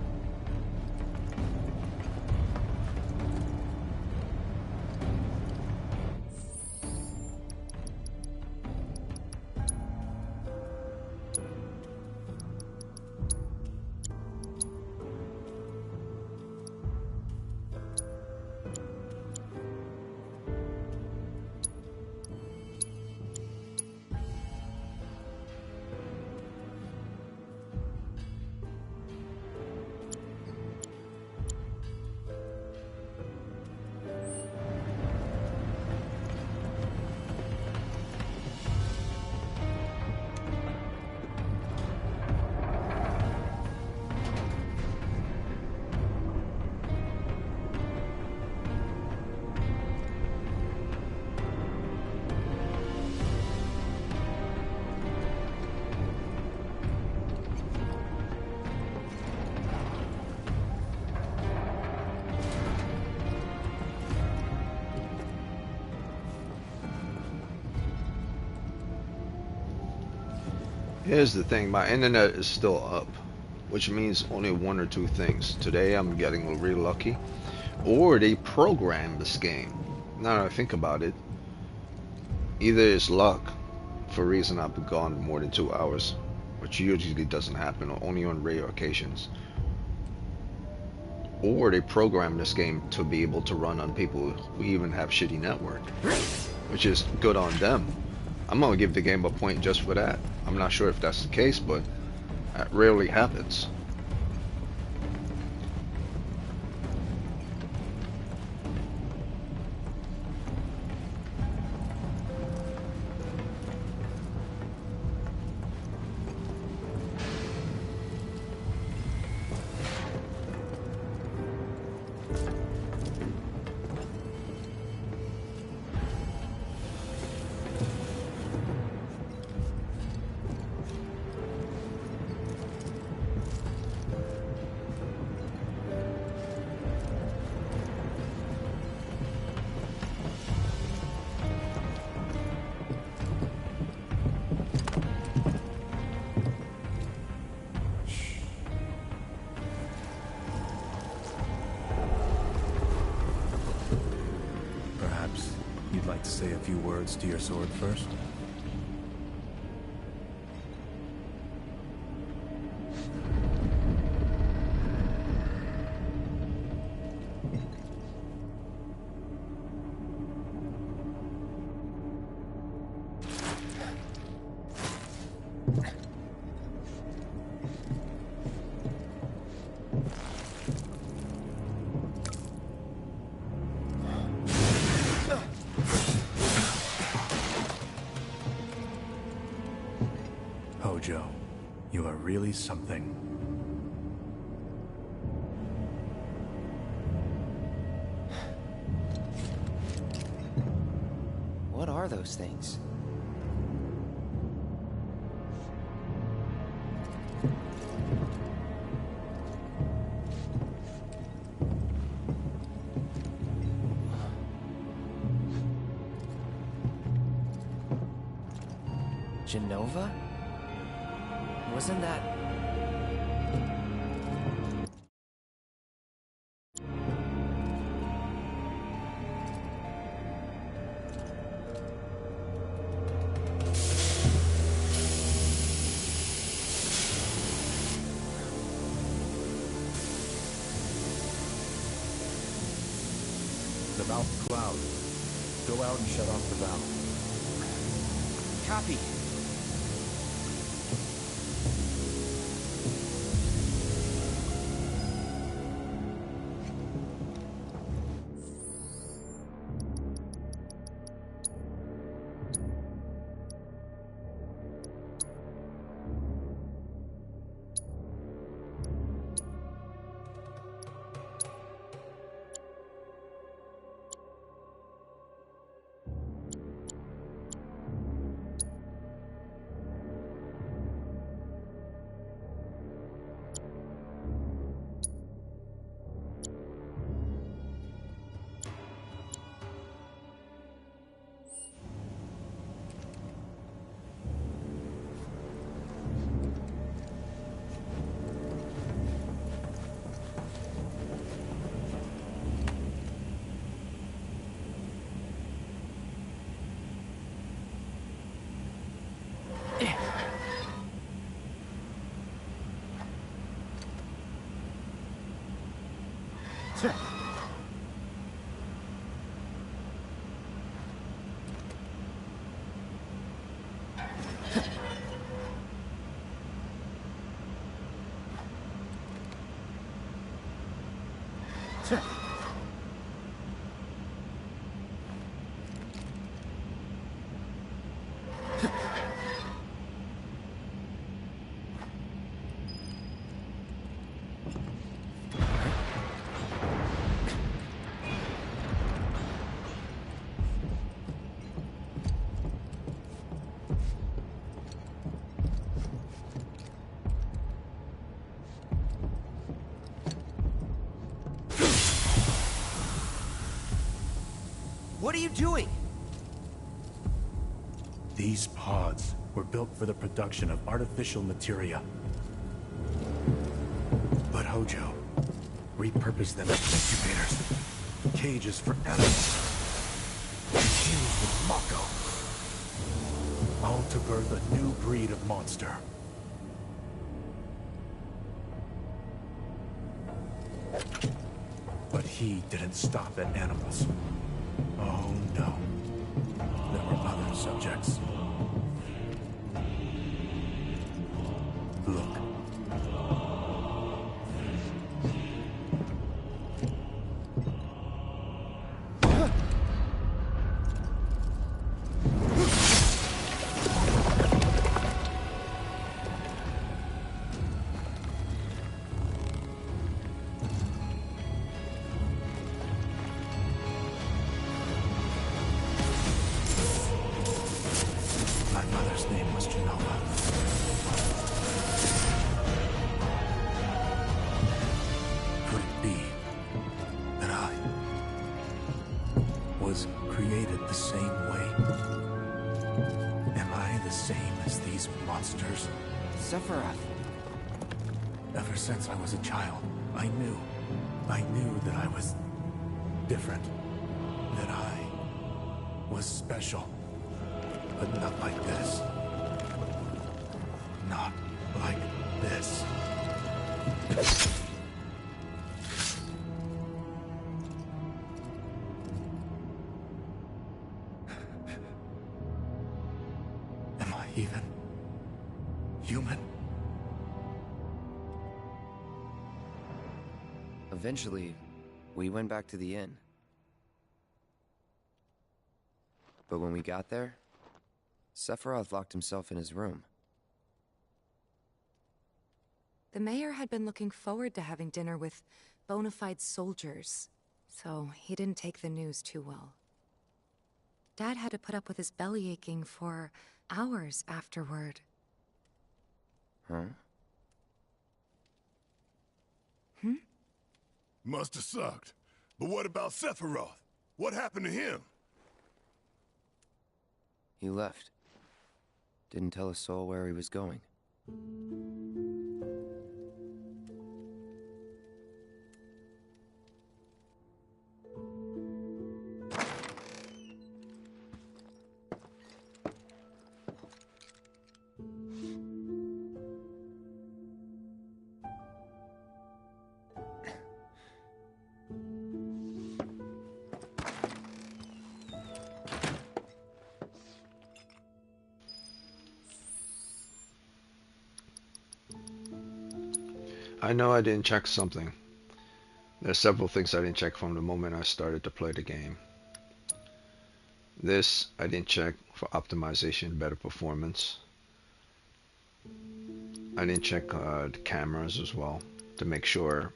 Here's the thing, my internet is still up, which means only one or two things. Today I'm getting really lucky, or they programmed this game. Now that I think about it, either it's luck, for a reason I've been gone more than 2 hours, which usually doesn't happen, only on rare occasions. or they programmed this game to be able to run on people who even have shitty network, which is good on them. I'm gonna give the game a point just for that. I'm not sure if that's the case, but that rarely happens. Say a few words to your sword first? Hojo, you are really something. What are those things? Genova? Wasn't that... The valve cloud. Go out and shut off the valve. Copy. What are you doing? These pods were built for the production of artificial materia. But Hojo repurposed them as incubators, cages for animals, infused with Mako, all to birth a new breed of monster. But he didn't stop at animals. Oh no. There were other subjects. Look. My mother's name was Genova. Could it be that I was created the same way? Am I the same as these monsters? Sephiroth. Ever since I was a child, I knew that I was different, that I was special, but not like this. Not like this. Am I even human? Eventually, we went back to the inn. But when we got there, Sephiroth locked himself in his room. The mayor had been looking forward to having dinner with bona fide soldiers, so he didn't take the news too well. Dad had to put up with his belly aching for hours afterward. Huh? Must have sucked. But what about Sephiroth? What happened to him? He left. Didn't tell a soul where he was going. I know I didn't check something. There's several things I didn't check from the moment I started to play the game. This I didn't check for optimization, better performance. I didn't check the cameras as well to make sure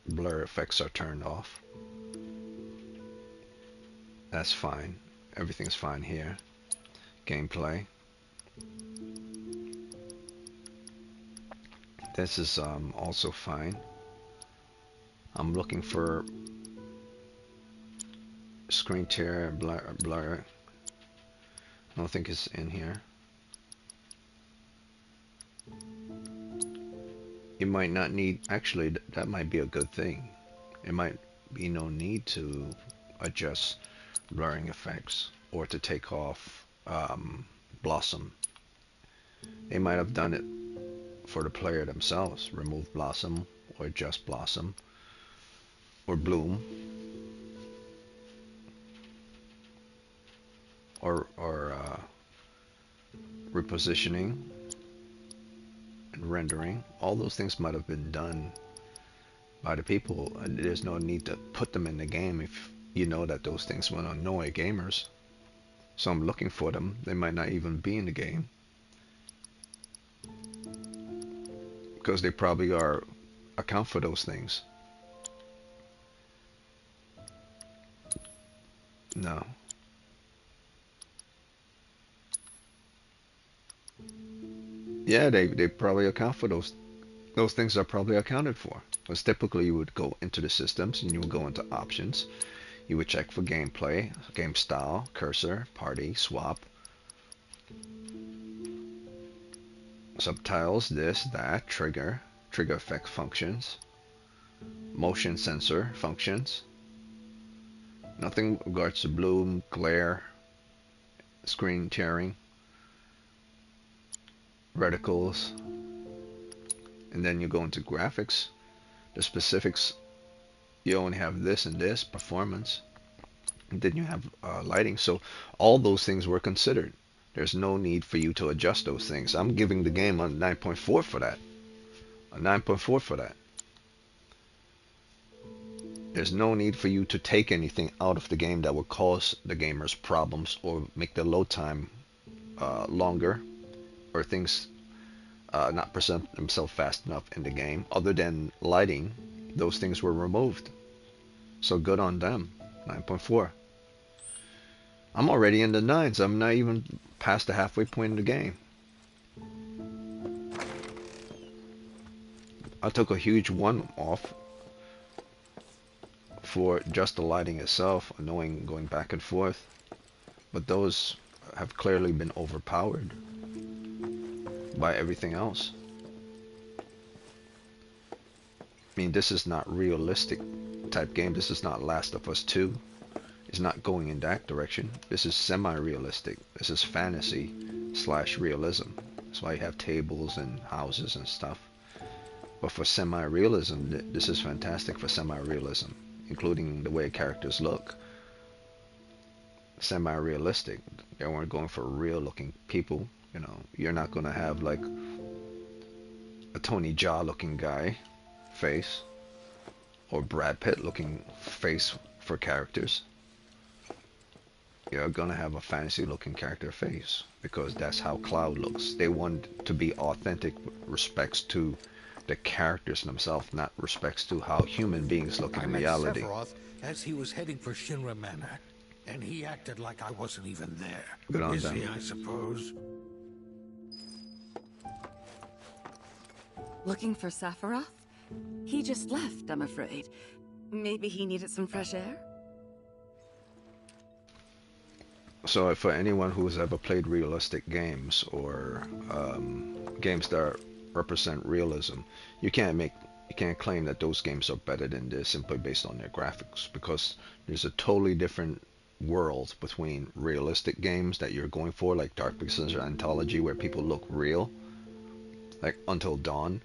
blur effects are turned off. That's fine. Everything's fine here. Gameplay. This is also fine. I'm looking for screen tear, blur. I don't think it's in here. You might not need, actually that might be a good thing. It might be no need to adjust blurring effects or to take off Blossom. They might have done it for the player themselves. Remove Blossom or adjust Blossom or Bloom or repositioning and rendering. All those things might have been done by the people, and there's no need to put them in the game if you know that those things will annoy gamers. So I'm looking for them. They might not even be in the game because they probably are account for those things. No. Yeah, they probably account for those things are probably accounted for. Because typically you would go into the systems and you would go into options. You would check for gameplay, game style, cursor, party, swap, subtitles, this, that, trigger effect functions, motion sensor functions. Nothing regards to bloom, glare, screen tearing, reticles, and then you go into graphics. The specifics You only have this and this performance. And then you have lighting. So all those things were considered. There's no need for you to adjust those things. I'm giving the game a 9.4 for that. A 9.4 for that. There's no need for you to take anything out of the game that would cause the gamers problems or make the load time longer, or things not present themselves fast enough in the game. Other than lighting, those things were removed. So good on them. 9.4. I'm already in the 9s. I'm not even past the halfway point in the game. I took a huge 1 off for just the lighting itself, annoying going back and forth. But those have clearly been overpowered by everything else. I mean, this is not realistic type game. This is not Last of Us 2. It's not going in that direction. This is semi-realistic. This is fantasy / realism. That's why you have tables and houses and stuff. But for semi-realism, this is fantastic for semi-realism, including the way characters look. Semi-realistic. They weren't going for real-looking people. You know, you're not going to have like a Tony Jaa looking guy face or Brad Pitt looking face for characters. You're gonna have a fantasy looking character face because that's how Cloud looks. They want to be authentic with respects to the characters themselves, not respects to how human beings look in reality. I met Sephiroth as he was heading for Shinra Manor, and he acted like I wasn't even there. Good on Busy, them. I suppose. Looking for Sephiroth? He just left, I'm afraid. Maybe he needed some fresh air? So for anyone who's ever played realistic games or games that represent realism, you can't claim that those games are better than this simply based on their graphics, because there's a totally different world between realistic games that you're going for, like Dark Pixels or Anthology, where people look real, like Until Dawn,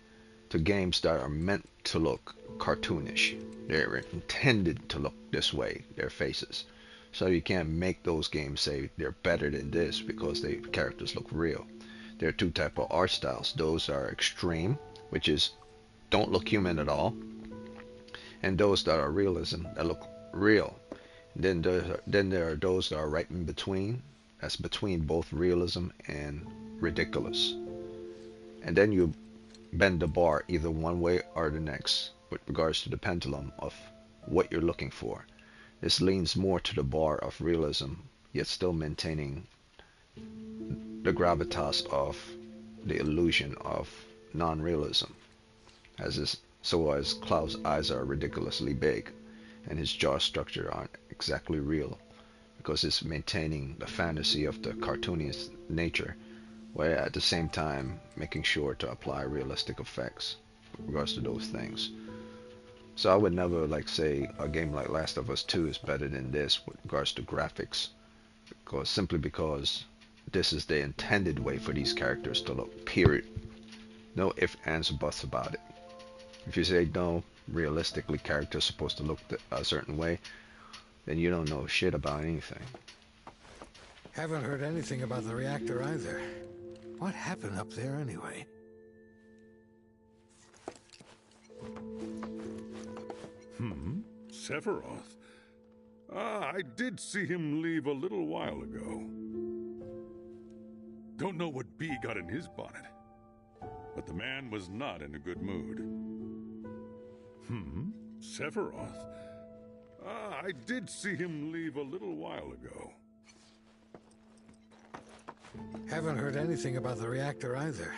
to games that are meant to look cartoonish. They're intended to look this way, their faces. So you can't make those games say they're better than this because the characters look real. There are two types of art styles. Those are extreme, which is don't look human at all, and those that are realism, that look real. Then there are those that are right in between. That's between both realism and ridiculous. And then you bend the bar either one way or the next with regards to the pendulum of what you're looking for. This leans more to the bar of realism, yet still maintaining the gravitas of the illusion of non-realism. So as Cloud's eyes are ridiculously big, and his jaw structure aren't exactly real, because it's maintaining the fantasy of the cartooniest nature, while at the same time making sure to apply realistic effects with regards to those things. So I would never say a game like Last of Us 2 is better than this with regards to graphics, simply because this is the intended way for these characters to look, period. No ifs, ands, or buts about it. If you say no, realistically characters are supposed to look a certain way, then you don't know shit about anything. Haven't heard anything about the reactor either. What happened up there anyway? Sephiroth? I did see him leave a little while ago. Don't know what bee got in his bonnet, but the man was not in a good mood. Sephiroth? I did see him leave a little while ago. Haven't heard anything about the reactor either.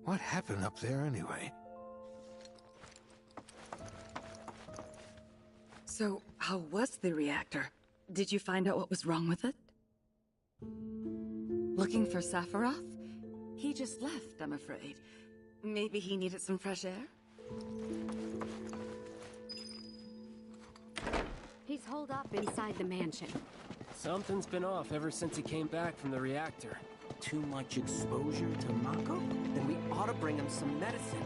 What happened up there anyway? So, how was the reactor? Did you find out what was wrong with it? Looking for Sephiroth? He just left, I'm afraid. Maybe he needed some fresh air? He's holed up inside the mansion. Something's been off ever since he came back from the reactor. Too much exposure to Mako? Then we ought to bring him some medicine.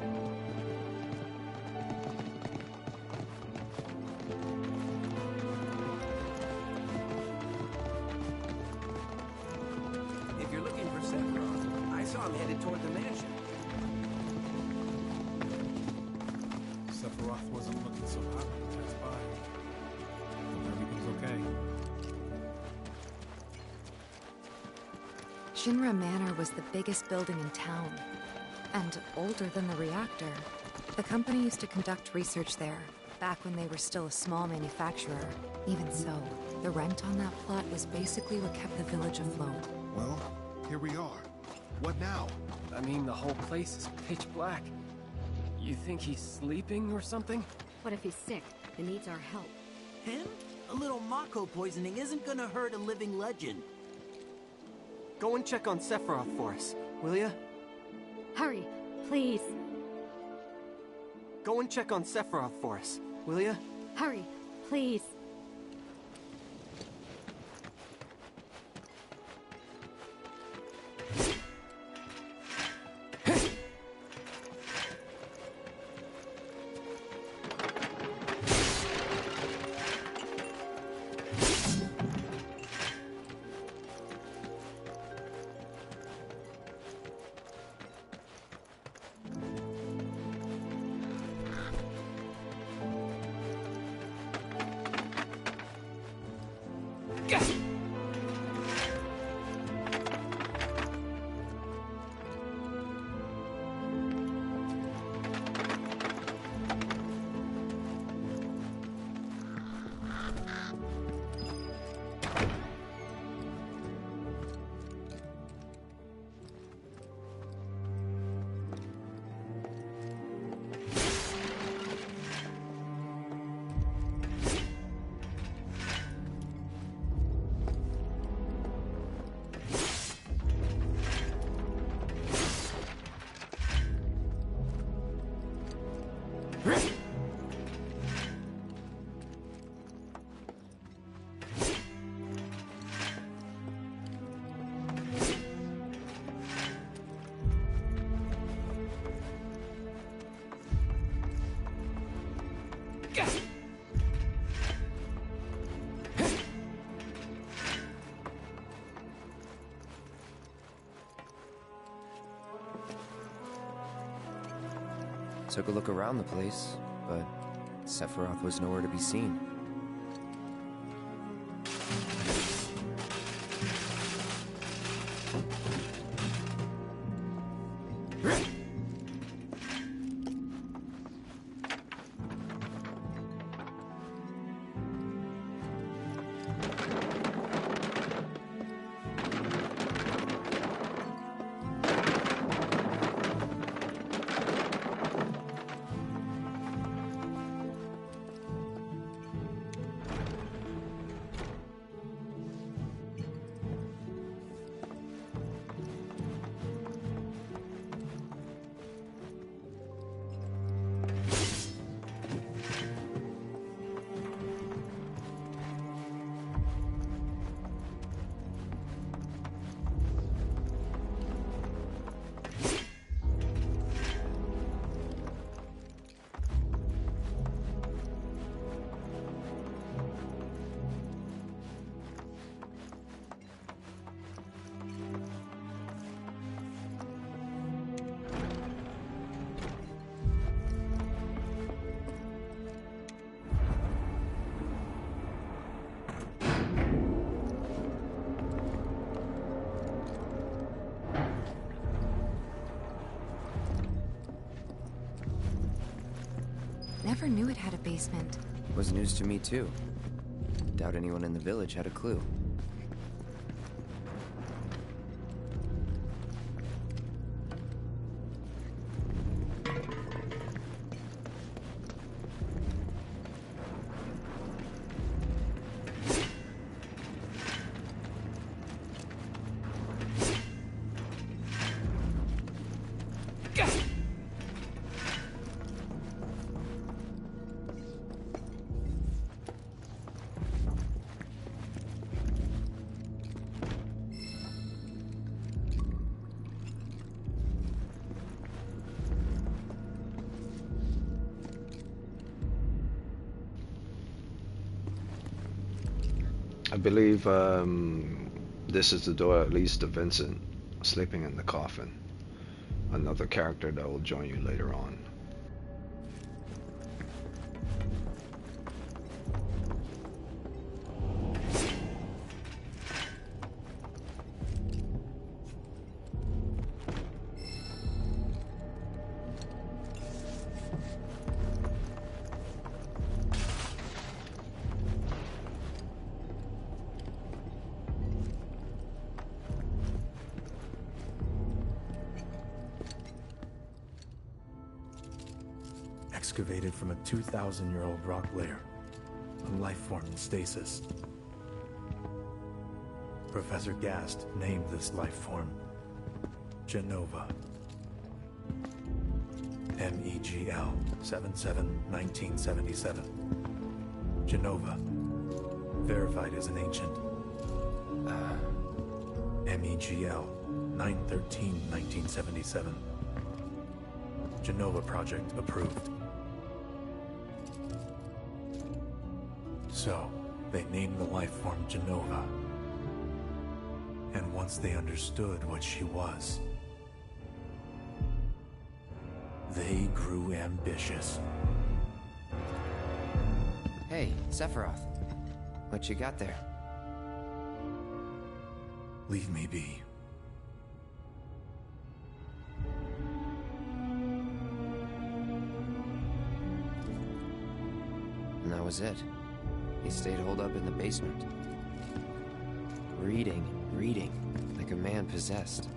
toward the mansion. Sephiroth wasn't looking so hot when we passed by. Hope everything's okay. Shinra Manor was the biggest building in town, and older than the reactor. The company used to conduct research there, back when they were still a small manufacturer. Even so, the rent on that plot was basically what kept the village afloat. Well, here we are. What now? I mean, the whole place is pitch black. You think he's sleeping or something? What if he's sick and needs our help? Him? A little Mako poisoning isn't gonna hurt a living legend. Go and check on Sephiroth for us, will ya? Hurry, please. Go and check on Sephiroth for us, will ya? Hurry, please. Took a look around the place, but Sephiroth was nowhere to be seen. Never knew it had a basement. Was news to me too. Doubt anyone in the village had a clue. I believe this is the door that leads to Vincent sleeping in the coffin. another character that will join you later on. Excavated from a 2,000-year-old rock layer, a life form in stasis. Professor Gast named this life form Genova. MEGL 77-1977. Genova. Verified as an ancient. MEGL 9/13/1977. Genova project approved. So, they named the life form Genova. And once they understood what she was, they grew ambitious. Hey, Sephiroth. What you got there? Leave me be. And that was it. He stayed holed up in the basement. Reading, like a man possessed.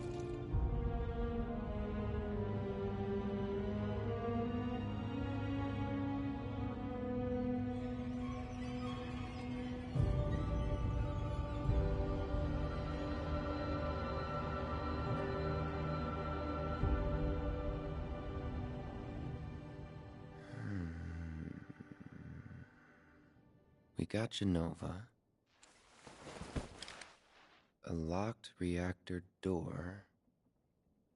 We got Genova. A locked reactor door.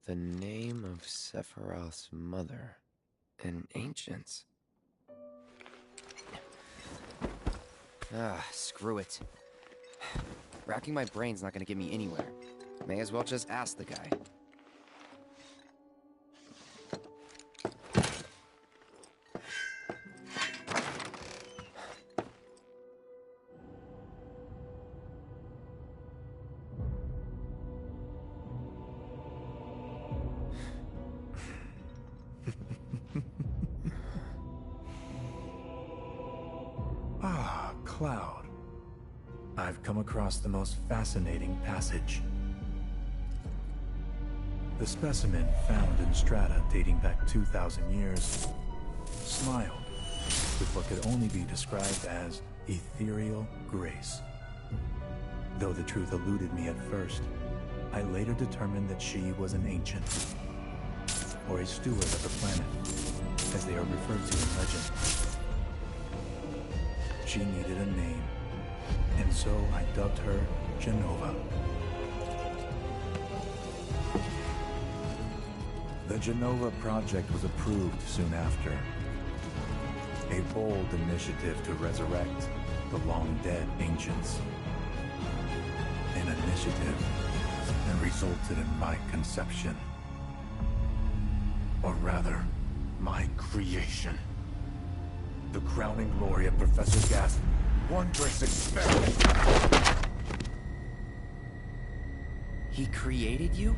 The name of Sephiroth's mother. And ancients. Screw it. Racking my brain's not gonna get me anywhere. May as well just ask the guy. Cloud. I've come across the most fascinating passage. The specimen found in strata dating back 2,000 years smiled with what could only be described as ethereal grace. Though the truth eluded me at first, I later determined that she was an ancient, or a steward of the planet, as they are referred to in legend. She needed a name, and so I dubbed her Genova. The Genova project was approved soon after. A bold initiative to resurrect the long-dead ancients. An initiative that resulted in my conception. Or rather, my creation. The crowning glory of Professor Gast's wondrous experiment. He created you?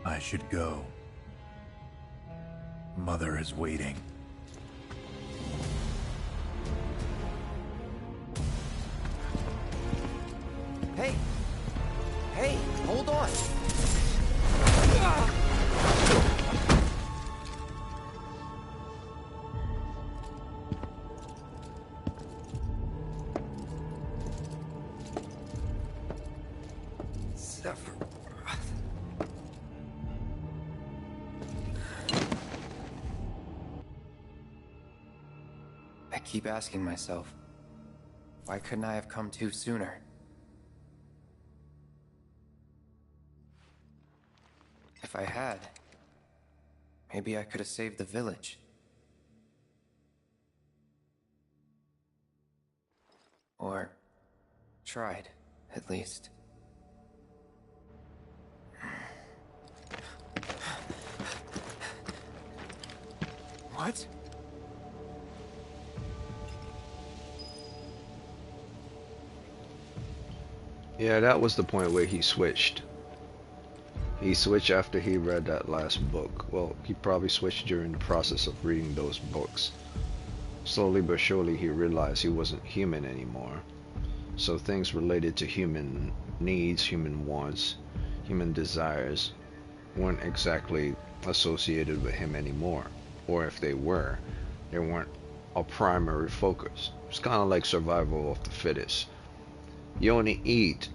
I should go. Mother is waiting. Hey! Hey, hold on! I keep asking myself, why couldn't I have come to sooner? If I had, maybe I could have saved the village. Or tried, at least. What? Yeah, that was the point where he switched. He switched after he read that last book. Well, he probably switched during the process of reading those books. Slowly but surely he realized he wasn't human anymore. So things related to human needs, human wants, human desires weren't exactly associated with him anymore. Or if they were, they weren't a primary focus. It's kind of like survival of the fittest. You only eat,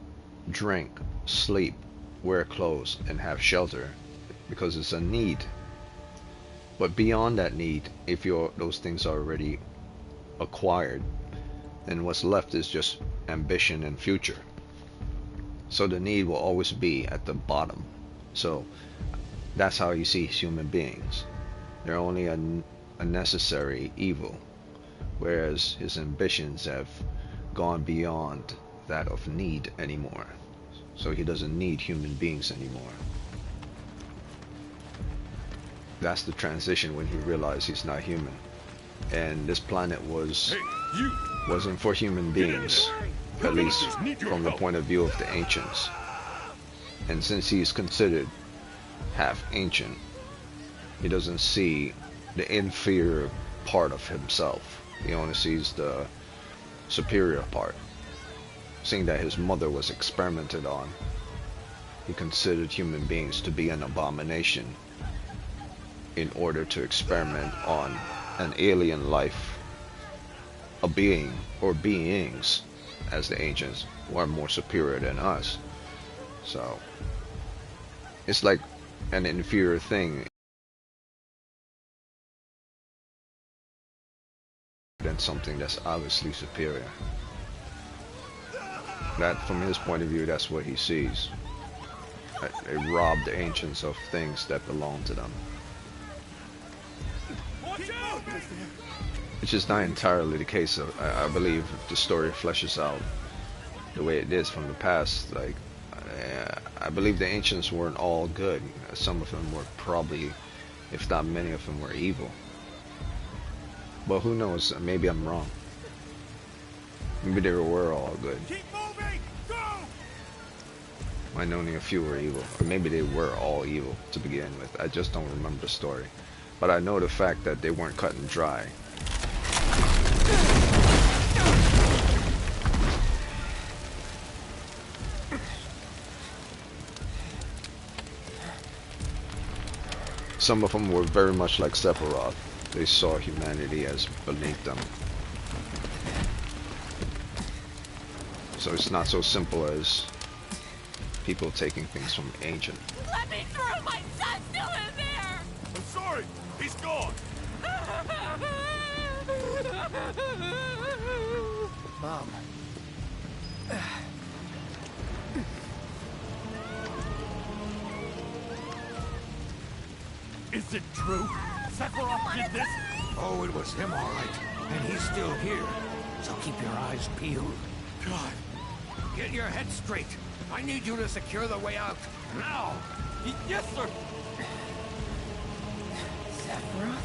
drink, sleep, wear clothes, and have shelter because it's a need. But beyond that need, if those things are already acquired, then what's left is just ambition and future. So the need will always be at the bottom. So that's how you see human beings. They're only a necessary evil, whereas his ambitions have gone beyond that of need anymore. So he doesn't need human beings anymore. That's the transition when he realized he's not human. And this planet wasn't for human beings, at least from the point of view of the ancients. And since he's considered half ancient, he doesn't see the inferior part of himself. He only sees the superior part. Seeing that his mother was experimented on, he considered human beings to be an abomination in order to experiment on an alien life, a being or beings, as the ancients, who are more superior than us. So it's like an inferior thing than something that's obviously superior. That, from his point of view, that's what he sees. They robbed the ancients of things that belong to them. Which is not entirely the case. I believe if the story fleshes out the way it is from the past, like, I believe the ancients weren't all good. Some of them were probably, if not many of them, were evil. But who knows? Maybe I'm wrong. Maybe they were all good. I know only a few were evil, or maybe they were all evil to begin with. I just don't remember the story. But I know the fact that they weren't cut and dry. Some of them were very much like Sephiroth. They saw humanity as beneath them. So it's not so simple as people taking things from ancient. Let me through! My son's still in there! I'm sorry! He's gone! Mom. Is it true? Sephiroth did this? Oh, it was him, all right. And he's still here. So keep your eyes peeled. God. Get your head straight. I need you to secure the way out. Now! Yes, sir! Sephiroth?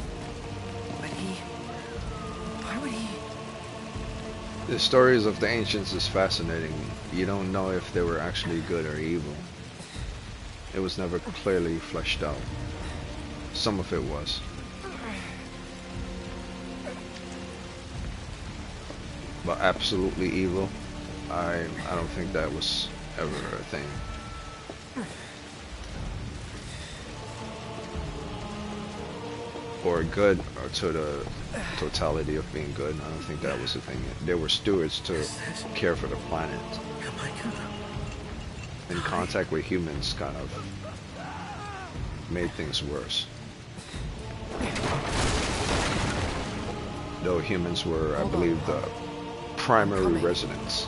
Why would he... The stories of the ancients is fascinating. You don't know if they were actually good or evil. It was never clearly fleshed out. Some of it was. But absolutely evil, I don't think that was ever a thing. Or good, or to the totality of being good, I don't think that was a thing. They were stewards to care for the planet. Am I gonna in contact with humans kind of made things worse. Though humans were, I believe, the primary residents.